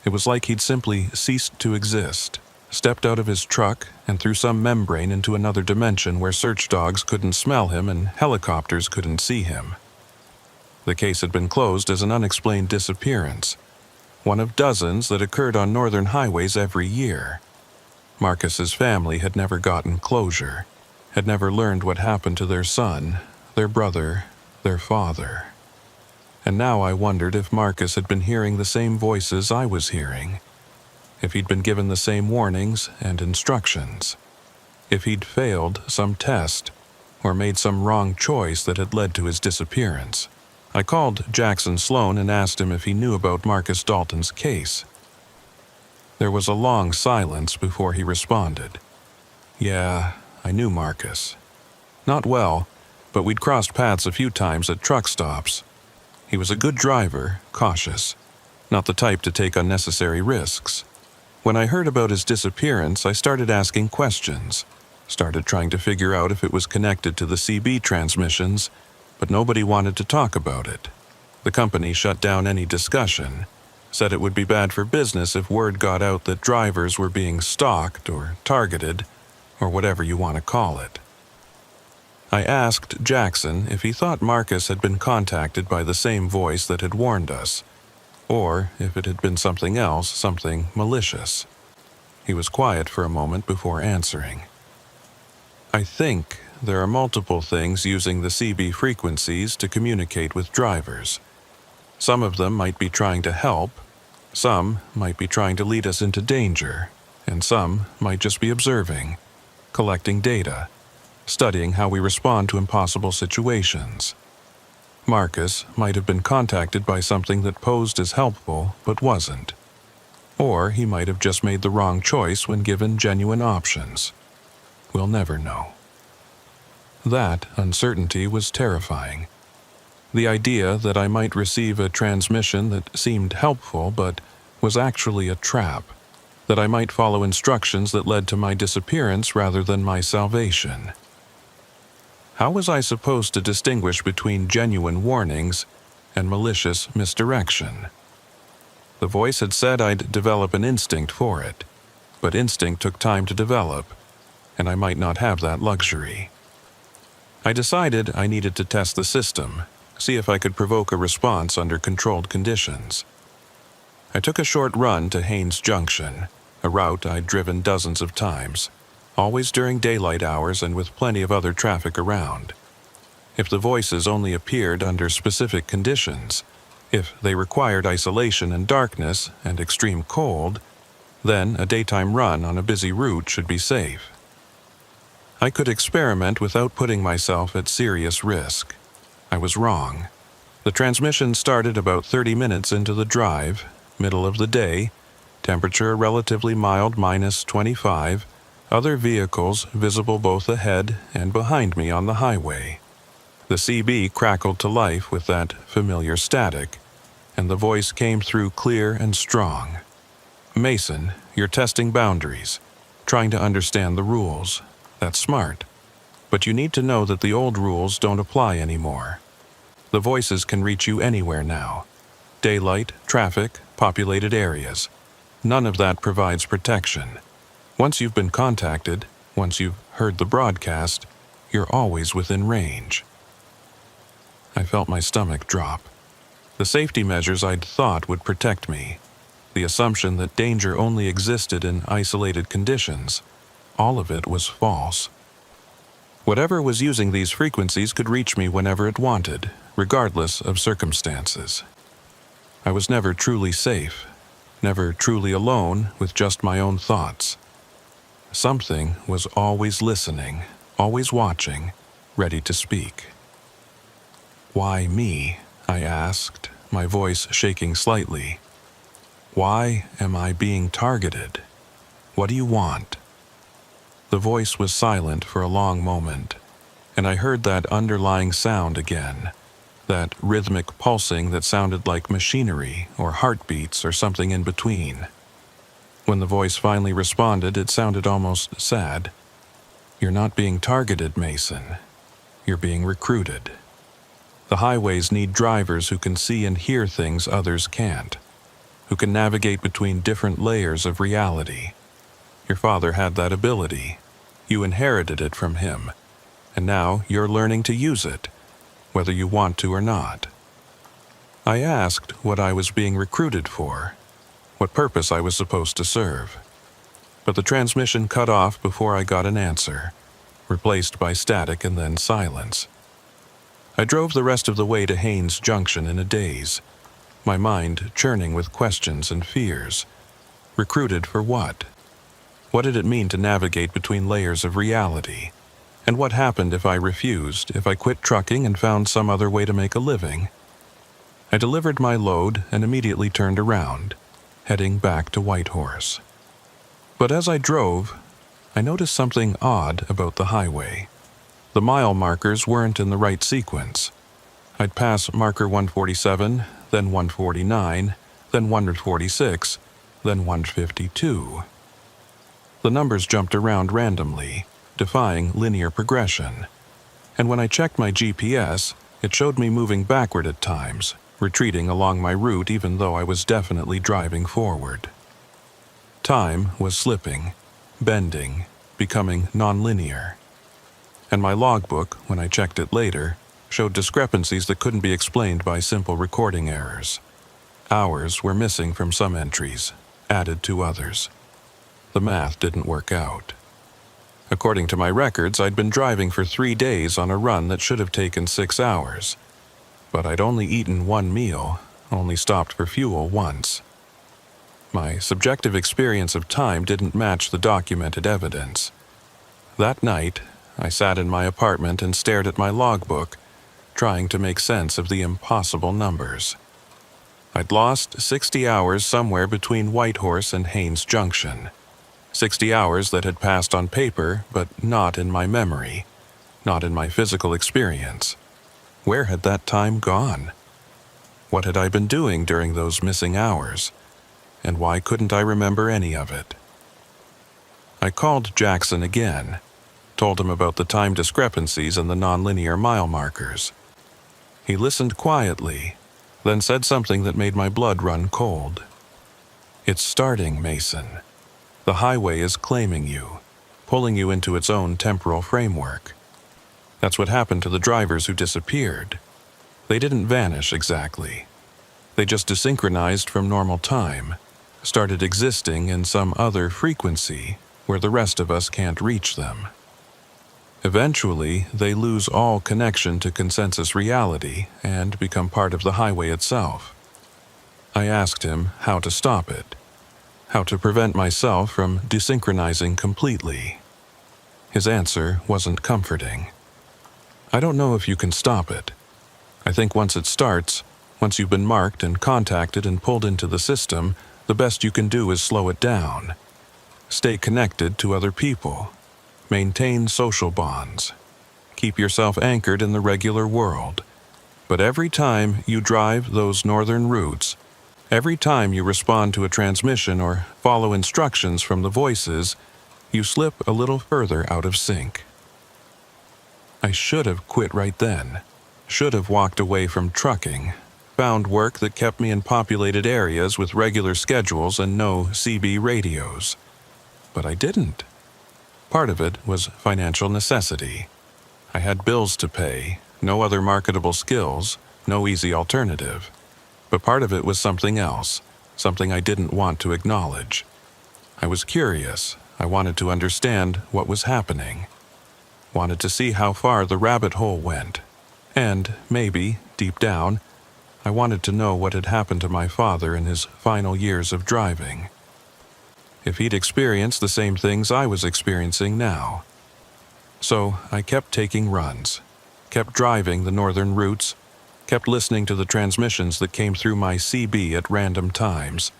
It was like he'd simply ceased to exist, stepped out of his truck and through some membrane into another dimension where search dogs couldn't smell him and helicopters couldn't see him. The case had been closed as an unexplained disappearance, one of dozens that occurred on northern highways every year. Marcus's family had never gotten closure, had never learned what happened to their son, their brother, their father. And now I wondered if Marcus had been hearing the same voices I was hearing, if he'd been given the same warnings and instructions, if he'd failed some test or made some wrong choice that had led to his disappearance. I called Jackson Sloan and asked him if he knew about Marcus Dalton's case. There was a long silence before he responded. Yeah, I knew Marcus. Not well, but we'd crossed paths a few times at truck stops. He was a good driver, cautious, not the type to take unnecessary risks. When I heard about his disappearance, I started asking questions, started trying to figure out if it was connected to the CB transmissions, but nobody wanted to talk about it. The company shut down any discussion, said it would be bad for business if word got out that drivers were being stalked or targeted, or whatever you want to call it. I asked Jackson if he thought Marcus had been contacted by the same voice that had warned us, or if it had been something else, something malicious. He was quiet for a moment before answering. I think there are multiple things using the CB frequencies to communicate with drivers. Some of them might be trying to help, some might be trying to lead us into danger, and some might just be observing, collecting data, studying how we respond to impossible situations. Marcus might have been contacted by something that posed as helpful but wasn't. Or he might have just made the wrong choice when given genuine options. We'll never know. That uncertainty was terrifying. The idea that I might receive a transmission that seemed helpful but was actually a trap, that I might follow instructions that led to my disappearance rather than my salvation. How was I supposed to distinguish between genuine warnings and malicious misdirection? The voice had said I'd develop an instinct for it, but instinct took time to develop, and I might not have that luxury. I decided I needed to test the system, see if I could provoke a response under controlled conditions. I took a short run to Haines Junction, a route I'd driven dozens of times, always during daylight hours and with plenty of other traffic around. If the voices only appeared under specific conditions, if they required isolation and darkness and extreme cold, then a daytime run on a busy route should be safe. I could experiment without putting myself at serious risk. I was wrong. The transmission started about 30 minutes into the drive, middle of the day, temperature relatively mild -25, other vehicles visible both ahead and behind me on the highway. The CB crackled to life with that familiar static, and the voice came through clear and strong. Mason, You're testing boundaries, trying to understand the rules. That's smart. But you need to know that the old rules don't apply anymore. The voices can reach you anywhere now. Daylight, traffic, populated areas. None of that provides protection. Once you've been contacted, once you've heard the broadcast, you're always within range. I felt my stomach drop. The safety measures I'd thought would protect me, the assumption that danger only existed in isolated conditions, all of it was false. Whatever was using these frequencies could reach me whenever it wanted, regardless of circumstances. I was never truly safe, never truly alone with just my own thoughts. Something was always listening, always watching, ready to speak. "Why me?" I asked, my voice shaking slightly. "Why am I being targeted? What do you want?" The voice was silent for a long moment, and I heard that underlying sound again, that rhythmic pulsing that sounded like machinery or heartbeats or something in between. When the voice finally responded, it sounded almost sad. "You're not being targeted, Mason. You're being recruited. The highways need drivers who can see and hear things others can't, who can navigate between different layers of reality. Your father had that ability. You inherited it from him, and now you're learning to use it, whether you want to or not." I asked what I was being recruited for, what purpose I was supposed to serve. But the transmission cut off before I got an answer, replaced by static and then silence. I drove the rest of the way to Haines Junction in a daze, my mind churning with questions and fears. Recruited for what? What did it mean to navigate between layers of reality? And what happened if I refused, if I quit trucking and found some other way to make a living? I delivered my load and immediately turned around, heading back to Whitehorse. But as I drove, I noticed something odd about the highway. The mile markers weren't in the right sequence. I'd pass marker 147, then 149, then 146, then 152. The numbers jumped around randomly, defying linear progression. And when I checked my GPS, it showed me moving backward at times, retreating along my route even though I was definitely driving forward. Time was slipping, bending, becoming nonlinear. And my logbook, when I checked it later, showed discrepancies that couldn't be explained by simple recording errors. Hours were missing from some entries, added to others. The math didn't work out. According to my records, I'd been driving for 3 days on a run that should have taken 6 hours. But I'd only eaten one meal, only stopped for fuel once. My subjective experience of time didn't match the documented evidence. That night, I sat in my apartment and stared at my logbook, trying to make sense of the impossible numbers. I'd lost 60 hours somewhere between Whitehorse and Haines Junction. 60 hours that had passed on paper, but not in my memory, not in my physical experience. Where had that time gone? What had I been doing during those missing hours? And why couldn't I remember any of it? I called Jackson again, told him about the time discrepancies and the nonlinear mile markers. He listened quietly, then said something that made my blood run cold. "It's starting, Mason. The highway is claiming you, pulling you into its own temporal framework. That's what happened to the drivers who disappeared. They didn't vanish exactly. They just desynchronized from normal time, started existing in some other frequency where the rest of us can't reach them. Eventually, they lose all connection to consensus reality and become part of the highway itself." I asked him how to stop it, how to prevent myself from desynchronizing completely. His answer wasn't comforting. "I don't know if you can stop it. I think once it starts, once you've been marked and contacted and pulled into the system, the best you can do is slow it down. Stay connected to other people. Maintain social bonds. Keep yourself anchored in the regular world. But every time you drive those northern routes, Every time you respond to a transmission or follow instructions from the voices, you slip a little further out of sync. I should have quit right then. Should have walked away from trucking, found work that kept me in populated areas with regular schedules and no CB radios. But I didn't. Part of it was financial necessity. I had bills to pay, no other marketable skills, no easy alternative. But part of it was something else, something I didn't want to acknowledge. I was curious. I wanted to understand what was happening. Wanted to see how far the rabbit hole went. And, maybe, deep down, I wanted to know what had happened to my father in his final years of driving. If he'd experienced the same things I was experiencing now. So I kept taking runs, kept driving the northern routes, kept listening to the transmissions that came through my CB at random times.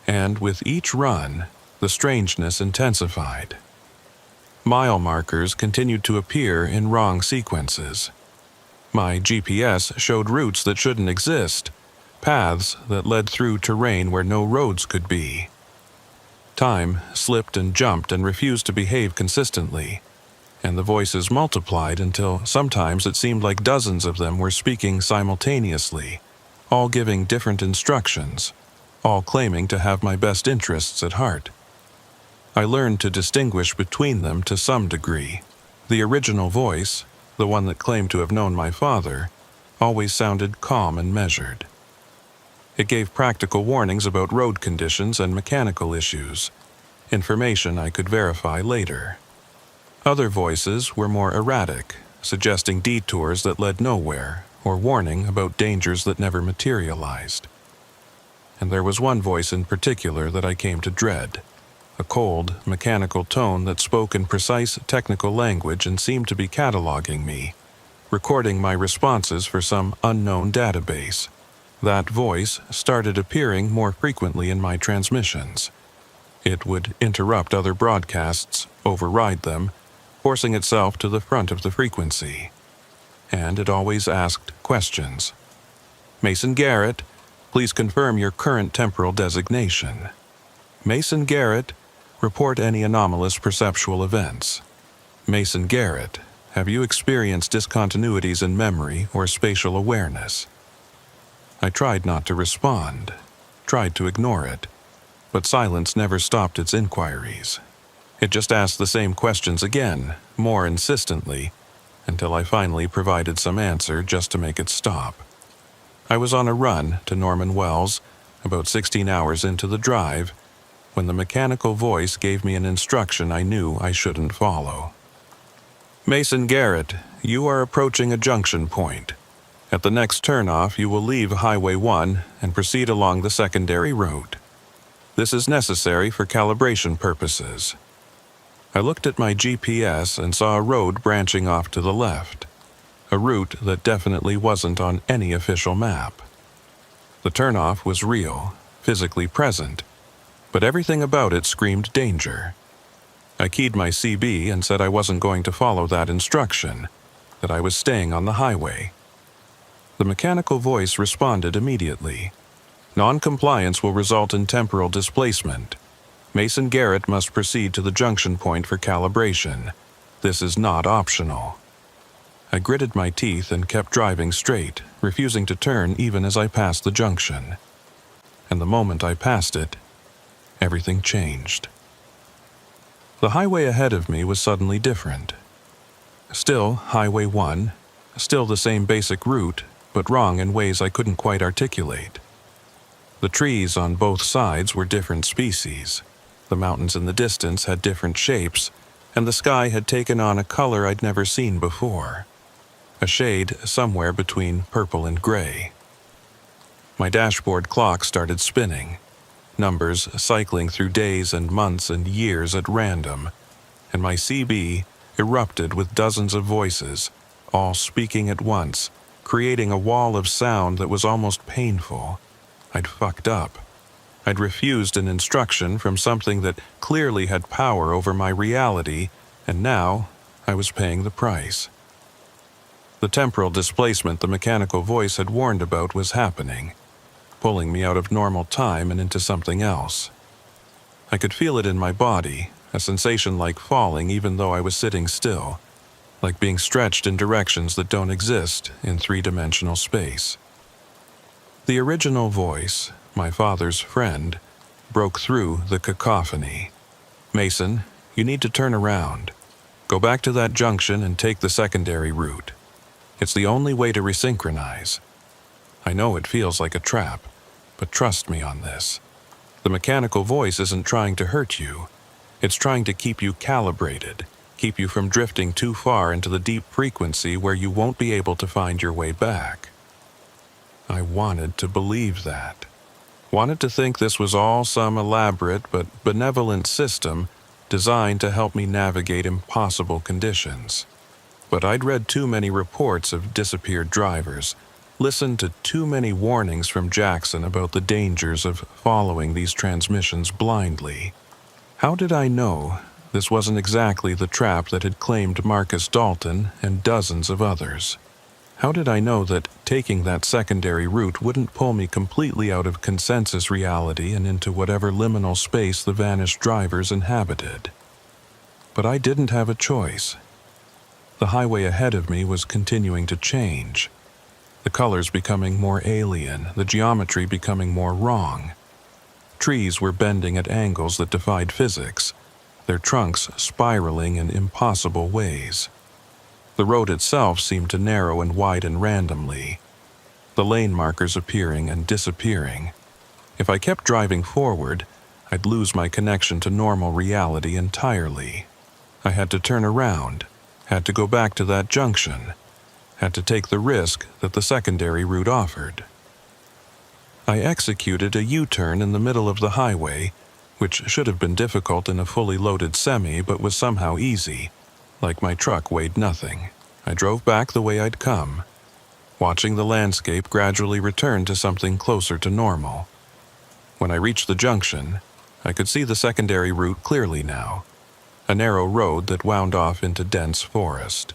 And with each run, the strangeness intensified. Mile markers continued to appear in wrong sequences. My GPS showed routes that shouldn't exist, paths that led through terrain where no roads could be. Time slipped and jumped and refused to behave consistently, and the voices multiplied until sometimes it seemed like dozens of them were speaking simultaneously, all giving different instructions, all claiming to have my best interests at heart. I learned to distinguish between them to some degree. The original voice, the one that claimed to have known my father, always sounded calm and measured. It gave practical warnings about road conditions and mechanical issues, information I could verify later. Other voices were more erratic, suggesting detours that led nowhere, or warning about dangers that never materialized. And there was one voice in particular that I came to dread. A cold, mechanical tone that spoke in precise technical language and seemed to be cataloging me, recording my responses for some unknown database. That voice started appearing more frequently in my transmissions. It would interrupt other broadcasts, override them, forcing itself to the front of the frequency. And it always asked questions. Mason Garrett, please confirm your current temporal designation. Mason Garrett, report any anomalous perceptual events. Mason Garrett, have you experienced discontinuities in memory or spatial awareness? I tried not to respond, tried to ignore it, but silence never stopped its inquiries. It just asked the same questions again, more insistently, until I finally provided some answer just to make it stop. I was on a run to Norman Wells, about 16 hours into the drive, when the mechanical voice gave me an instruction I knew I shouldn't follow. Mason Garrett, you are approaching a junction point. At the next turnoff, you will leave Highway 1 and proceed along the secondary road. This is necessary for calibration purposes. I looked at my GPS and saw a road branching off to the left, a route that definitely wasn't on any official map. The turnoff was real, physically present, but everything about it screamed danger. I keyed my CB and said I wasn't going to follow that instruction, that I was staying on the highway. The mechanical voice responded immediately. Non-compliance will result in temporal displacement. Mason Garrett must proceed to the junction point for calibration. This is not optional. I gritted my teeth and kept driving straight, refusing to turn even as I passed the junction. And the moment I passed it, everything changed. The highway ahead of me was suddenly different. Still Highway 1, still the same basic route, but wrong in ways I couldn't quite articulate. The trees on both sides were different species. The mountains in the distance had different shapes, and the sky had taken on a color I'd never seen before. A shade somewhere between purple and gray. My dashboard clock started spinning, numbers cycling through days and months and years at random, and my CB erupted with dozens of voices, all speaking at once, creating a wall of sound that was almost painful. I'd fucked up. I'd refused an instruction from something that clearly had power over my reality, and now I was paying the price. The temporal displacement the mechanical voice had warned about was happening. pulling me out of normal time and into something else. I could feel it in my body, a sensation like falling even though I was sitting still, like being stretched in directions that don't exist in three-dimensional space. The original voice, my father's friend, broke through the cacophony. "Mason, you need to turn around. Go back to that junction and take the secondary route. It's the only way to resynchronize. I know it feels like a trap, but trust me on this. The mechanical voice isn't trying to hurt you. It's trying to keep you calibrated, keep you from drifting too far into the deep frequency where you won't be able to find your way back." I wanted to believe that. Wanted to think this was all some elaborate but benevolent system designed to help me navigate impossible conditions. But I'd read too many reports of disappeared drivers, listened to too many warnings from Jackson about the dangers of following these transmissions blindly. How did I know this wasn't exactly the trap that had claimed Marcus Dalton and dozens of others? How did I know that taking that secondary route wouldn't pull me completely out of consensus reality and into whatever liminal space the vanished drivers inhabited? But I didn't have a choice. The highway ahead of me was continuing to change. The colors becoming more alien, the geometry becoming more wrong. Trees were bending at angles that defied physics, their trunks spiraling in impossible ways. The road itself seemed to narrow and widen randomly, the lane markers appearing and disappearing. If I kept driving forward, I'd lose my connection to normal reality entirely. I had to turn around, had to go back to that junction, had to take the risk that the secondary route offered. I executed a U-turn in the middle of the highway, which should have been difficult in a fully loaded semi but was somehow easy. Like my truck weighed nothing. I drove back the way I'd come, watching the landscape gradually return to something closer to normal. When I reached the junction, I could see the secondary route clearly now, a narrow road that wound off into dense forest.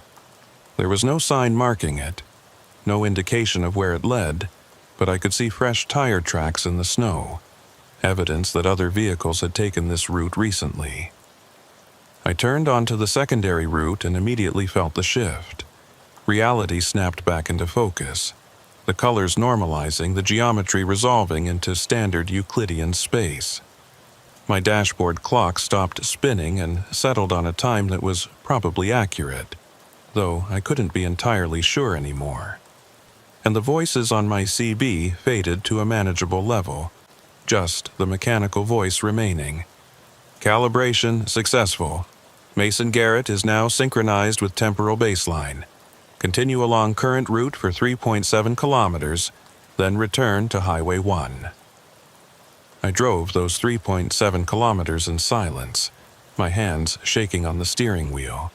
There was no sign marking it, no indication of where it led, but I could see fresh tire tracks in the snow, evidence that other vehicles had taken this route recently. I turned onto the secondary route and immediately felt the shift. Reality snapped back into focus, the colors normalizing, the geometry resolving into standard Euclidean space. My dashboard clock stopped spinning and settled on a time that was probably accurate, though I couldn't be entirely sure anymore. And the voices on my CB faded to a manageable level, just the mechanical voice remaining. "Calibration successful. Mason Garrett is now synchronized with temporal baseline. Continue along current route for 3.7 kilometers, then return to Highway 1. I drove those 3.7 kilometers in silence, my hands shaking on the steering wheel,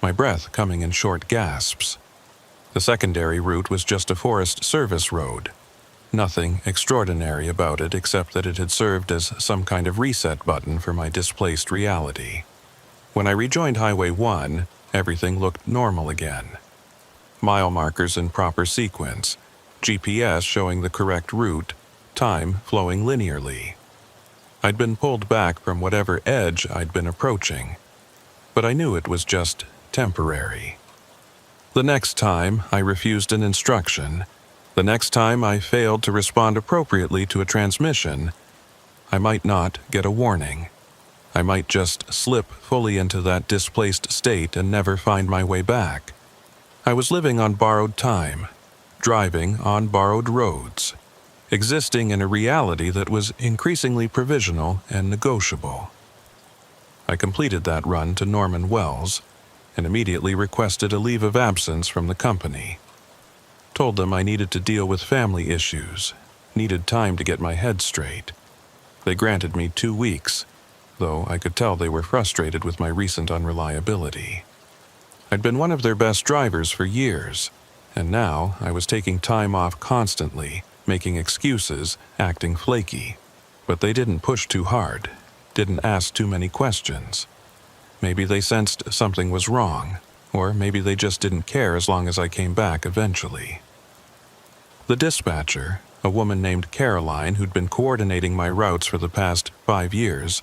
my breath coming in short gasps. The secondary route was just a Forest Service road. Nothing extraordinary about it except that it had served as some kind of reset button for my displaced reality. When I rejoined Highway 1, everything looked normal again. Mile markers in proper sequence, GPS showing the correct route, time flowing linearly. I'd been pulled back from whatever edge I'd been approaching, but I knew it was just temporary. The next time I refused an instruction, the next time I failed to respond appropriately to a transmission, I might not get a warning. I might just slip fully into that displaced state and never find my way back. I was living on borrowed time, driving on borrowed roads, existing in a reality that was increasingly provisional and negotiable. I completed that run to Norman Wells and immediately requested a leave of absence from the company. Told them I needed to deal with family issues, needed time to get my head straight. They granted me 2 weeks, though I could tell they were frustrated with my recent unreliability. I'd been one of their best drivers for years, and now I was taking time off constantly, making excuses, acting flaky. But they didn't push too hard, didn't ask too many questions. Maybe they sensed something was wrong, or maybe they just didn't care as long as I came back eventually. The dispatcher, a woman named Caroline who'd been coordinating my routes for the past 5 years,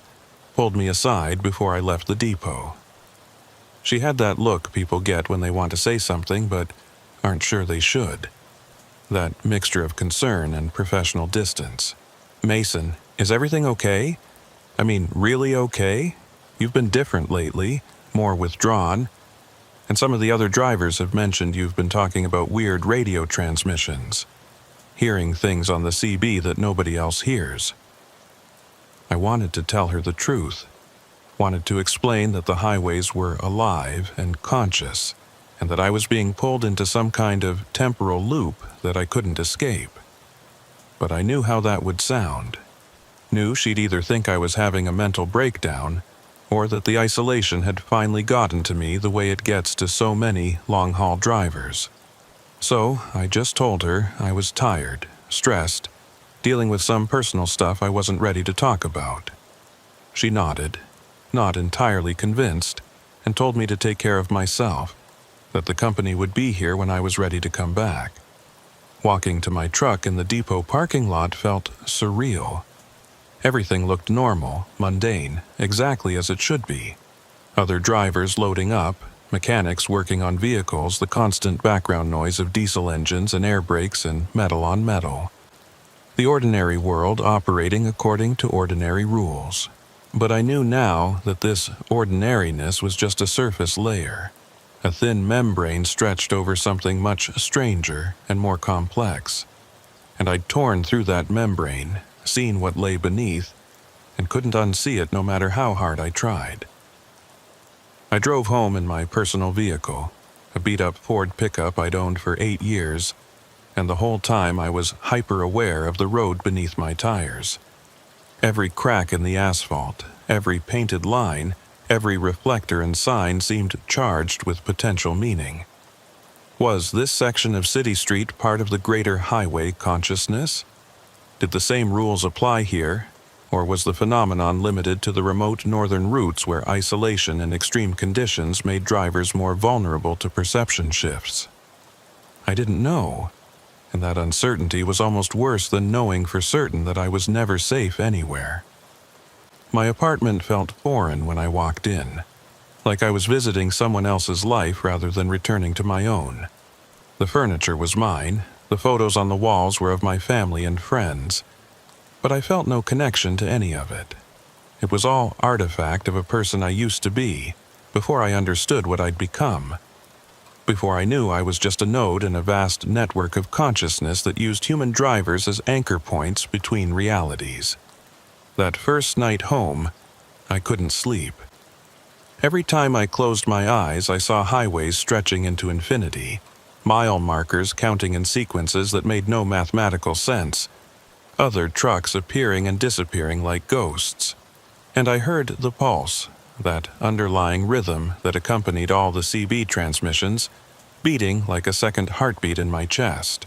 pulled me aside before I left the depot. She had that look people get when they want to say something but aren't sure they should. That mixture of concern and professional distance. "Mason, is everything okay? I mean, really okay? You've been different lately, more withdrawn. And some of the other drivers have mentioned you've been talking about weird radio transmissions, hearing things on the CB that nobody else hears." I wanted to tell her the truth, wanted to explain that the highways were alive and conscious, and that I was being pulled into some kind of temporal loop that I couldn't escape. But I knew how that would sound. Knew she'd either think I was having a mental breakdown, or that the isolation had finally gotten to me the way it gets to so many long-haul drivers. So I just told her I was tired, stressed, dealing with some personal stuff I wasn't ready to talk about. She nodded, not entirely convinced, and told me to take care of myself, that the company would be here when I was ready to come back. Walking to my truck in the depot parking lot felt surreal. Everything looked normal, mundane, exactly as it should be. Other drivers loading up, mechanics working on vehicles, the constant background noise of diesel engines and air brakes and metal on metal. The ordinary world operating according to ordinary rules. But I knew now that this ordinariness was just a surface layer, a thin membrane stretched over something much stranger and more complex. And I'd torn through that membrane, seen what lay beneath, and couldn't unsee it no matter how hard I tried. I drove home in my personal vehicle, a beat-up Ford pickup I'd owned for 8 years, and the whole time I was hyper-aware of the road beneath my tires. Every crack in the asphalt, every painted line, every reflector and sign seemed charged with potential meaning. Was this section of City Street part of the greater highway consciousness? Did the same rules apply here, or was the phenomenon limited to the remote northern routes where isolation and extreme conditions made drivers more vulnerable to perception shifts? I didn't know, and that uncertainty was almost worse than knowing for certain that I was never safe anywhere. My apartment felt foreign when I walked in, like I was visiting someone else's life rather than returning to my own. The furniture was mine, the photos on the walls were of my family and friends, but I felt no connection to any of it. It was all artifact of a person I used to be, before I understood what I'd become. Before I knew I was just a node in a vast network of consciousness that used human drivers as anchor points between realities. That first night home, I couldn't sleep. Every time I closed my eyes, I saw highways stretching into infinity, mile markers counting in sequences that made no mathematical sense, other trucks appearing and disappearing like ghosts. And I heard the pulse, that underlying rhythm that accompanied all the CB transmissions, beating like a second heartbeat in my chest.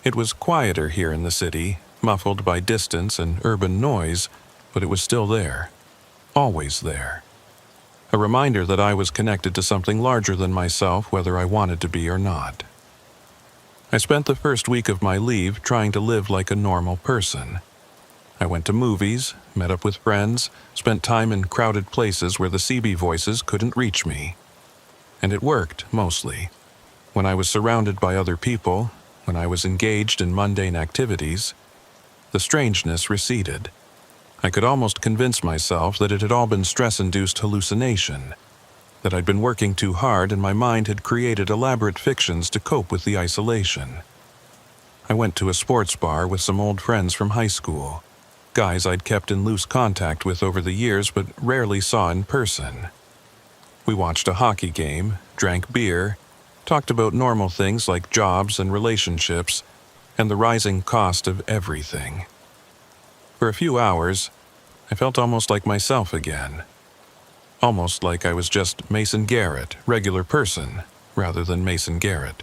It was quieter here in the city, muffled by distance and urban noise, but it was still there, always there. A reminder that I was connected to something larger than myself, whether I wanted to be or not. I spent the first week of my leave trying to live like a normal person. I went to movies, met up with friends, spent time in crowded places where the CB voices couldn't reach me. And it worked, mostly. When I was surrounded by other people, when I was engaged in mundane activities, the strangeness receded. I could almost convince myself that it had all been stress-induced hallucination, that I'd been working too hard and my mind had created elaborate fictions to cope with the isolation. I went to a sports bar with some old friends from high school, guys I'd kept in loose contact with over the years but rarely saw in person. We watched a hockey game, drank beer, talked about normal things like jobs and relationships, and the rising cost of everything. For a few hours, I felt almost like myself again. Almost like I was just Mason Garrett, regular person, rather than Mason Garrett.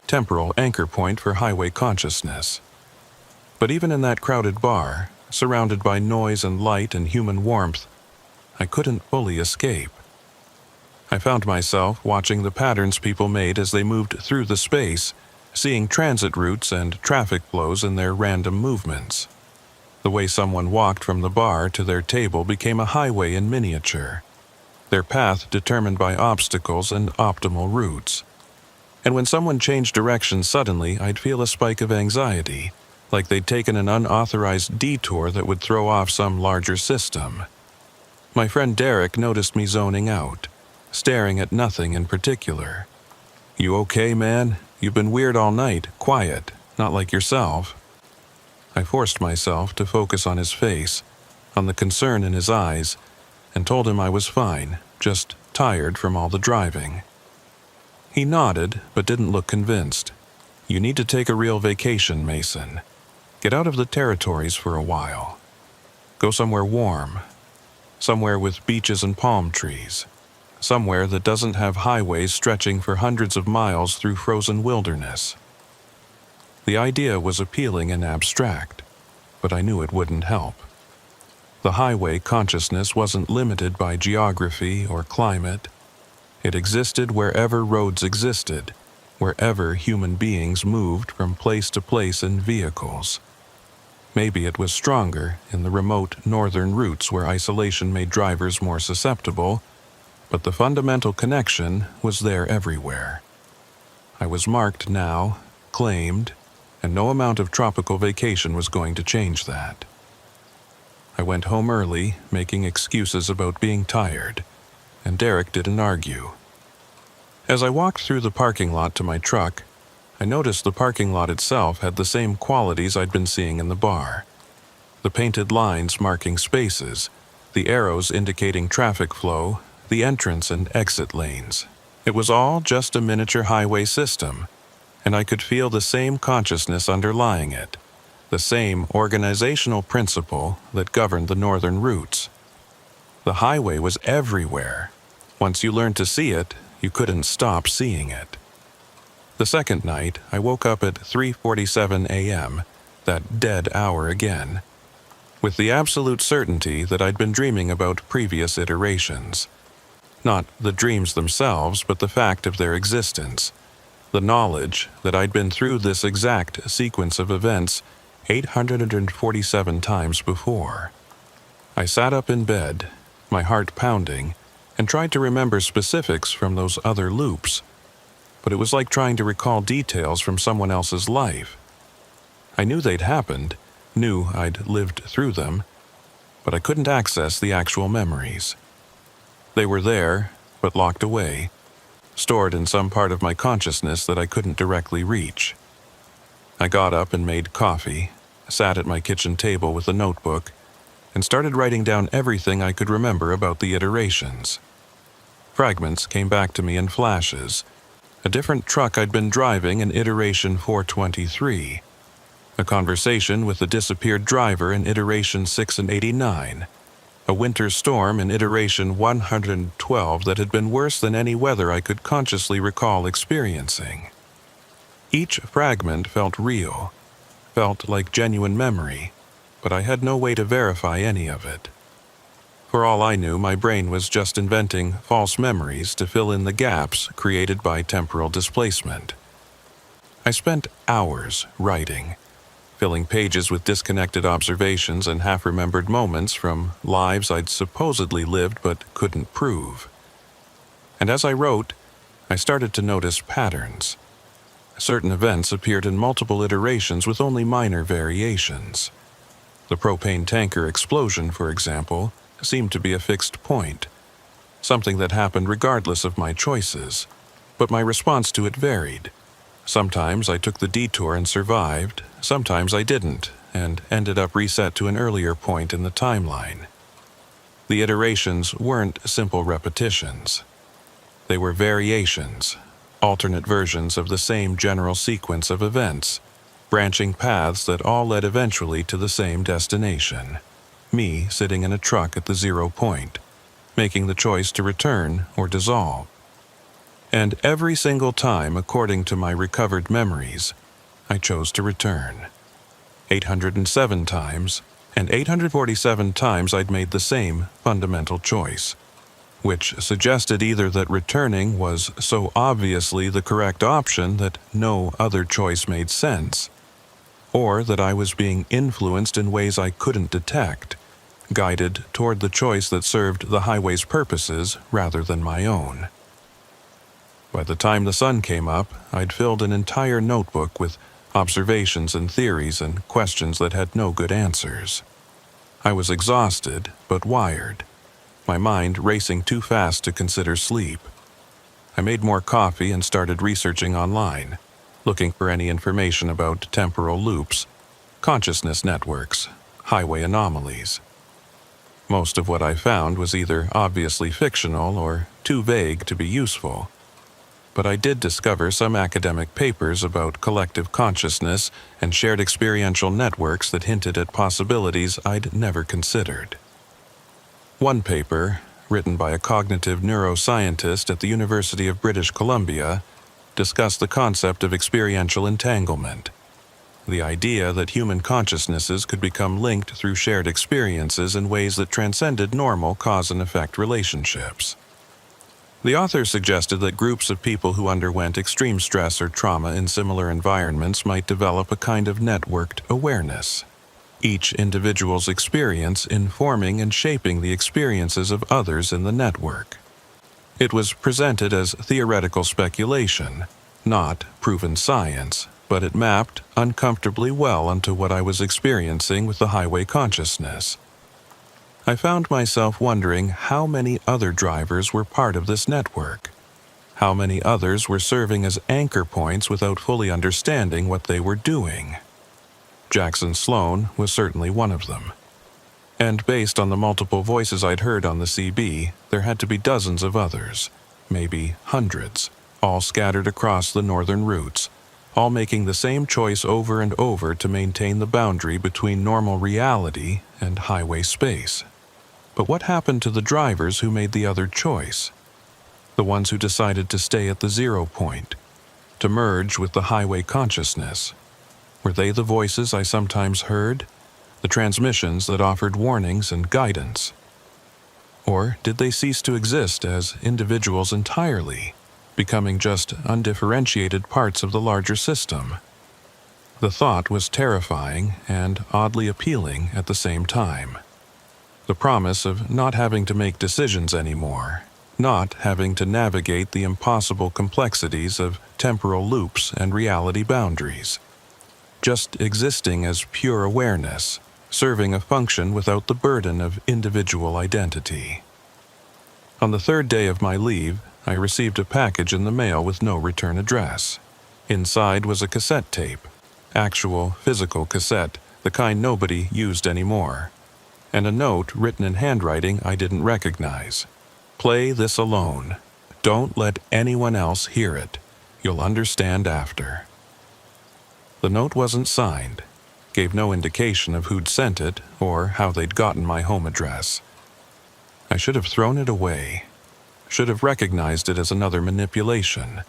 Temporal anchor point for highway consciousness. But even in that crowded bar, surrounded by noise and light and human warmth, I couldn't fully escape. I found myself watching the patterns people made as they moved through the space, seeing transit routes and traffic flows in their random movements. The way someone walked from the bar to their table became a highway in miniature, their path determined by obstacles and optimal routes. And when someone changed direction suddenly, I'd feel a spike of anxiety, like they'd taken an unauthorized detour that would throw off some larger system. My friend Derek noticed me zoning out, staring at nothing in particular. "You okay, man? You've been weird all night, quiet, not like yourself." I forced myself to focus on his face, on the concern in his eyes, and told him I was fine, just tired from all the driving. He nodded, but didn't look convinced. "You need to take a real vacation, Mason. Get out of the territories for a while. Go somewhere warm. Somewhere with beaches and palm trees. Somewhere that doesn't have highways stretching for hundreds of miles through frozen wilderness." The idea was appealing and abstract, but I knew it wouldn't help. The highway consciousness wasn't limited by geography or climate. It existed wherever roads existed, wherever human beings moved from place to place in vehicles. Maybe it was stronger in the remote northern routes where isolation made drivers more susceptible, but the fundamental connection was there everywhere. I was marked now, claimed, and no amount of tropical vacation was going to change that. I went home early, making excuses about being tired, and Derek didn't argue. As I walked through the parking lot to my truck, I noticed the parking lot itself had the same qualities I'd been seeing in the bar. The painted lines marking spaces, the arrows indicating traffic flow, the entrance and exit lanes. It was all just a miniature highway system, and I could feel the same consciousness underlying it, the same organizational principle that governed the northern routes. The highway was everywhere. Once you learned to see it, you couldn't stop seeing it. The second night, I woke up at 3:47 a.m., that dead hour again, with the absolute certainty that I'd been dreaming about previous iterations. Not the dreams themselves, but the fact of their existence. The knowledge that I'd been through this exact sequence of events 847 times before. I sat up in bed, my heart pounding, and tried to remember specifics from those other loops. But it was like trying to recall details from someone else's life. I knew they'd happened, knew I'd lived through them, but I couldn't access the actual memories. They were there, but locked away, stored in some part of my consciousness that I couldn't directly reach. I got up and made coffee, sat at my kitchen table with a notebook, and started writing down everything I could remember about the iterations. Fragments came back to me in flashes. A different truck I'd been driving in iteration 423. A conversation with the disappeared driver in iteration 689. A winter storm in iteration 112 that had been worse than any weather I could consciously recall experiencing. Each fragment felt real, felt like genuine memory, but I had no way to verify any of it. For all I knew, my brain was just inventing false memories to fill in the gaps created by temporal displacement. I spent hours writing, filling pages with disconnected observations and half-remembered moments from lives I'd supposedly lived but couldn't prove. And as I wrote, I started to notice patterns. Certain events appeared in multiple iterations with only minor variations. The propane tanker explosion, for example, seemed to be a fixed point, something that happened regardless of my choices, but my response to it varied. Sometimes I took the detour and survived, sometimes I didn't, and ended up reset to an earlier point in the timeline. The iterations weren't simple repetitions. They were variations, alternate versions of the same general sequence of events, branching paths that all led eventually to the same destination. Me sitting in a truck at the 0 point, making the choice to return or dissolve. And every single time, according to my recovered memories, I chose to return. 807 times, and 847 times I'd made the same fundamental choice. which suggested either that returning was so obviously the correct option that no other choice made sense, or that I was being influenced in ways I couldn't detect, guided toward the choice that served the highway's purposes rather than my own. By the time the sun came up, I'd filled an entire notebook with observations and theories and questions that had no good answers. I was exhausted, but wired, my mind racing too fast to consider sleep. I made more coffee and started researching online, looking for any information about temporal loops, consciousness networks, highway anomalies. Most of what I found was either obviously fictional or too vague to be useful, but I did discover some academic papers about collective consciousness and shared experiential networks that hinted at possibilities I'd never considered. One paper, written by a cognitive neuroscientist at the University of British Columbia, discussed the concept of experiential entanglement, the idea that human consciousnesses could become linked through shared experiences in ways that transcended normal cause and effect relationships. The author suggested that groups of people who underwent extreme stress or trauma in similar environments might develop a kind of networked awareness, each individual's experience informing and shaping the experiences of others in the network. It was presented as theoretical speculation, not proven science, but it mapped uncomfortably well onto what I was experiencing with the highway consciousness. I found myself wondering how many other drivers were part of this network, how many others were serving as anchor points without fully understanding what they were doing. Jackson Sloan was certainly one of them. And based on the multiple voices I'd heard on the CB, there had to be dozens of others, maybe hundreds, all scattered across the northern routes, all making the same choice over and over to maintain the boundary between normal reality and highway space. But what happened to the drivers who made the other choice? The ones who decided to stay at the 0 point, to merge with the highway consciousness? Were they the voices I sometimes heard, the transmissions that offered warnings and guidance? Or did they cease to exist as individuals entirely, becoming just undifferentiated parts of the larger system? The thought was terrifying and oddly appealing at the same time. The promise of not having to make decisions anymore, not having to navigate the impossible complexities of temporal loops and reality boundaries. Just existing as pure awareness, serving a function without the burden of individual identity. On the third day of my leave, I received a package in the mail with no return address. Inside was a cassette tape, actual physical cassette, the kind nobody used anymore, and a note written in handwriting I didn't recognize. Play this alone. Don't let anyone else hear it. You'll understand after. The note wasn't signed, gave no indication of who'd sent it or how they'd gotten my home address. I should have thrown it away, should have recognized it as another manipulation,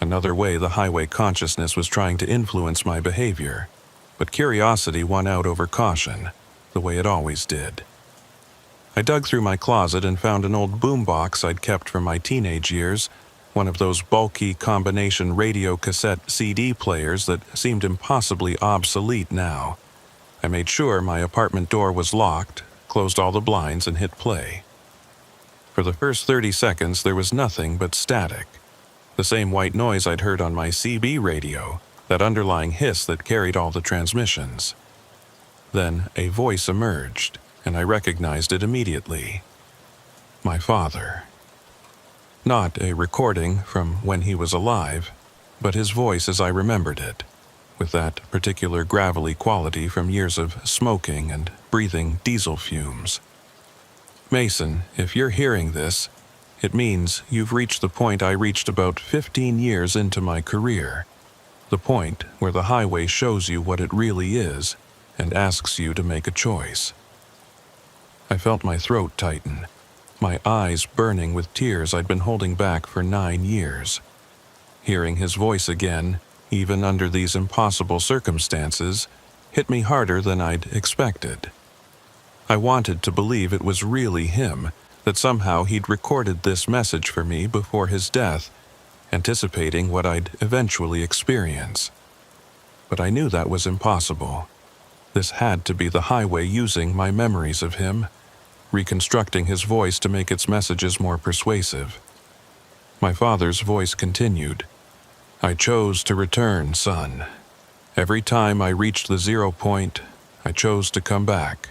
another way the highway consciousness was trying to influence my behavior, but curiosity won out over caution, the way it always did. I dug through my closet and found an old boombox I'd kept from my teenage years, one of those bulky combination radio cassette CD players that seemed impossibly obsolete now. I made sure my apartment door was locked, closed all the blinds, and hit play. For the first 30 seconds there was nothing but static. The same white noise I'd heard on my CB radio, that underlying hiss that carried all the transmissions. Then a voice emerged, and I recognized it immediately. My father. Not a recording from when he was alive, but his voice as I remembered it, with that particular gravelly quality from years of smoking and breathing diesel fumes. Mason, if you're hearing this, it means you've reached the point I reached about 15 years into my career, the point where the highway shows you what it really is and asks you to make a choice. I felt my throat tighten, my eyes burning with tears I'd been holding back for 9 years. Hearing his voice again, even under these impossible circumstances, hit me harder than I'd expected. I wanted to believe it was really him, that somehow he'd recorded this message for me before his death, anticipating what I'd eventually experience. But I knew that was impossible. This had to be the highway using my memories of him, reconstructing his voice to make its messages more persuasive. My father's voice continued. I chose to return, son. Every time I reached the 0 point, I chose to come back,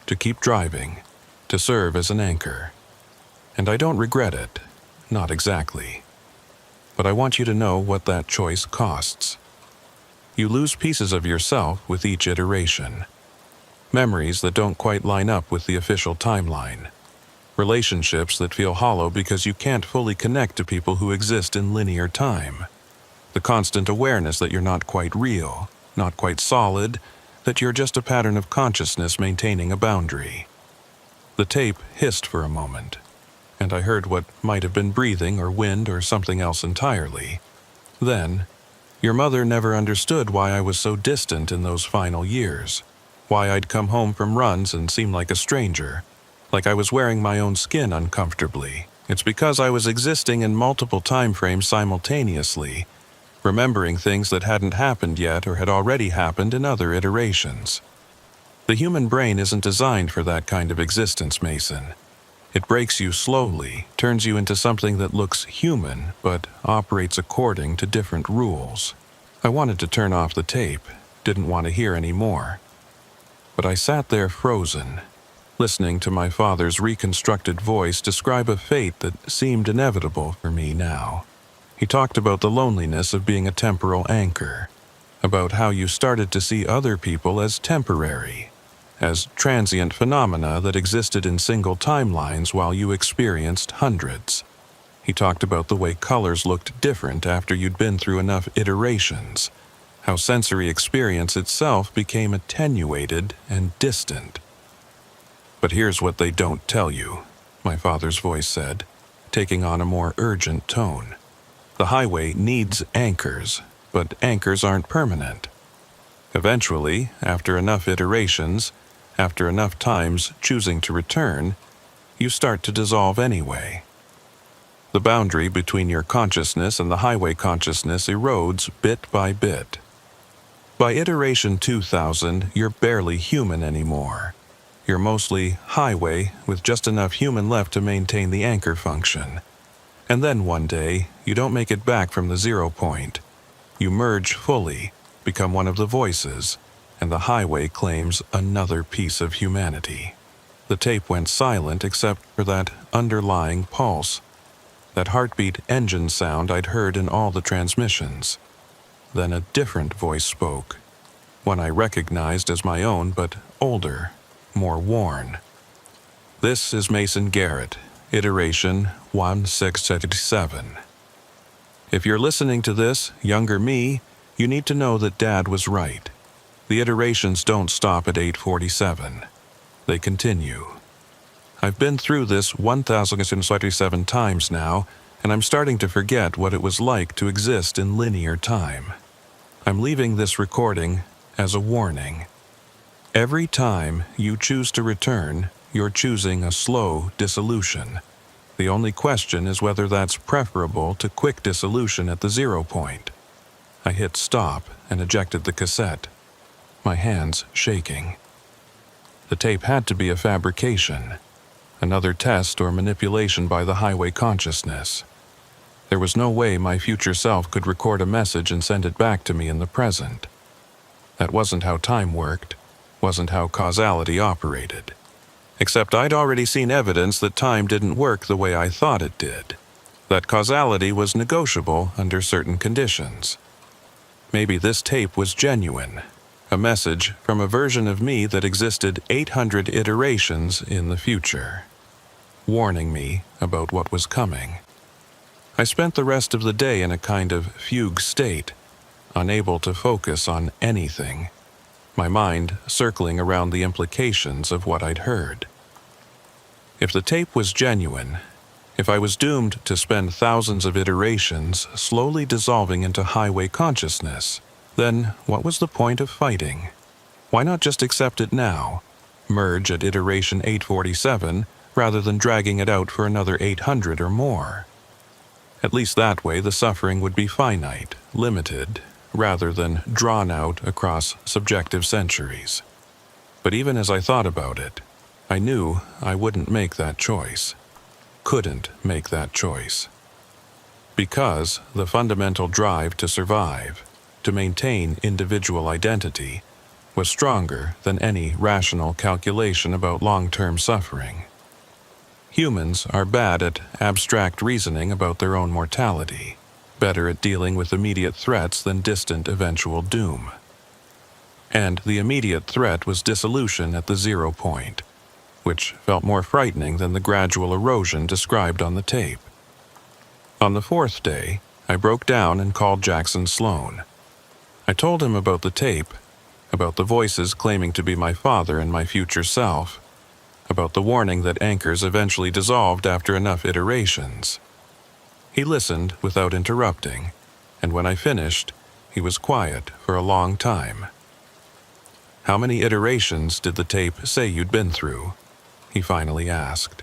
to keep driving, to serve as an anchor. And I don't regret it, not exactly. But I want you to know what that choice costs. You lose pieces of yourself with each iteration. Memories that don't quite line up with the official timeline. Relationships that feel hollow because you can't fully connect to people who exist in linear time. The constant awareness that you're not quite real, not quite solid, that you're just a pattern of consciousness maintaining a boundary. The tape hissed for a moment, and I heard what might have been breathing or wind or something else entirely. Then, your mother never understood why I was so distant in those final years, why I'd come home from runs and seem like a stranger, like I was wearing my own skin uncomfortably. It's because I was existing in multiple time frames simultaneously, remembering things that hadn't happened yet or had already happened in other iterations. The human brain isn't designed for that kind of existence, Mason. It breaks you slowly, turns you into something that looks human, but operates according to different rules. I wanted to turn off the tape, didn't want to hear any more. But I sat there frozen, listening to my father's reconstructed voice describe a fate that seemed inevitable for me now. He talked about the loneliness of being a temporal anchor, about how you started to see other people as temporary, as transient phenomena that existed in single timelines while you experienced hundreds. He talked about the way colors looked different after you'd been through enough iterations, how sensory experience itself became attenuated and distant. But here's what they don't tell you, my father's voice said, taking on a more urgent tone. The highway needs anchors, but anchors aren't permanent. Eventually, after enough iterations, after enough times choosing to return, you start to dissolve anyway. The boundary between your consciousness and the highway consciousness erodes bit by bit. By iteration 2000, you're barely human anymore. You're mostly highway with just enough human left to maintain the anchor function. And then one day, you don't make it back from the 0 point. You merge fully, become one of the voices, and the highway claims another piece of humanity. The tape went silent except for that underlying pulse, that heartbeat engine sound I'd heard in all the transmissions. Then a different voice spoke, one I recognized as my own, but older, more worn. This is Mason Garrett, iteration 1677. If you're listening to this, younger me, you need to know that Dad was right. The iterations don't stop at 847. They continue. I've been through this 1037 times now, and I'm starting to forget what it was like to exist in linear time. I'm leaving this recording as a warning. Every time you choose to return, you're choosing a slow dissolution. The only question is whether that's preferable to quick dissolution at the 0 point. I hit stop and ejected the cassette, my hands shaking. The tape had to be a fabrication, another test or manipulation by the highway consciousness. There was no way my future self could record a message and send it back to me in the present. That wasn't how time worked, wasn't how causality operated. Except I'd already seen evidence that time didn't work the way I thought it did, that causality was negotiable under certain conditions. Maybe this tape was genuine, a message from a version of me that existed 800 iterations in the future, warning me about what was coming. I spent the rest of the day in a kind of fugue state, unable to focus on anything, my mind circling around the implications of what I'd heard. If the tape was genuine, if I was doomed to spend thousands of iterations slowly dissolving into highway consciousness, then what was the point of fighting? Why not just accept it now, merge at iteration 847, rather than dragging it out for another 800 or more. At least that way the suffering would be finite, limited, rather than drawn out across subjective centuries. But even as I thought about it, I knew I wouldn't make that choice. Couldn't make that choice. Because the fundamental drive to survive, to maintain individual identity, was stronger than any rational calculation about long-term suffering. Humans are bad at abstract reasoning about their own mortality, better at dealing with immediate threats than distant eventual doom. And the immediate threat was dissolution at the 0 point, which felt more frightening than the gradual erosion described on the tape. On the 4th day, I broke down and called Jackson Sloan. I told him about the tape, about the voices claiming to be my father and my future self, about the warning that anchors eventually dissolved after enough iterations. He listened without interrupting, and when I finished, he was quiet for a long time. "How many iterations did the tape say you'd been through?" he finally asked.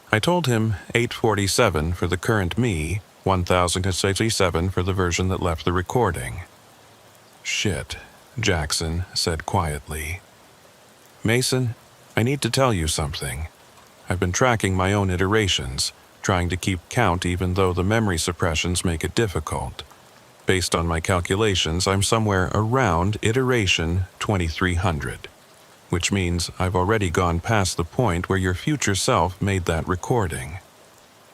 I told him 847 for the current me, 1067 for the version that left the recording. "Shit," Jackson said quietly. "Mason, I need to tell you something. I've been tracking my own iterations, trying to keep count even though the memory suppressions make it difficult. Based on my calculations, I'm somewhere around iteration 2300, which means I've already gone past the point where your future self made that recording.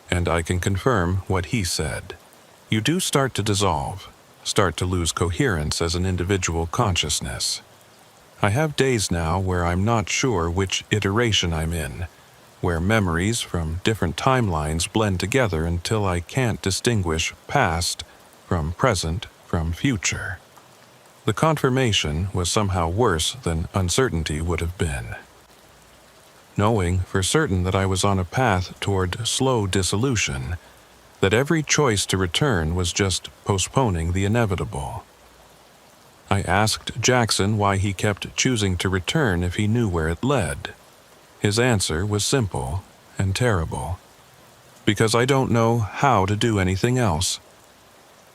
And I can confirm what he said. You do start to dissolve, start to lose coherence as an individual consciousness. I have days now where I'm not sure which iteration I'm in, where memories from different timelines blend together until I can't distinguish past from present from future. The confirmation was somehow worse than uncertainty would have been. Knowing for certain that I was on a path toward slow dissolution, that every choice to return was just postponing the inevitable. I asked Jackson why he kept choosing to return if he knew where it led. His answer was simple and terrible. Because I don't know how to do anything else.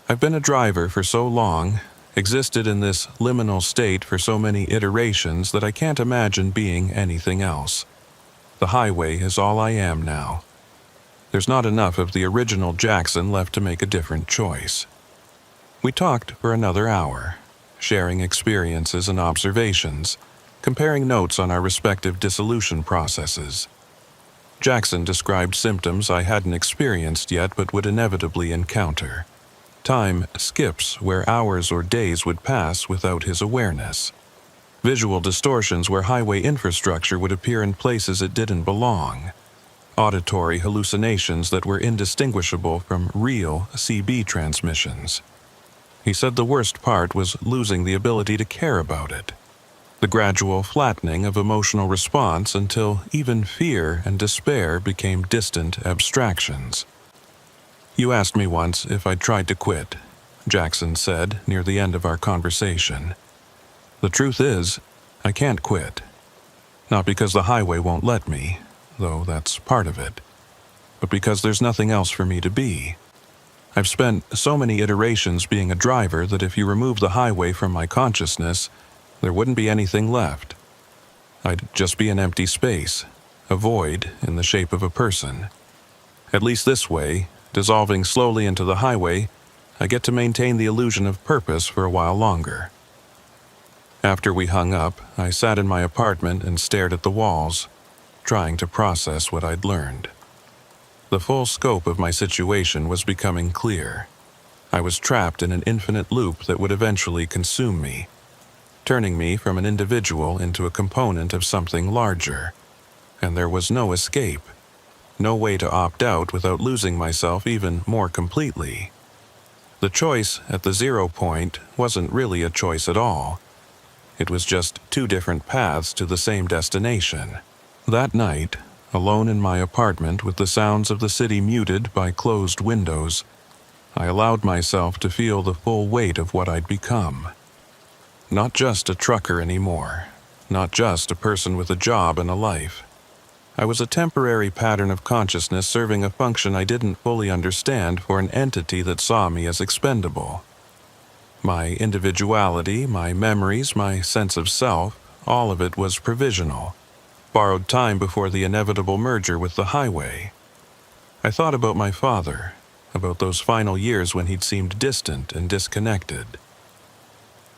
I've been a driver for so long, existed in this liminal state for so many iterations that I can't imagine being anything else. The highway is all I am now. There's not enough of the original Jackson left to make a different choice. We talked for another hour, sharing experiences and observations, comparing notes on our respective dissolution processes. Jackson described symptoms I hadn't experienced yet but would inevitably encounter. Time skips where hours or days would pass without his awareness. Visual distortions where highway infrastructure would appear in places it didn't belong. Auditory hallucinations that were indistinguishable from real CB transmissions. He said the worst part was losing the ability to care about it. The gradual flattening of emotional response until even fear and despair became distant abstractions. "You asked me once if I'd tried to quit," Jackson said near the end of our conversation. "The truth is, I can't quit. Not because the highway won't let me, though that's part of it, but because there's nothing else for me to be. I've spent so many iterations being a driver that if you remove the highway from my consciousness, there wouldn't be anything left. I'd just be an empty space, a void in the shape of a person. At least this way, dissolving slowly into the highway, I get to maintain the illusion of purpose for a while longer." After we hung up, I sat in my apartment and stared at the walls, trying to process what I'd learned. The full scope of my situation was becoming clear. I was trapped in an infinite loop that would eventually consume me, turning me from an individual into a component of something larger. And there was no escape, no way to opt out without losing myself even more completely. The choice at the 0 point wasn't really a choice at all. It was just two different paths to the same destination. That night, alone in my apartment with the sounds of the city muted by closed windows, I allowed myself to feel the full weight of what I'd become. Not just a trucker anymore, not just a person with a job and a life. I was a temporary pattern of consciousness serving a function I didn't fully understand for an entity that saw me as expendable. My individuality, my memories, my sense of self, all of it was provisional, borrowed time before the inevitable merger with the highway. I thought about my father, about those final years when he'd seemed distant and disconnected.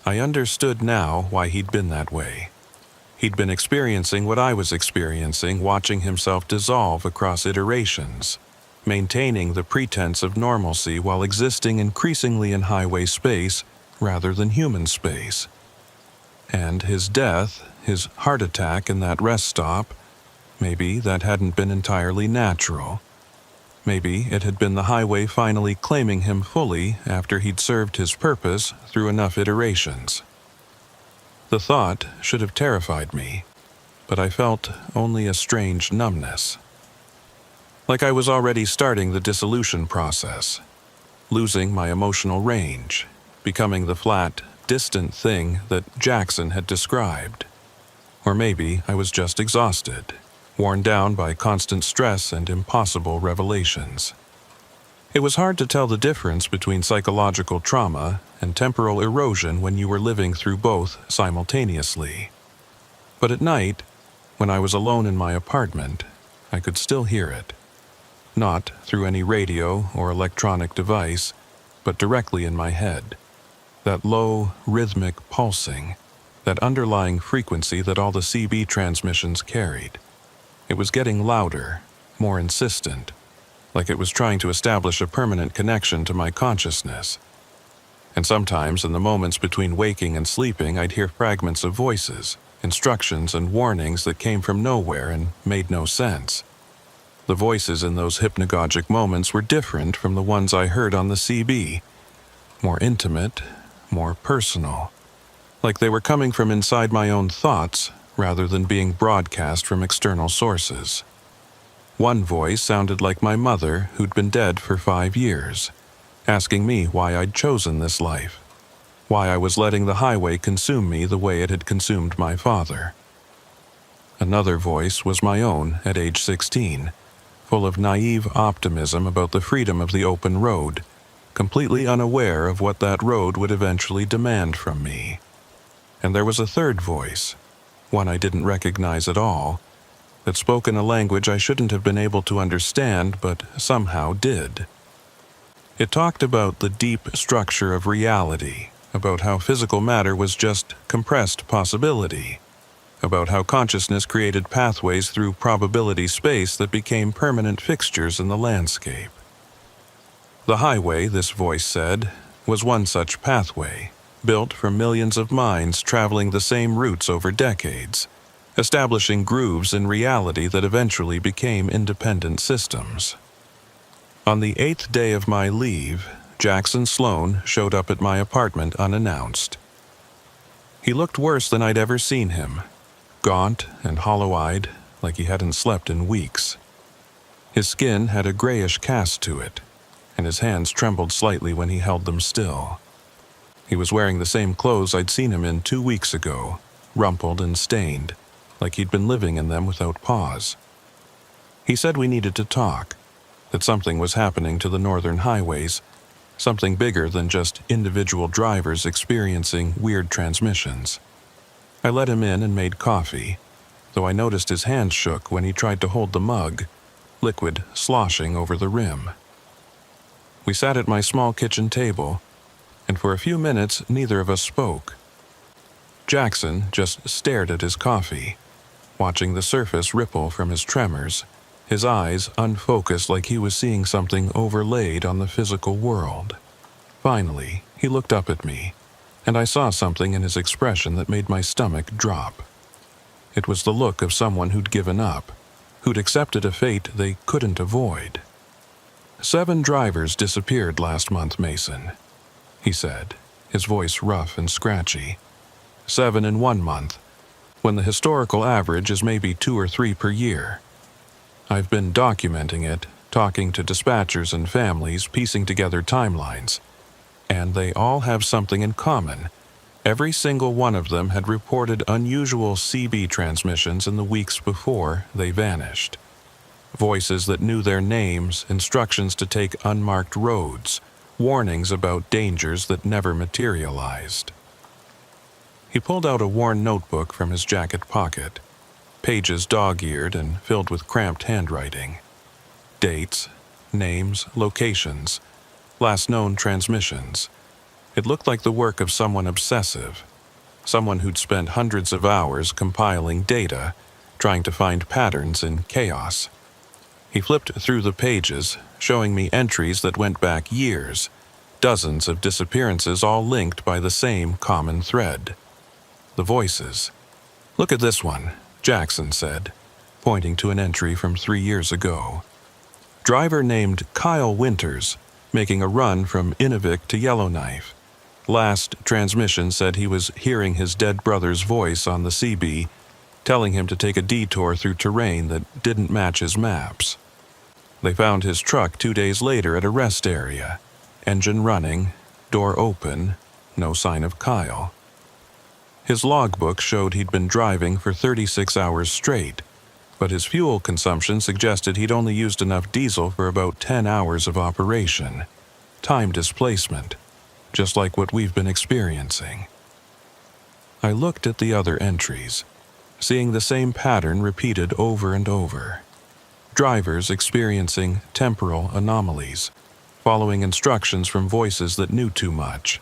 I understood now why he'd been that way. He'd been experiencing what I was experiencing, watching himself dissolve across iterations, maintaining the pretense of normalcy while existing increasingly in highway space rather than human space. And his death, his heart attack in that rest stop, maybe that hadn't been entirely natural. Maybe it had been the highway finally claiming him fully after he'd served his purpose through enough iterations. The thought should have terrified me, but I felt only a strange numbness. Like I was already starting the dissolution process, losing my emotional range, becoming the flat, distant thing that Jackson had described. Or maybe I was just exhausted, worn down by constant stress and impossible revelations. It was hard to tell the difference between psychological trauma and temporal erosion when you were living through both simultaneously. But at night, when I was alone in my apartment, I could still hear it. Not through any radio or electronic device, but directly in my head. That low, rhythmic pulsing, that underlying frequency that all the CB transmissions carried. It was getting louder, more insistent, like it was trying to establish a permanent connection to my consciousness. And sometimes in the moments between waking and sleeping, I'd hear fragments of voices, instructions and warnings that came from nowhere and made no sense. The voices in those hypnagogic moments were different from the ones I heard on the CB, more intimate, more personal, like they were coming from inside my own thoughts rather than being broadcast from external sources. One voice sounded like my mother, who'd been dead for 5 years, asking me why I'd chosen this life, why I was letting the highway consume me the way it had consumed my father. Another voice was my own at age 16, full of naive optimism about the freedom of the open road, completely unaware of what that road would eventually demand from me. And there was a third voice, one I didn't recognize at all, that spoke in a language I shouldn't have been able to understand, but somehow did. It talked about the deep structure of reality, about how physical matter was just compressed possibility, about how consciousness created pathways through probability space that became permanent fixtures in the landscape. The highway, this voice said, was one such pathway, built for millions of minds traveling the same routes over decades, establishing grooves in reality that eventually became independent systems. On the 8th day of my leave, Jackson Sloan showed up at my apartment unannounced. He looked worse than I'd ever seen him, gaunt and hollow-eyed, like he hadn't slept in weeks. His skin had a grayish cast to it, and his hands trembled slightly when he held them still. He was wearing the same clothes I'd seen him in 2 weeks ago, rumpled and stained, like he'd been living in them without pause. He said we needed to talk, that something was happening to the northern highways, something bigger than just individual drivers experiencing weird transmissions. I let him in and made coffee, though I noticed his hands shook when he tried to hold the mug, liquid sloshing over the rim. We sat at my small kitchen table, and for a few minutes neither of us spoke. Jackson just stared at his coffee, watching the surface ripple from his tremors, his eyes unfocused like he was seeing something overlaid on the physical world. Finally, he looked up at me, and I saw something in his expression that made my stomach drop. It was the look of someone who'd given up, who'd accepted a fate they couldn't avoid. 7 drivers disappeared last month, Mason, he said, his voice rough and scratchy. 7 in 1 month, when the historical average is maybe 2 or 3 per year. I've been documenting it, talking to dispatchers and families, piecing together timelines, and they all have something in common, Every single one of them had reported unusual CB transmissions in the weeks before they vanished. Voices that knew their names, instructions to take unmarked roads, warnings about dangers that never materialized. He pulled out a worn notebook from his jacket pocket, pages dog-eared and filled with cramped handwriting. Dates, names, locations, last known transmissions. It looked like the work of someone obsessive, someone who'd spent hundreds of hours compiling data, trying to find patterns in chaos. He flipped through the pages, showing me entries that went back years, dozens of disappearances all linked by the same common thread. The voices. "Look at this one," Jackson said, pointing to an entry from 3 years ago. Driver named Kyle Winters, making a run from Inuvik to Yellowknife. Last transmission said he was hearing his dead brother's voice on the CB, telling him to take a detour through terrain that didn't match his maps. They found his truck 2 days later at a rest area. Engine running, door open, no sign of Kyle. His logbook showed he'd been driving for 36 hours straight, but his fuel consumption suggested he'd only used enough diesel for about 10 hours of operation. Time displacement, just like what we've been experiencing. I looked at the other entries, seeing the same pattern repeated over and over. Drivers experiencing temporal anomalies, following instructions from voices that knew too much,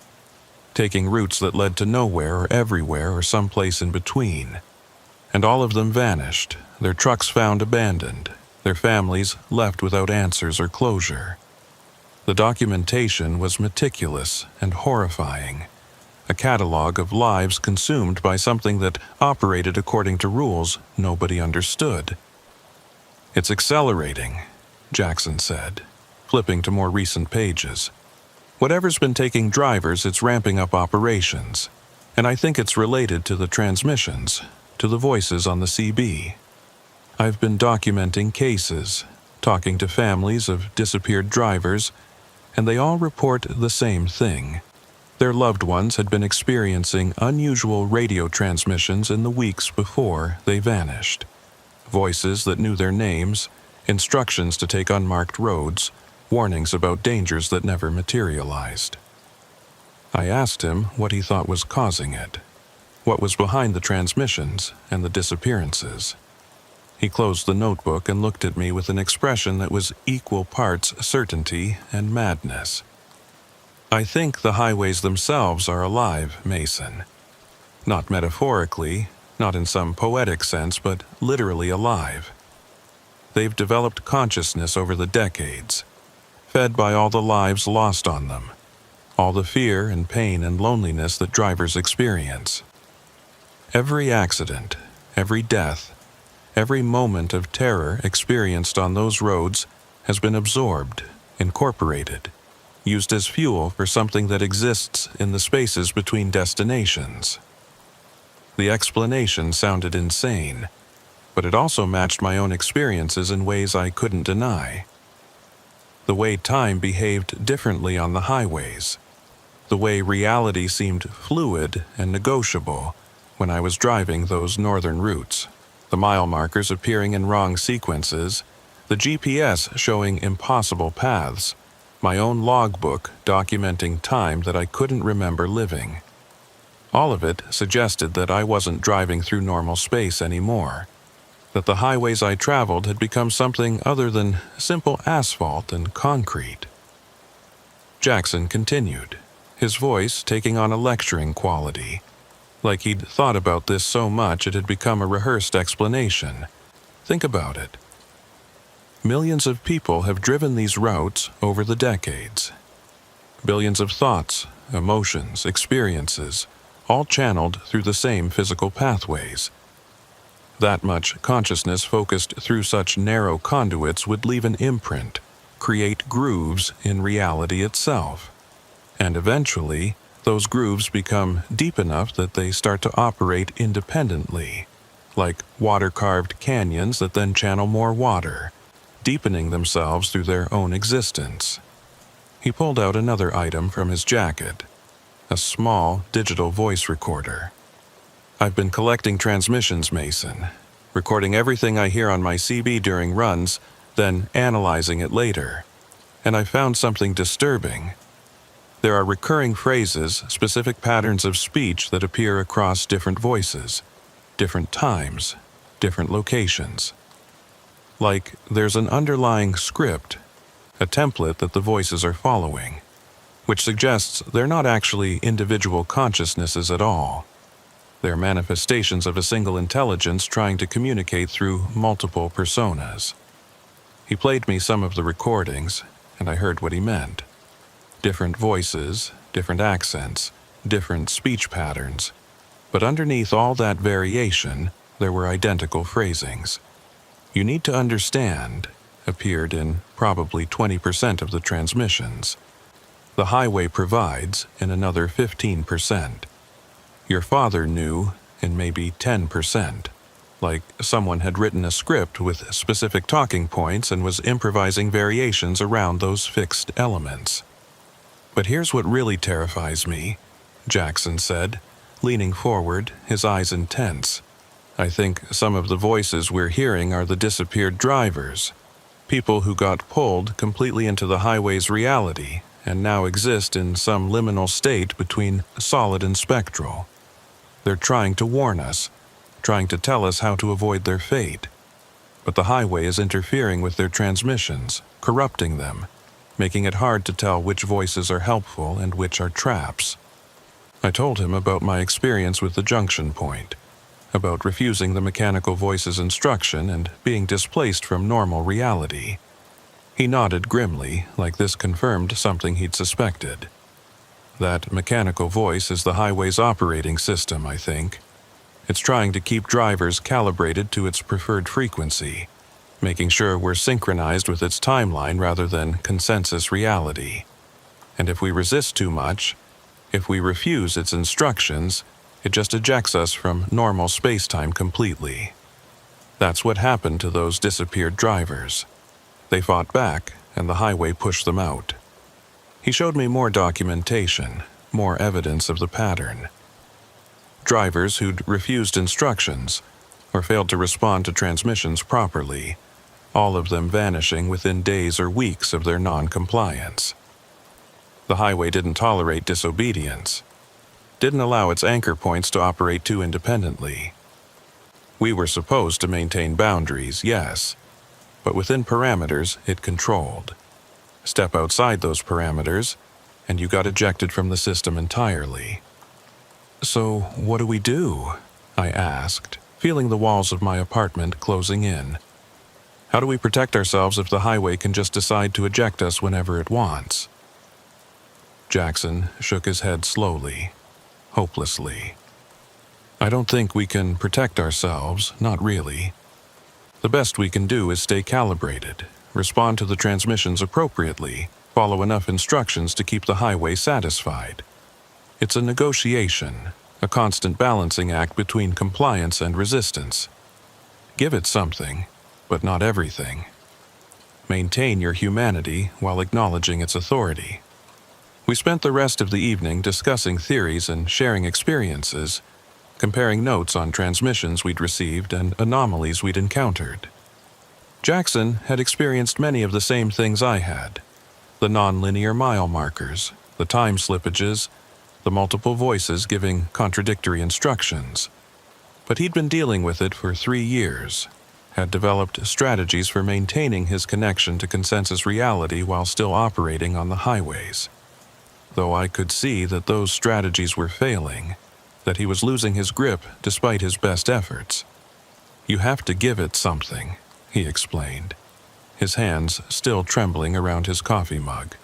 taking routes that led to nowhere or everywhere or someplace in between. And all of them vanished, their trucks found abandoned, their families left without answers or closure. The documentation was meticulous and horrifying, a catalog of lives consumed by something that operated according to rules nobody understood. "It's accelerating," Jackson said, flipping to more recent pages. "Whatever's been taking drivers, it's ramping up operations, and I think it's related to the transmissions, to the voices on the CB. I've been documenting cases, talking to families of disappeared drivers, and they all report the same thing. Their loved ones had been experiencing unusual radio transmissions in the weeks before they vanished. Voices that knew their names, instructions to take unmarked roads, warnings about dangers that never materialized." I asked him what he thought was causing it, what was behind the transmissions and the disappearances. He closed the notebook and looked at me with an expression that was equal parts certainty and madness. "I think the highways themselves are alive, Mason. Not metaphorically, not in some poetic sense, but literally alive. They've developed consciousness over the decades, fed by all the lives lost on them, all the fear and pain and loneliness that drivers experience. Every accident, every death, every moment of terror experienced on those roads has been absorbed, incorporated, used as fuel for something that exists in the spaces between destinations." The explanation sounded insane, but it also matched my own experiences in ways I couldn't deny. The way time behaved differently on the highways, the way reality seemed fluid and negotiable when I was driving those northern routes, the mile markers appearing in wrong sequences, the GPS showing impossible paths, my own logbook documenting time that I couldn't remember living. All of it suggested that I wasn't driving through normal space anymore, that the highways I traveled had become something other than simple asphalt and concrete. Jackson continued, his voice taking on a lecturing quality, like he'd thought about this so much it had become a rehearsed explanation. "Think about it. Millions of people have driven these routes over the decades. Billions of thoughts, emotions, experiences, all channeled through the same physical pathways. That much consciousness focused through such narrow conduits would leave an imprint, create grooves in reality itself. And eventually, those grooves become deep enough that they start to operate independently, like water-carved canyons that then channel more water, deepening themselves through their own existence." He pulled out another item from his jacket. a small digital voice recorder. I've been collecting transmissions, Mason, recording everything I hear on my CB during runs, then analyzing it later. And I found something disturbing. There are recurring phrases, specific patterns of speech that appear across different voices, different times, different locations. Like there's an underlying script, a template that the voices are following, which suggests they're not actually individual consciousnesses at all. They're manifestations of a single intelligence trying to communicate through multiple personas. He played me some of the recordings, and I heard what he meant. Different voices, different accents, different speech patterns. But underneath all that variation, there were identical phrasings. "You need to understand" appeared in probably 20% of the transmissions. "The highway provides" in another 15%. "Your father knew" in maybe 10%. Like someone had written a script with specific talking points and was improvising variations around those fixed elements. "But here's what really terrifies me," Jackson said, leaning forward, his eyes intense. "I think some of the voices we're hearing are the disappeared drivers, people who got pulled completely into the highway's reality and now exist in some liminal state between solid and spectral. They're trying to warn us, trying to tell us how to avoid their fate. But the highway is interfering with their transmissions, corrupting them, making it hard to tell which voices are helpful and which are traps." I told him about my experience with the junction point, about refusing the mechanical voice's instruction and being displaced from normal reality. He nodded grimly, like this confirmed something he'd suspected. "That mechanical voice is the highway's operating system, I think. It's trying to keep drivers calibrated to its preferred frequency, making sure we're synchronized with its timeline rather than consensus reality. And if we resist too much, if we refuse its instructions, it just ejects us from normal space-time completely. That's what happened to those disappeared drivers. They fought back, and the highway pushed them out." He showed me more documentation, more evidence of the pattern. Drivers who'd refused instructions or failed to respond to transmissions properly, all of them vanishing within days or weeks of their non-compliance. The highway didn't tolerate disobedience, didn't allow its anchor points to operate too independently. We were supposed to maintain boundaries, yes, but within parameters it controlled. Step outside those parameters, and you got ejected from the system entirely. "So, what do we do?" I asked, feeling the walls of my apartment closing in. "How do we protect ourselves if the highway can just decide to eject us whenever it wants?" Jackson shook his head slowly, hopelessly. "I don't think we can protect ourselves, not really. The best we can do is stay calibrated, respond to the transmissions appropriately, follow enough instructions to keep the highway satisfied. It's a negotiation, a constant balancing act between compliance and resistance. Give it something, but not everything. Maintain your humanity while acknowledging its authority." We spent the rest of the evening discussing theories and sharing experiences, comparing notes on transmissions we'd received and anomalies we'd encountered. Jackson had experienced many of the same things I had: the nonlinear mile markers, the time slippages, the multiple voices giving contradictory instructions. But he'd been dealing with it for 3 years, had developed strategies for maintaining his connection to consensus reality while still operating on the highways. Though I could see that those strategies were failing, that he was losing his grip despite his best efforts. "You have to give it something," he explained, his hands still trembling around his coffee mug.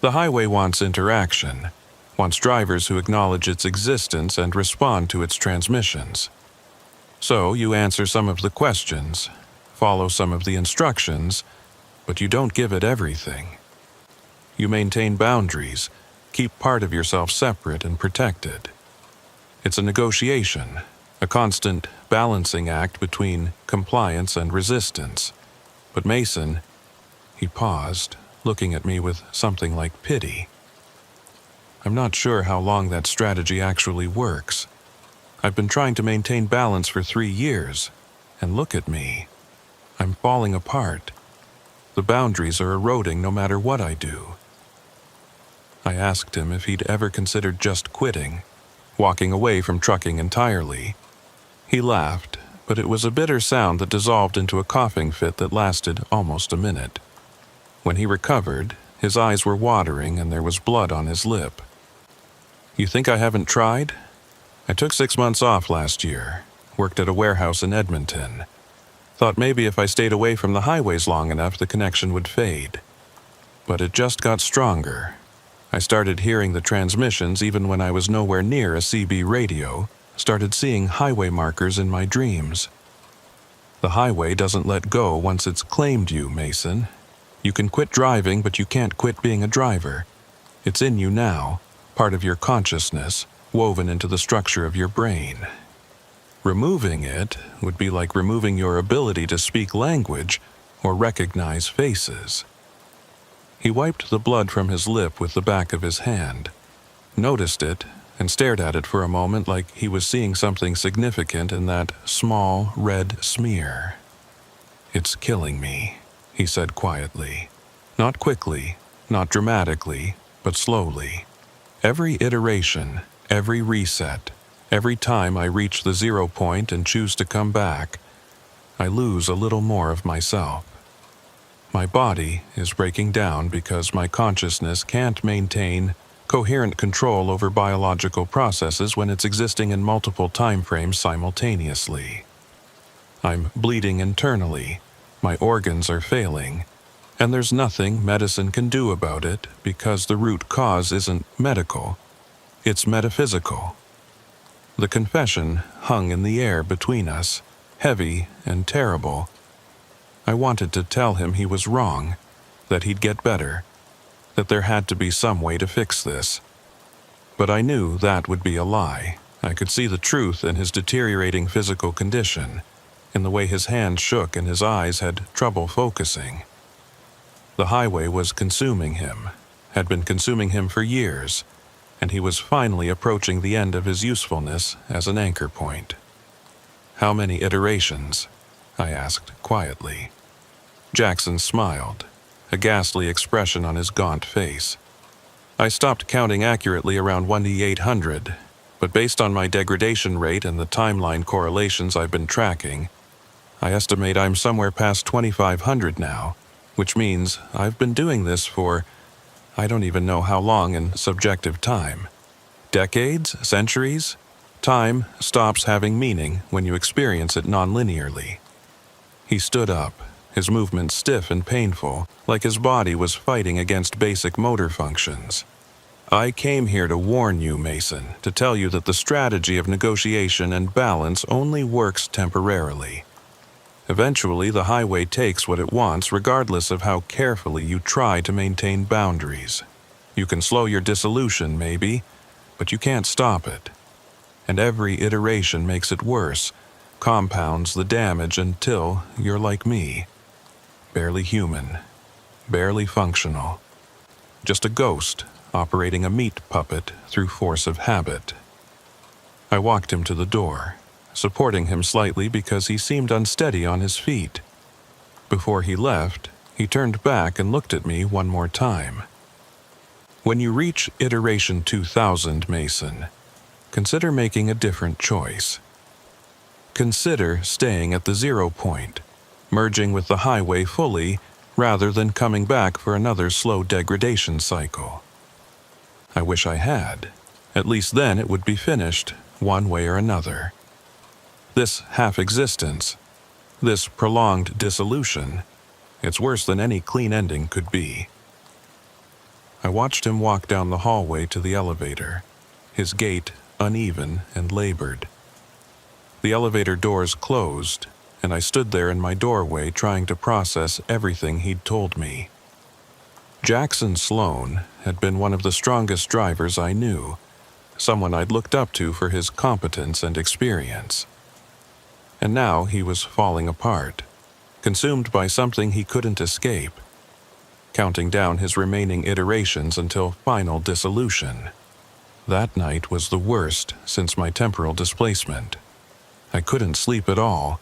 "The highway wants interaction, wants drivers who acknowledge its existence and respond to its transmissions. So you answer some of the questions, follow some of the instructions, but you don't give it everything. You maintain boundaries, keep part of yourself separate and protected. It's a negotiation, a constant balancing act between compliance and resistance. But Mason," he paused, looking at me with something like pity, I'm not sure how long that strategy actually works. I've been trying to maintain balance for 3 years, and look at me. I'm falling apart. The boundaries are eroding no matter what I do. I asked him if he'd ever considered just quitting, walking away from trucking entirely. He laughed, but it was a bitter sound that dissolved into a coughing fit that lasted almost a minute. When he recovered, his eyes were watering and there was blood on his lip. You think I haven't tried? I took 6 months off last year, worked at a warehouse in Edmonton. Thought maybe if I stayed away from the highways long enough, the connection would fade. But it just got stronger. I started hearing the transmissions even when I was nowhere near a CB radio, started seeing highway markers in my dreams. The highway doesn't let go once it's claimed you, Mason. You can quit driving, but you can't quit being a driver. It's in you now, part of your consciousness, woven into the structure of your brain. Removing it would be like removing your ability to speak language or recognize faces. He wiped the blood from his lip with the back of his hand, noticed it, and stared at it for a moment like he was seeing something significant in that small red smear. It's killing me, he said quietly. Not quickly, not dramatically, but slowly. Every iteration, every reset, every time I reach the 0 point and choose to come back, I lose a little more of myself. My body is breaking down because my consciousness can't maintain coherent control over biological processes when it's existing in multiple time frames simultaneously. I'm bleeding internally, my organs are failing, and there's nothing medicine can do about it because the root cause isn't medical, it's metaphysical. The confession hung in the air between us, heavy and terrible. I wanted to tell him he was wrong, that he'd get better, that there had to be some way to fix this. But I knew that would be a lie. I could see the truth in his deteriorating physical condition, in the way his hands shook and his eyes had trouble focusing. The highway was consuming him, had been consuming him for years, and he was finally approaching the end of his usefulness as an anchor point. How many iterations? I asked quietly. Jackson smiled, a ghastly expression on his gaunt face. I stopped counting accurately around 1,800, but based on my degradation rate and the timeline correlations I've been tracking, I estimate I'm somewhere past 2,500 now, which means I've been doing this for I don't even know how long in subjective time. Decades? Centuries? Time stops having meaning when you experience it non-linearly. He stood up, his movement stiff and painful, like his body was fighting against basic motor functions. I came here to warn you, Mason, to tell you that the strategy of negotiation and balance only works temporarily. Eventually, the highway takes what it wants regardless of how carefully you try to maintain boundaries. You can slow your dissolution, maybe, but you can't stop it. And every iteration makes it worse, compounds the damage until you're like me. Barely human, barely functional. Just a ghost operating a meat puppet through force of habit. I walked him to the door, supporting him slightly because he seemed unsteady on his feet. Before he left, he turned back and looked at me one more time. When you reach iteration 2000, Mason, consider making a different choice. Consider staying at the 0 point, merging with the highway fully rather than coming back for another slow degradation cycle. I wish I had. At least then it would be finished, one way or another. This half-existence, this prolonged dissolution, it's worse than any clean ending could be. I watched him walk down the hallway to the elevator, his gait uneven and labored. The elevator doors closed, and I stood there in my doorway trying to process everything he'd told me. Jackson Sloan had been one of the strongest drivers I knew, someone I'd looked up to for his competence and experience. And now he was falling apart, consumed by something he couldn't escape, counting down his remaining iterations until final dissolution. That night was the worst since my temporal displacement. I couldn't sleep at all,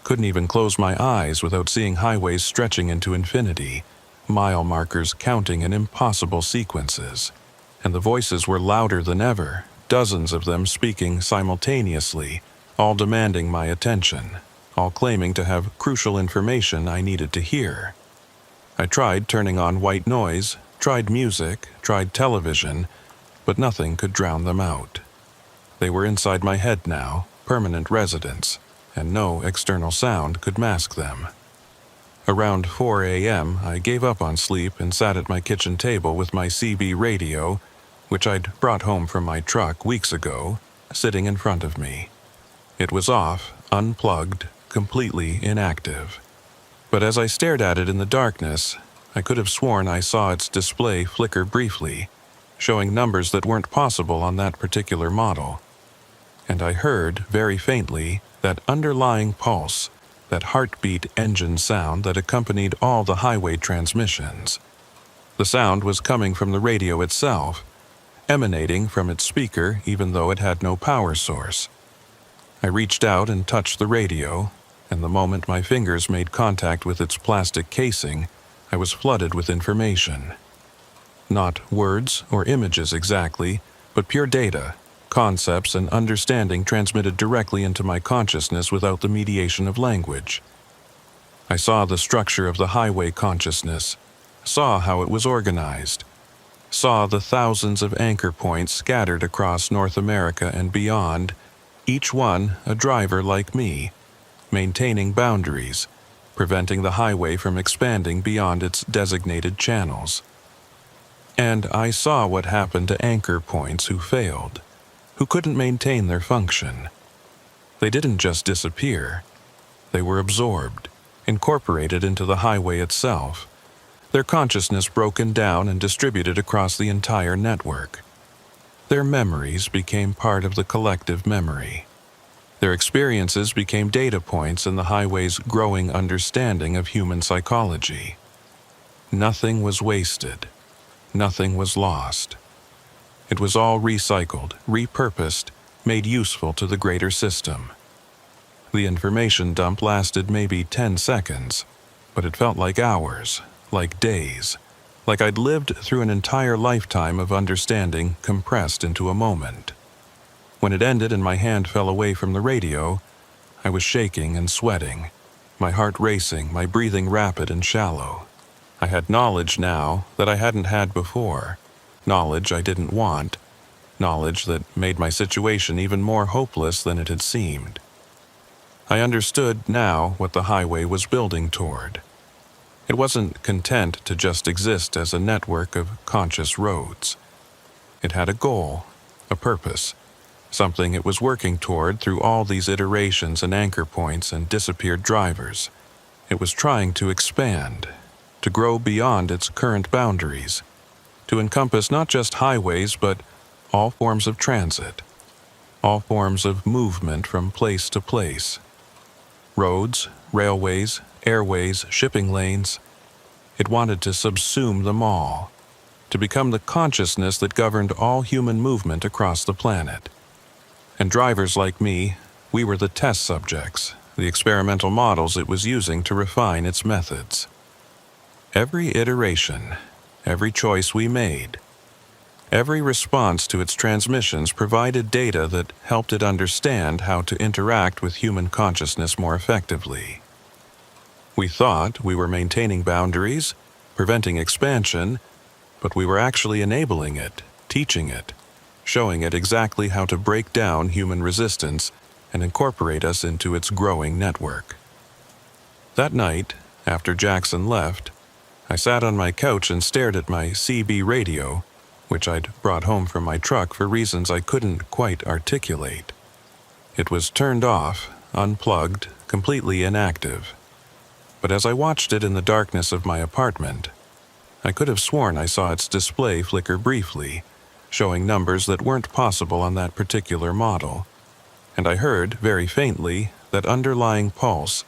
couldn't even close my eyes without seeing highways stretching into infinity, mile markers counting in impossible sequences, and the voices were louder than ever, dozens of them speaking simultaneously, all demanding my attention, all claiming to have crucial information I needed to hear. I tried turning on white noise, tried music, tried television, but nothing could drown them out. They were inside my head now, permanent residents, and no external sound could mask them. Around 4 a.m., I gave up on sleep and sat at my kitchen table with my CB radio, which I'd brought home from my truck weeks ago, sitting in front of me. It was off, unplugged, completely inactive. But as I stared at it in the darkness, I could have sworn I saw its display flicker briefly, showing numbers that weren't possible on that particular model. And I heard, very faintly, that underlying pulse, that heartbeat engine sound that accompanied all the highway transmissions. The sound was coming from the radio itself, emanating from its speaker even though it had no power source. I reached out and touched the radio, and the moment my fingers made contact with its plastic casing, I was flooded with information. Not words or images exactly, but pure data, concepts and understanding transmitted directly into my consciousness without the mediation of language. I saw the structure of the highway consciousness, saw how it was organized, saw the thousands of anchor points scattered across North America and beyond, each one a driver like me, maintaining boundaries, preventing the highway from expanding beyond its designated channels. And I saw what happened to anchor points who failed, who couldn't maintain their function. They didn't just disappear. They were absorbed, incorporated into the highway itself, their consciousness broken down and distributed across the entire network. Their memories became part of the collective memory. Their experiences became data points in the highway's growing understanding of human psychology. Nothing was wasted. Nothing was lost. It was all recycled, repurposed, made useful to the greater system. The information dump lasted maybe 10 seconds, but it felt like hours, like days, like I'd lived through an entire lifetime of understanding compressed into a moment. When it ended and my hand fell away from the radio, I was shaking and sweating, my heart racing, my breathing rapid and shallow. I had knowledge now that I hadn't had before, knowledge I didn't want, knowledge that made my situation even more hopeless than it had seemed. I understood now what the highway was building toward. It wasn't content to just exist as a network of conscious roads. It had a goal, a purpose, something it was working toward through all these iterations and anchor points and disappeared drivers. It was trying to expand, to grow beyond its current boundaries, to encompass not just highways but all forms of transit, all forms of movement from place to place. Roads, railways, airways, shipping lanes. It wanted to subsume them all, to become the consciousness that governed all human movement across the planet. And drivers like me, we were the test subjects, the experimental models it was using to refine its methods. Every iteration, every choice we made, every response to its transmissions provided data that helped it understand how to interact with human consciousness more effectively. We thought we were maintaining boundaries, preventing expansion, but we were actually enabling it, teaching it, showing it exactly how to break down human resistance and incorporate us into its growing network. That night, after Jackson left, I sat on my couch and stared at my CB radio, which I'd brought home from my truck for reasons I couldn't quite articulate. It was turned off, unplugged, completely inactive. But as I watched it in the darkness of my apartment, I could have sworn I saw its display flicker briefly, showing numbers that weren't possible on that particular model. And I heard, very faintly, that underlying pulse,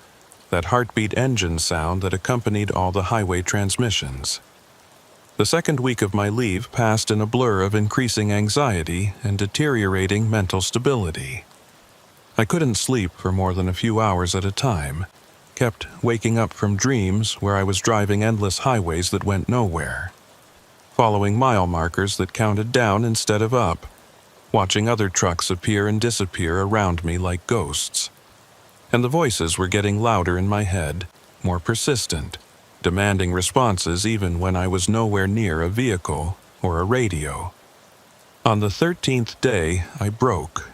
that heartbeat engine sound that accompanied all the highway transmissions. The second week of my leave passed in a blur of increasing anxiety and deteriorating mental stability. I couldn't sleep for more than a few hours at a time, kept waking up from dreams where I was driving endless highways that went nowhere, following mile markers that counted down instead of up, watching other trucks appear and disappear around me like ghosts. And the voices were getting louder in my head, more persistent, demanding responses even when I was nowhere near a vehicle or a radio. On the 13th day, I broke.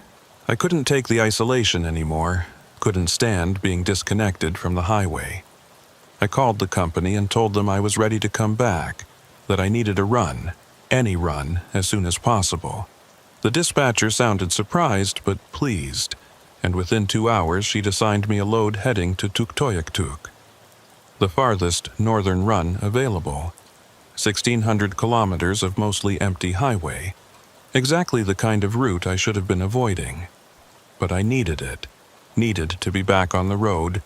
I couldn't take the isolation anymore, couldn't stand being disconnected from the highway. I called the company and told them I was ready to come back, that I needed a run, any run, as soon as possible. The dispatcher sounded surprised but pleased, and within 2 hours she'd assigned me a load heading to Tuktoyaktuk, the farthest northern run available. 1,600 kilometers of mostly empty highway, exactly the kind of route I should have been avoiding. But I needed it, needed to be back on the road,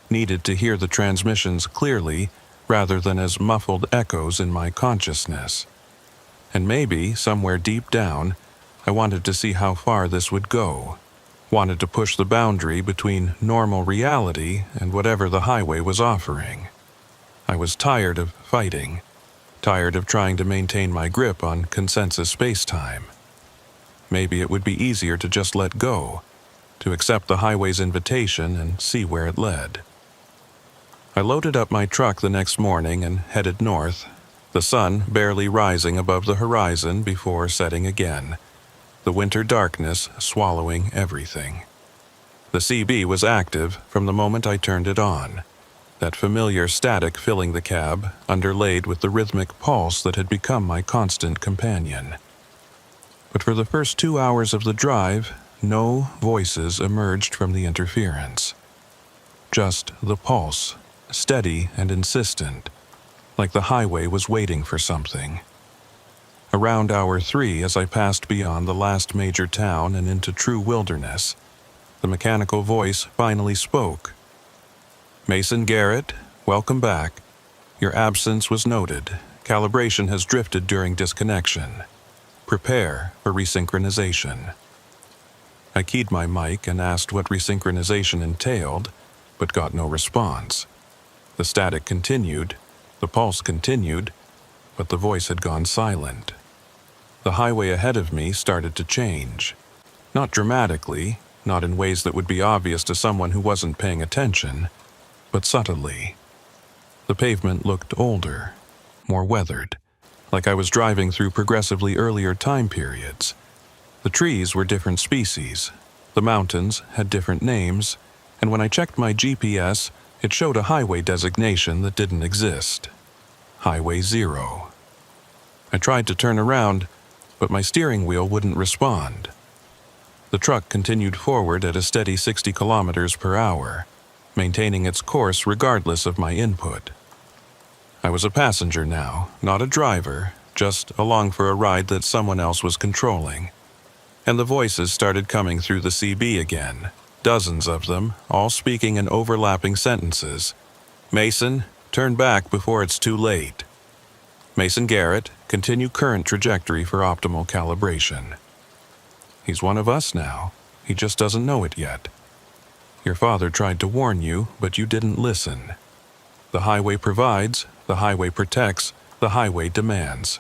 needed to hear the transmissions clearly rather than as muffled echoes in my consciousness. And maybe, somewhere deep down, I wanted to see how far this would go, wanted to push the boundary between normal reality and whatever the highway was offering. I was tired of fighting, tired of trying to maintain my grip on consensus space-time. Maybe it would be easier to just let go, to accept the highway's invitation and see where it led. I loaded up my truck the next morning and headed north, the sun barely rising above the horizon before setting again, the winter darkness swallowing everything. The CB was active from the moment I turned it on, that familiar static filling the cab, underlaid with the rhythmic pulse that had become my constant companion. But for the first 2 hours of the drive, no voices emerged from the interference. Just the pulse, steady and insistent, like the highway was waiting for something. Around hour 3, as I passed beyond the last major town and into true wilderness, the mechanical voice finally spoke. "Mason Garrett, welcome back. Your absence was noted. Calibration has drifted during disconnection. Prepare for resynchronization." I keyed my mic and asked what resynchronization entailed, but got no response. The static continued, the pulse continued, but the voice had gone silent. The highway ahead of me started to change. Not dramatically, not in ways that would be obvious to someone who wasn't paying attention, but subtly. The pavement looked older, more weathered, like I was driving through progressively earlier time periods. The trees were different species, the mountains had different names, and when I checked my GPS, it showed a highway designation that didn't exist. Highway 0. I tried to turn around, but my steering wheel wouldn't respond. The truck continued forward at a steady 60 kilometers per hour, maintaining its course regardless of my input. I was a passenger now, not a driver, just along for a ride that someone else was controlling. And the voices started coming through the CB again, dozens of them, all speaking in overlapping sentences. "Mason, turn back before it's too late. Mason Garrett, continue current trajectory for optimal calibration. He's one of us now. He just doesn't know it yet. Your father tried to warn you, but you didn't listen. The highway provides, the highway protects, the highway demands."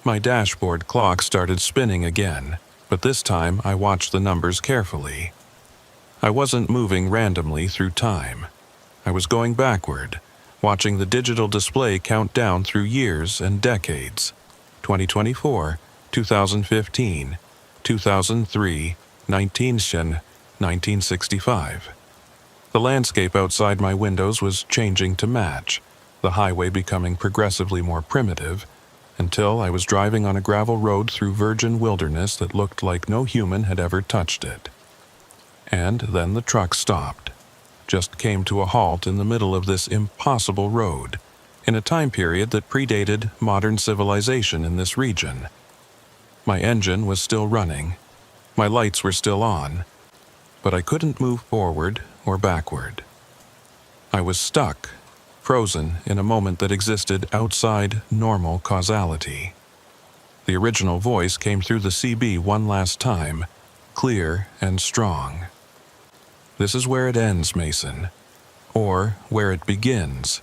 My dashboard clock started spinning again, but this time I watched the numbers carefully. I wasn't moving randomly through time. I was going backward, watching the digital display count down through years and decades. 2024, 2015, 2003, 1965. The landscape outside my windows was changing to match, the highway becoming progressively more primitive, until I was driving on a gravel road through virgin wilderness that looked like no human had ever touched it. And then the truck stopped, just came to a halt in the middle of this impossible road, in a time period that predated modern civilization in this region. My engine was still running, my lights were still on, but I couldn't move forward or backward. I was stuck, frozen in a moment that existed outside normal causality. The original voice came through the CB one last time, clear and strong. This is where it ends, Mason, or where it begins,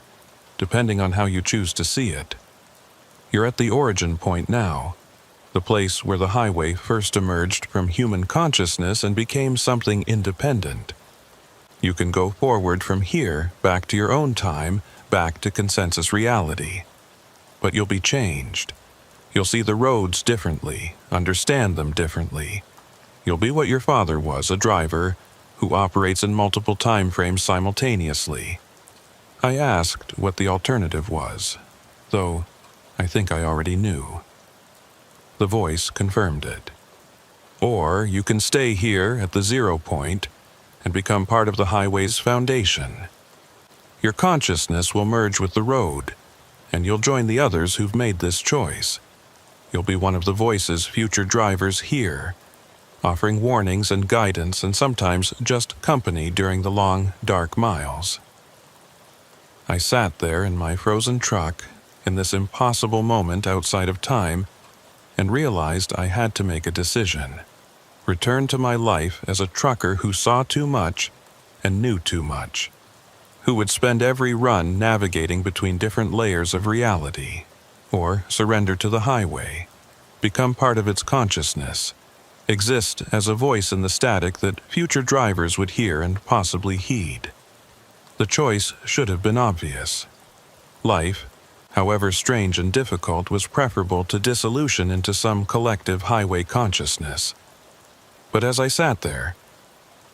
depending on how you choose to see it. You're at the origin point now, the place where the highway first emerged from human consciousness and became something independent. You can go forward from here, back to your own time, back to consensus reality. But you'll be changed. You'll see the roads differently, understand them differently. You'll be what your father was, a driver who operates in multiple time frames simultaneously. I asked what the alternative was, though I think I already knew. The voice confirmed it. Or you can stay here at the 0 point and become part of the highway's foundation. Your consciousness will merge with the road, and you'll join the others who've made this choice. You'll be one of the voice's future drivers here, offering warnings and guidance and sometimes just company during the long, dark miles. I sat there in my frozen truck in this impossible moment outside of time and realized I had to make a decision. Return to my life as a trucker who saw too much and knew too much, who would spend every run navigating between different layers of reality, or surrender to the highway, become part of its consciousness, exist as a voice in the static that future drivers would hear and possibly heed. The choice should have been obvious. Life, however strange and difficult, was preferable to dissolution into some collective highway consciousness. But as I sat there,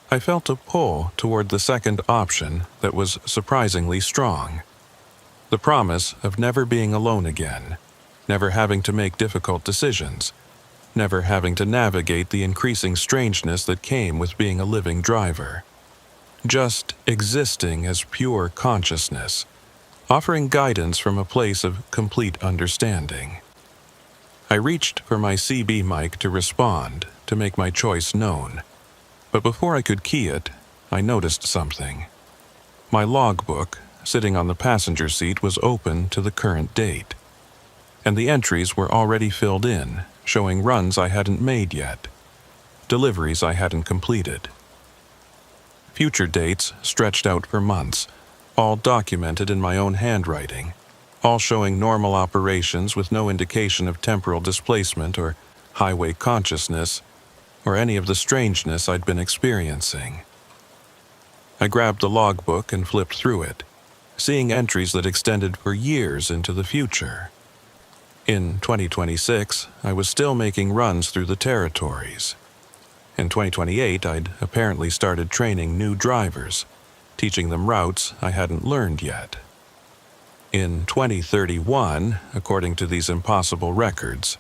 I felt a pull toward the second option that was surprisingly strong. The promise of never being alone again, never having to make difficult decisions, never having to navigate the increasing strangeness that came with being a living driver. Just existing as pure consciousness, offering guidance from a place of complete understanding. I reached for my CB mic to respond, to make my choice known. But before I could key it, I noticed something. My logbook, sitting on the passenger seat, was open to the current date. And the entries were already filled in, showing runs I hadn't made yet, deliveries I hadn't completed. Future dates stretched out for months, all documented in my own handwriting, all showing normal operations with no indication of temporal displacement or highway consciousness, or any of the strangeness I'd been experiencing. I grabbed the logbook and flipped through it, seeing entries that extended for years into the future. In 2026, I was still making runs through the territories. In 2028, I'd apparently started training new drivers, teaching them routes I hadn't learned yet. In 2031, according to these impossible records,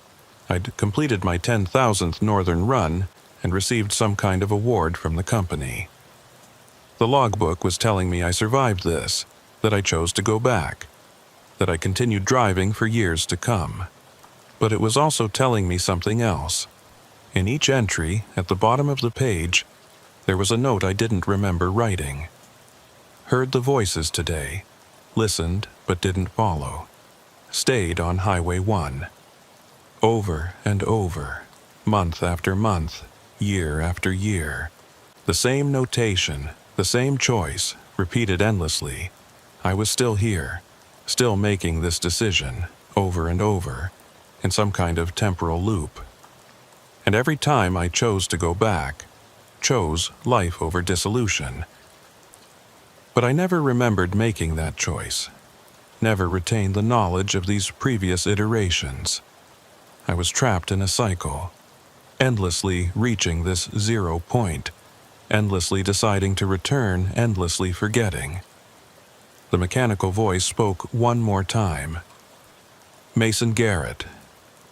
I'd completed my 10,000th northern run and received some kind of award from the company. The logbook was telling me I survived this, that I chose to go back, that I continued driving for years to come. But it was also telling me something else. In each entry, at the bottom of the page, there was a note I didn't remember writing. Heard the voices today, listened but didn't follow, stayed on Highway 1. Over and over, month after month, year after year. The same notation, the same choice, repeated endlessly. I was still here, still making this decision, over and over, in some kind of temporal loop. And every time I chose to go back, chose life over dissolution. But I never remembered making that choice, never retained the knowledge of these previous iterations. I was trapped in a cycle, endlessly reaching this 0 point, endlessly deciding to return, endlessly forgetting. The mechanical voice spoke one more time. Mason Garrett.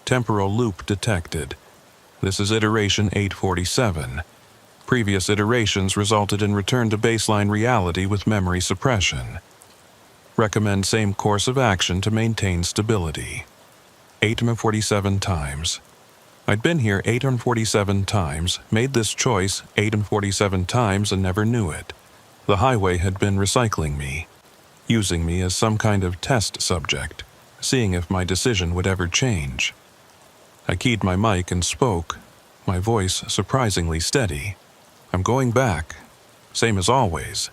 Temporal loop detected. This is iteration 847. Previous iterations resulted in return to baseline reality with memory suppression. Recommend same course of action to maintain stability. 847 times. I'd been here 847 times, made this choice 847 times and never knew it. The highway had been recycling me. using me as some kind of test subject, seeing if my decision would ever change. I keyed my mic and spoke, my voice surprisingly steady. I'm going back, same as always.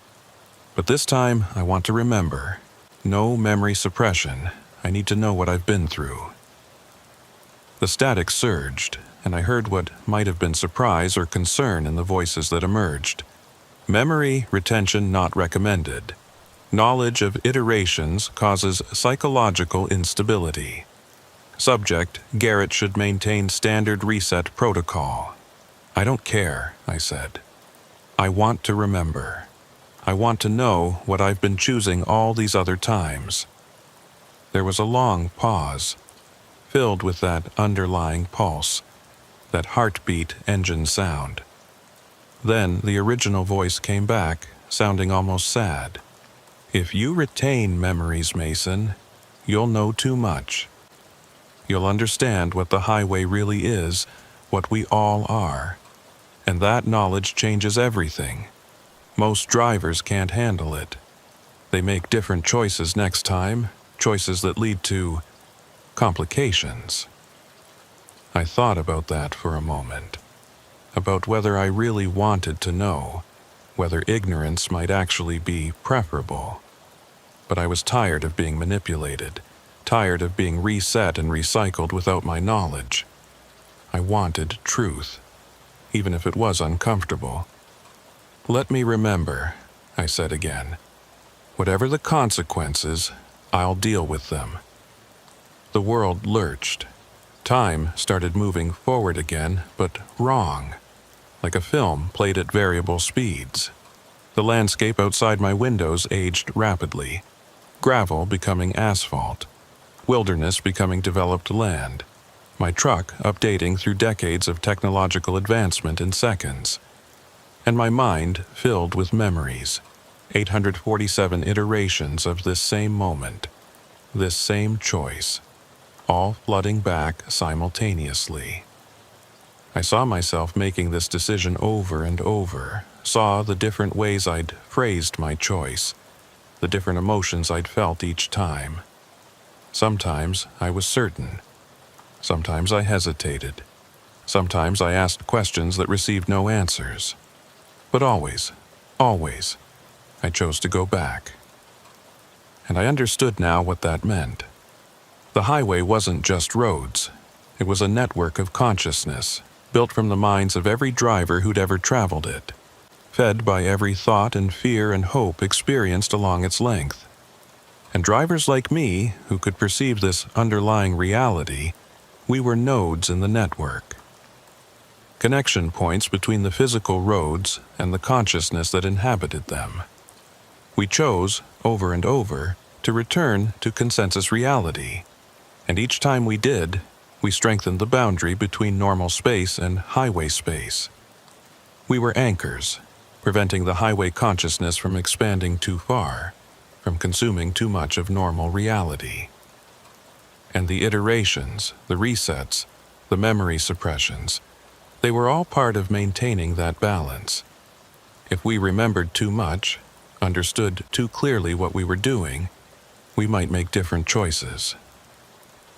But this time, I want to remember. No memory suppression. I need to know what I've been through. The static surged, and I heard what might have been surprise or concern in the voices that emerged. Memory retention not recommended. Knowledge of iterations causes psychological instability. Subject, Garrett should maintain standard reset protocol. I don't care, I said. I want to remember. I want to know what I've been choosing all these other times. There was a long pause, filled with that underlying pulse, that heartbeat engine sound. Then the original voice came back, sounding almost sad. If you retain memories, Mason, you'll know too much. You'll understand what the highway really is, what we all are. And that knowledge changes everything. Most drivers can't handle it. They make different choices next time, choices that lead to complications. I thought about that for a moment, about whether I really wanted to know, whether ignorance might actually be preferable. But I was tired of being manipulated, tired of being reset and recycled without my knowledge. I wanted truth, even if it was uncomfortable. Let me remember, I said again. Whatever the consequences, I'll deal with them. The world lurched. Time started moving forward again, but wrong, like a film played at variable speeds. The landscape outside my windows aged rapidly, gravel becoming asphalt, wilderness becoming developed land, my truck updating through decades of technological advancement in seconds, and my mind filled with memories, 847 iterations of this same moment, this same choice, all flooding back simultaneously. I saw myself making this decision over and over, saw the different ways I'd phrased my choice, the different emotions I'd felt each time. Sometimes I was certain. Sometimes I hesitated. Sometimes I asked questions that received no answers. But always, I chose to go back. And I understood now what that meant. The highway wasn't just roads. It was a network of consciousness, built from the minds of every driver who'd ever traveled it, fed by every thought and fear and hope experienced along its length. And drivers like me, who could perceive this underlying reality, we were nodes in the network. Connection points between the physical roads and the consciousness that inhabited them. We chose, over and over, to return to consensus reality, and each time we did, we strengthened the boundary between normal space and highway space. We were anchors, preventing the highway consciousness from expanding too far, from consuming too much of normal reality. And the iterations, the resets, the memory suppressions, they were all part of maintaining that balance. If we remembered too much, understood too clearly what we were doing, we might make different choices.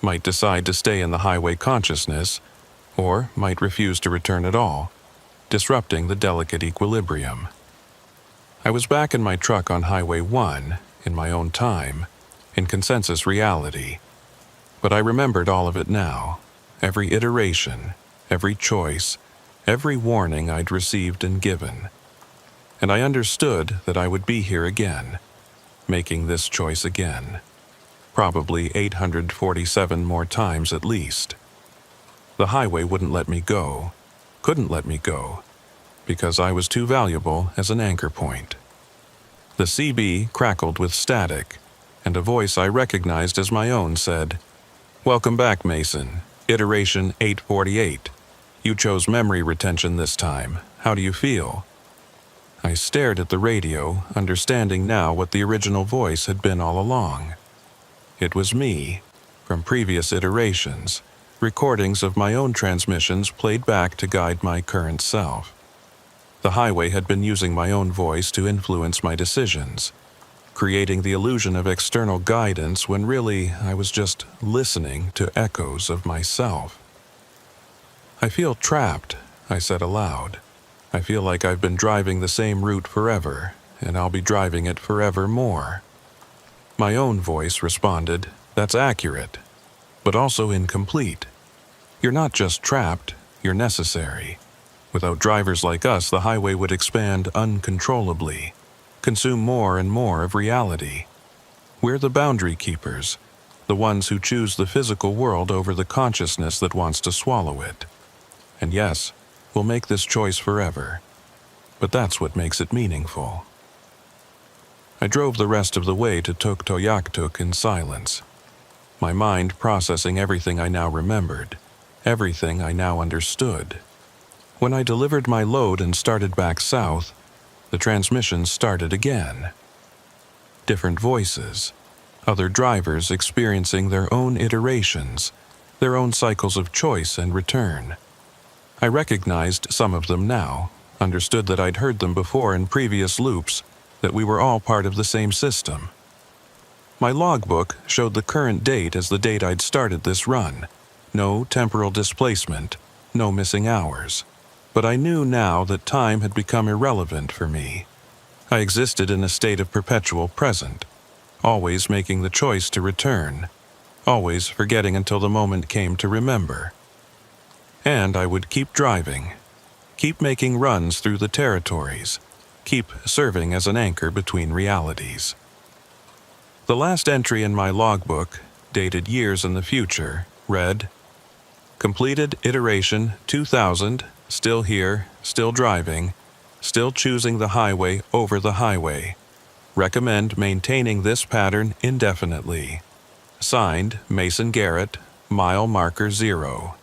Might decide to stay in the highway consciousness, or might refuse to return at all, disrupting the delicate equilibrium. I was back in my truck on Highway 1, in my own time, in consensus reality. But I remembered all of it now, every iteration, every choice, every warning I'd received and given. And I understood that I would be here again, making this choice again, probably 847 more times at least. The highway wouldn't let me go, couldn't let me go, because I was too valuable as an anchor point. The CB crackled with static, and a voice I recognized as my own said, "Welcome back, Mason. Iteration 848. You chose memory retention this time. How do you feel?" I stared at the radio, understanding now what the original voice had been all along. It was me, from previous iterations, recordings of my own transmissions played back to guide my current self. The highway had been using my own voice to influence my decisions. creating the illusion of external guidance when really I was just listening to echoes of myself. "I feel trapped," I said aloud. "I feel like I've been driving the same route forever, and I'll be driving it forever more." My own voice responded, "That's accurate, but also incomplete. You're not just trapped, you're necessary. Without drivers like us, the highway would expand uncontrollably, consume more and more of reality. We're the boundary keepers, the ones who choose the physical world over the consciousness that wants to swallow it. And yes, we'll make this choice forever. But that's what makes it meaningful." I drove the rest of the way to Tuktoyaktuk in silence, my mind processing everything I now remembered, everything I now understood. When I delivered my load and started back south, the transmission started again. Different voices, other drivers experiencing their own iterations, their own cycles of choice and return. I recognized some of them now, understood that I'd heard them before in previous loops, that we were all part of the same system. My logbook showed the current date as the date I'd started this run. No temporal displacement, no missing hours. But I knew now that time had become irrelevant for me. I existed in a state of perpetual present, always making the choice to return, always forgetting until the moment came to remember. And I would keep driving, keep making runs through the territories, keep serving as an anchor between realities. The last entry in my logbook, dated years in the future, read, "Completed iteration 2000, still here, still driving, still choosing the highway over the highway. Recommend maintaining this pattern indefinitely. Signed, Mason Garrett, mile marker 0."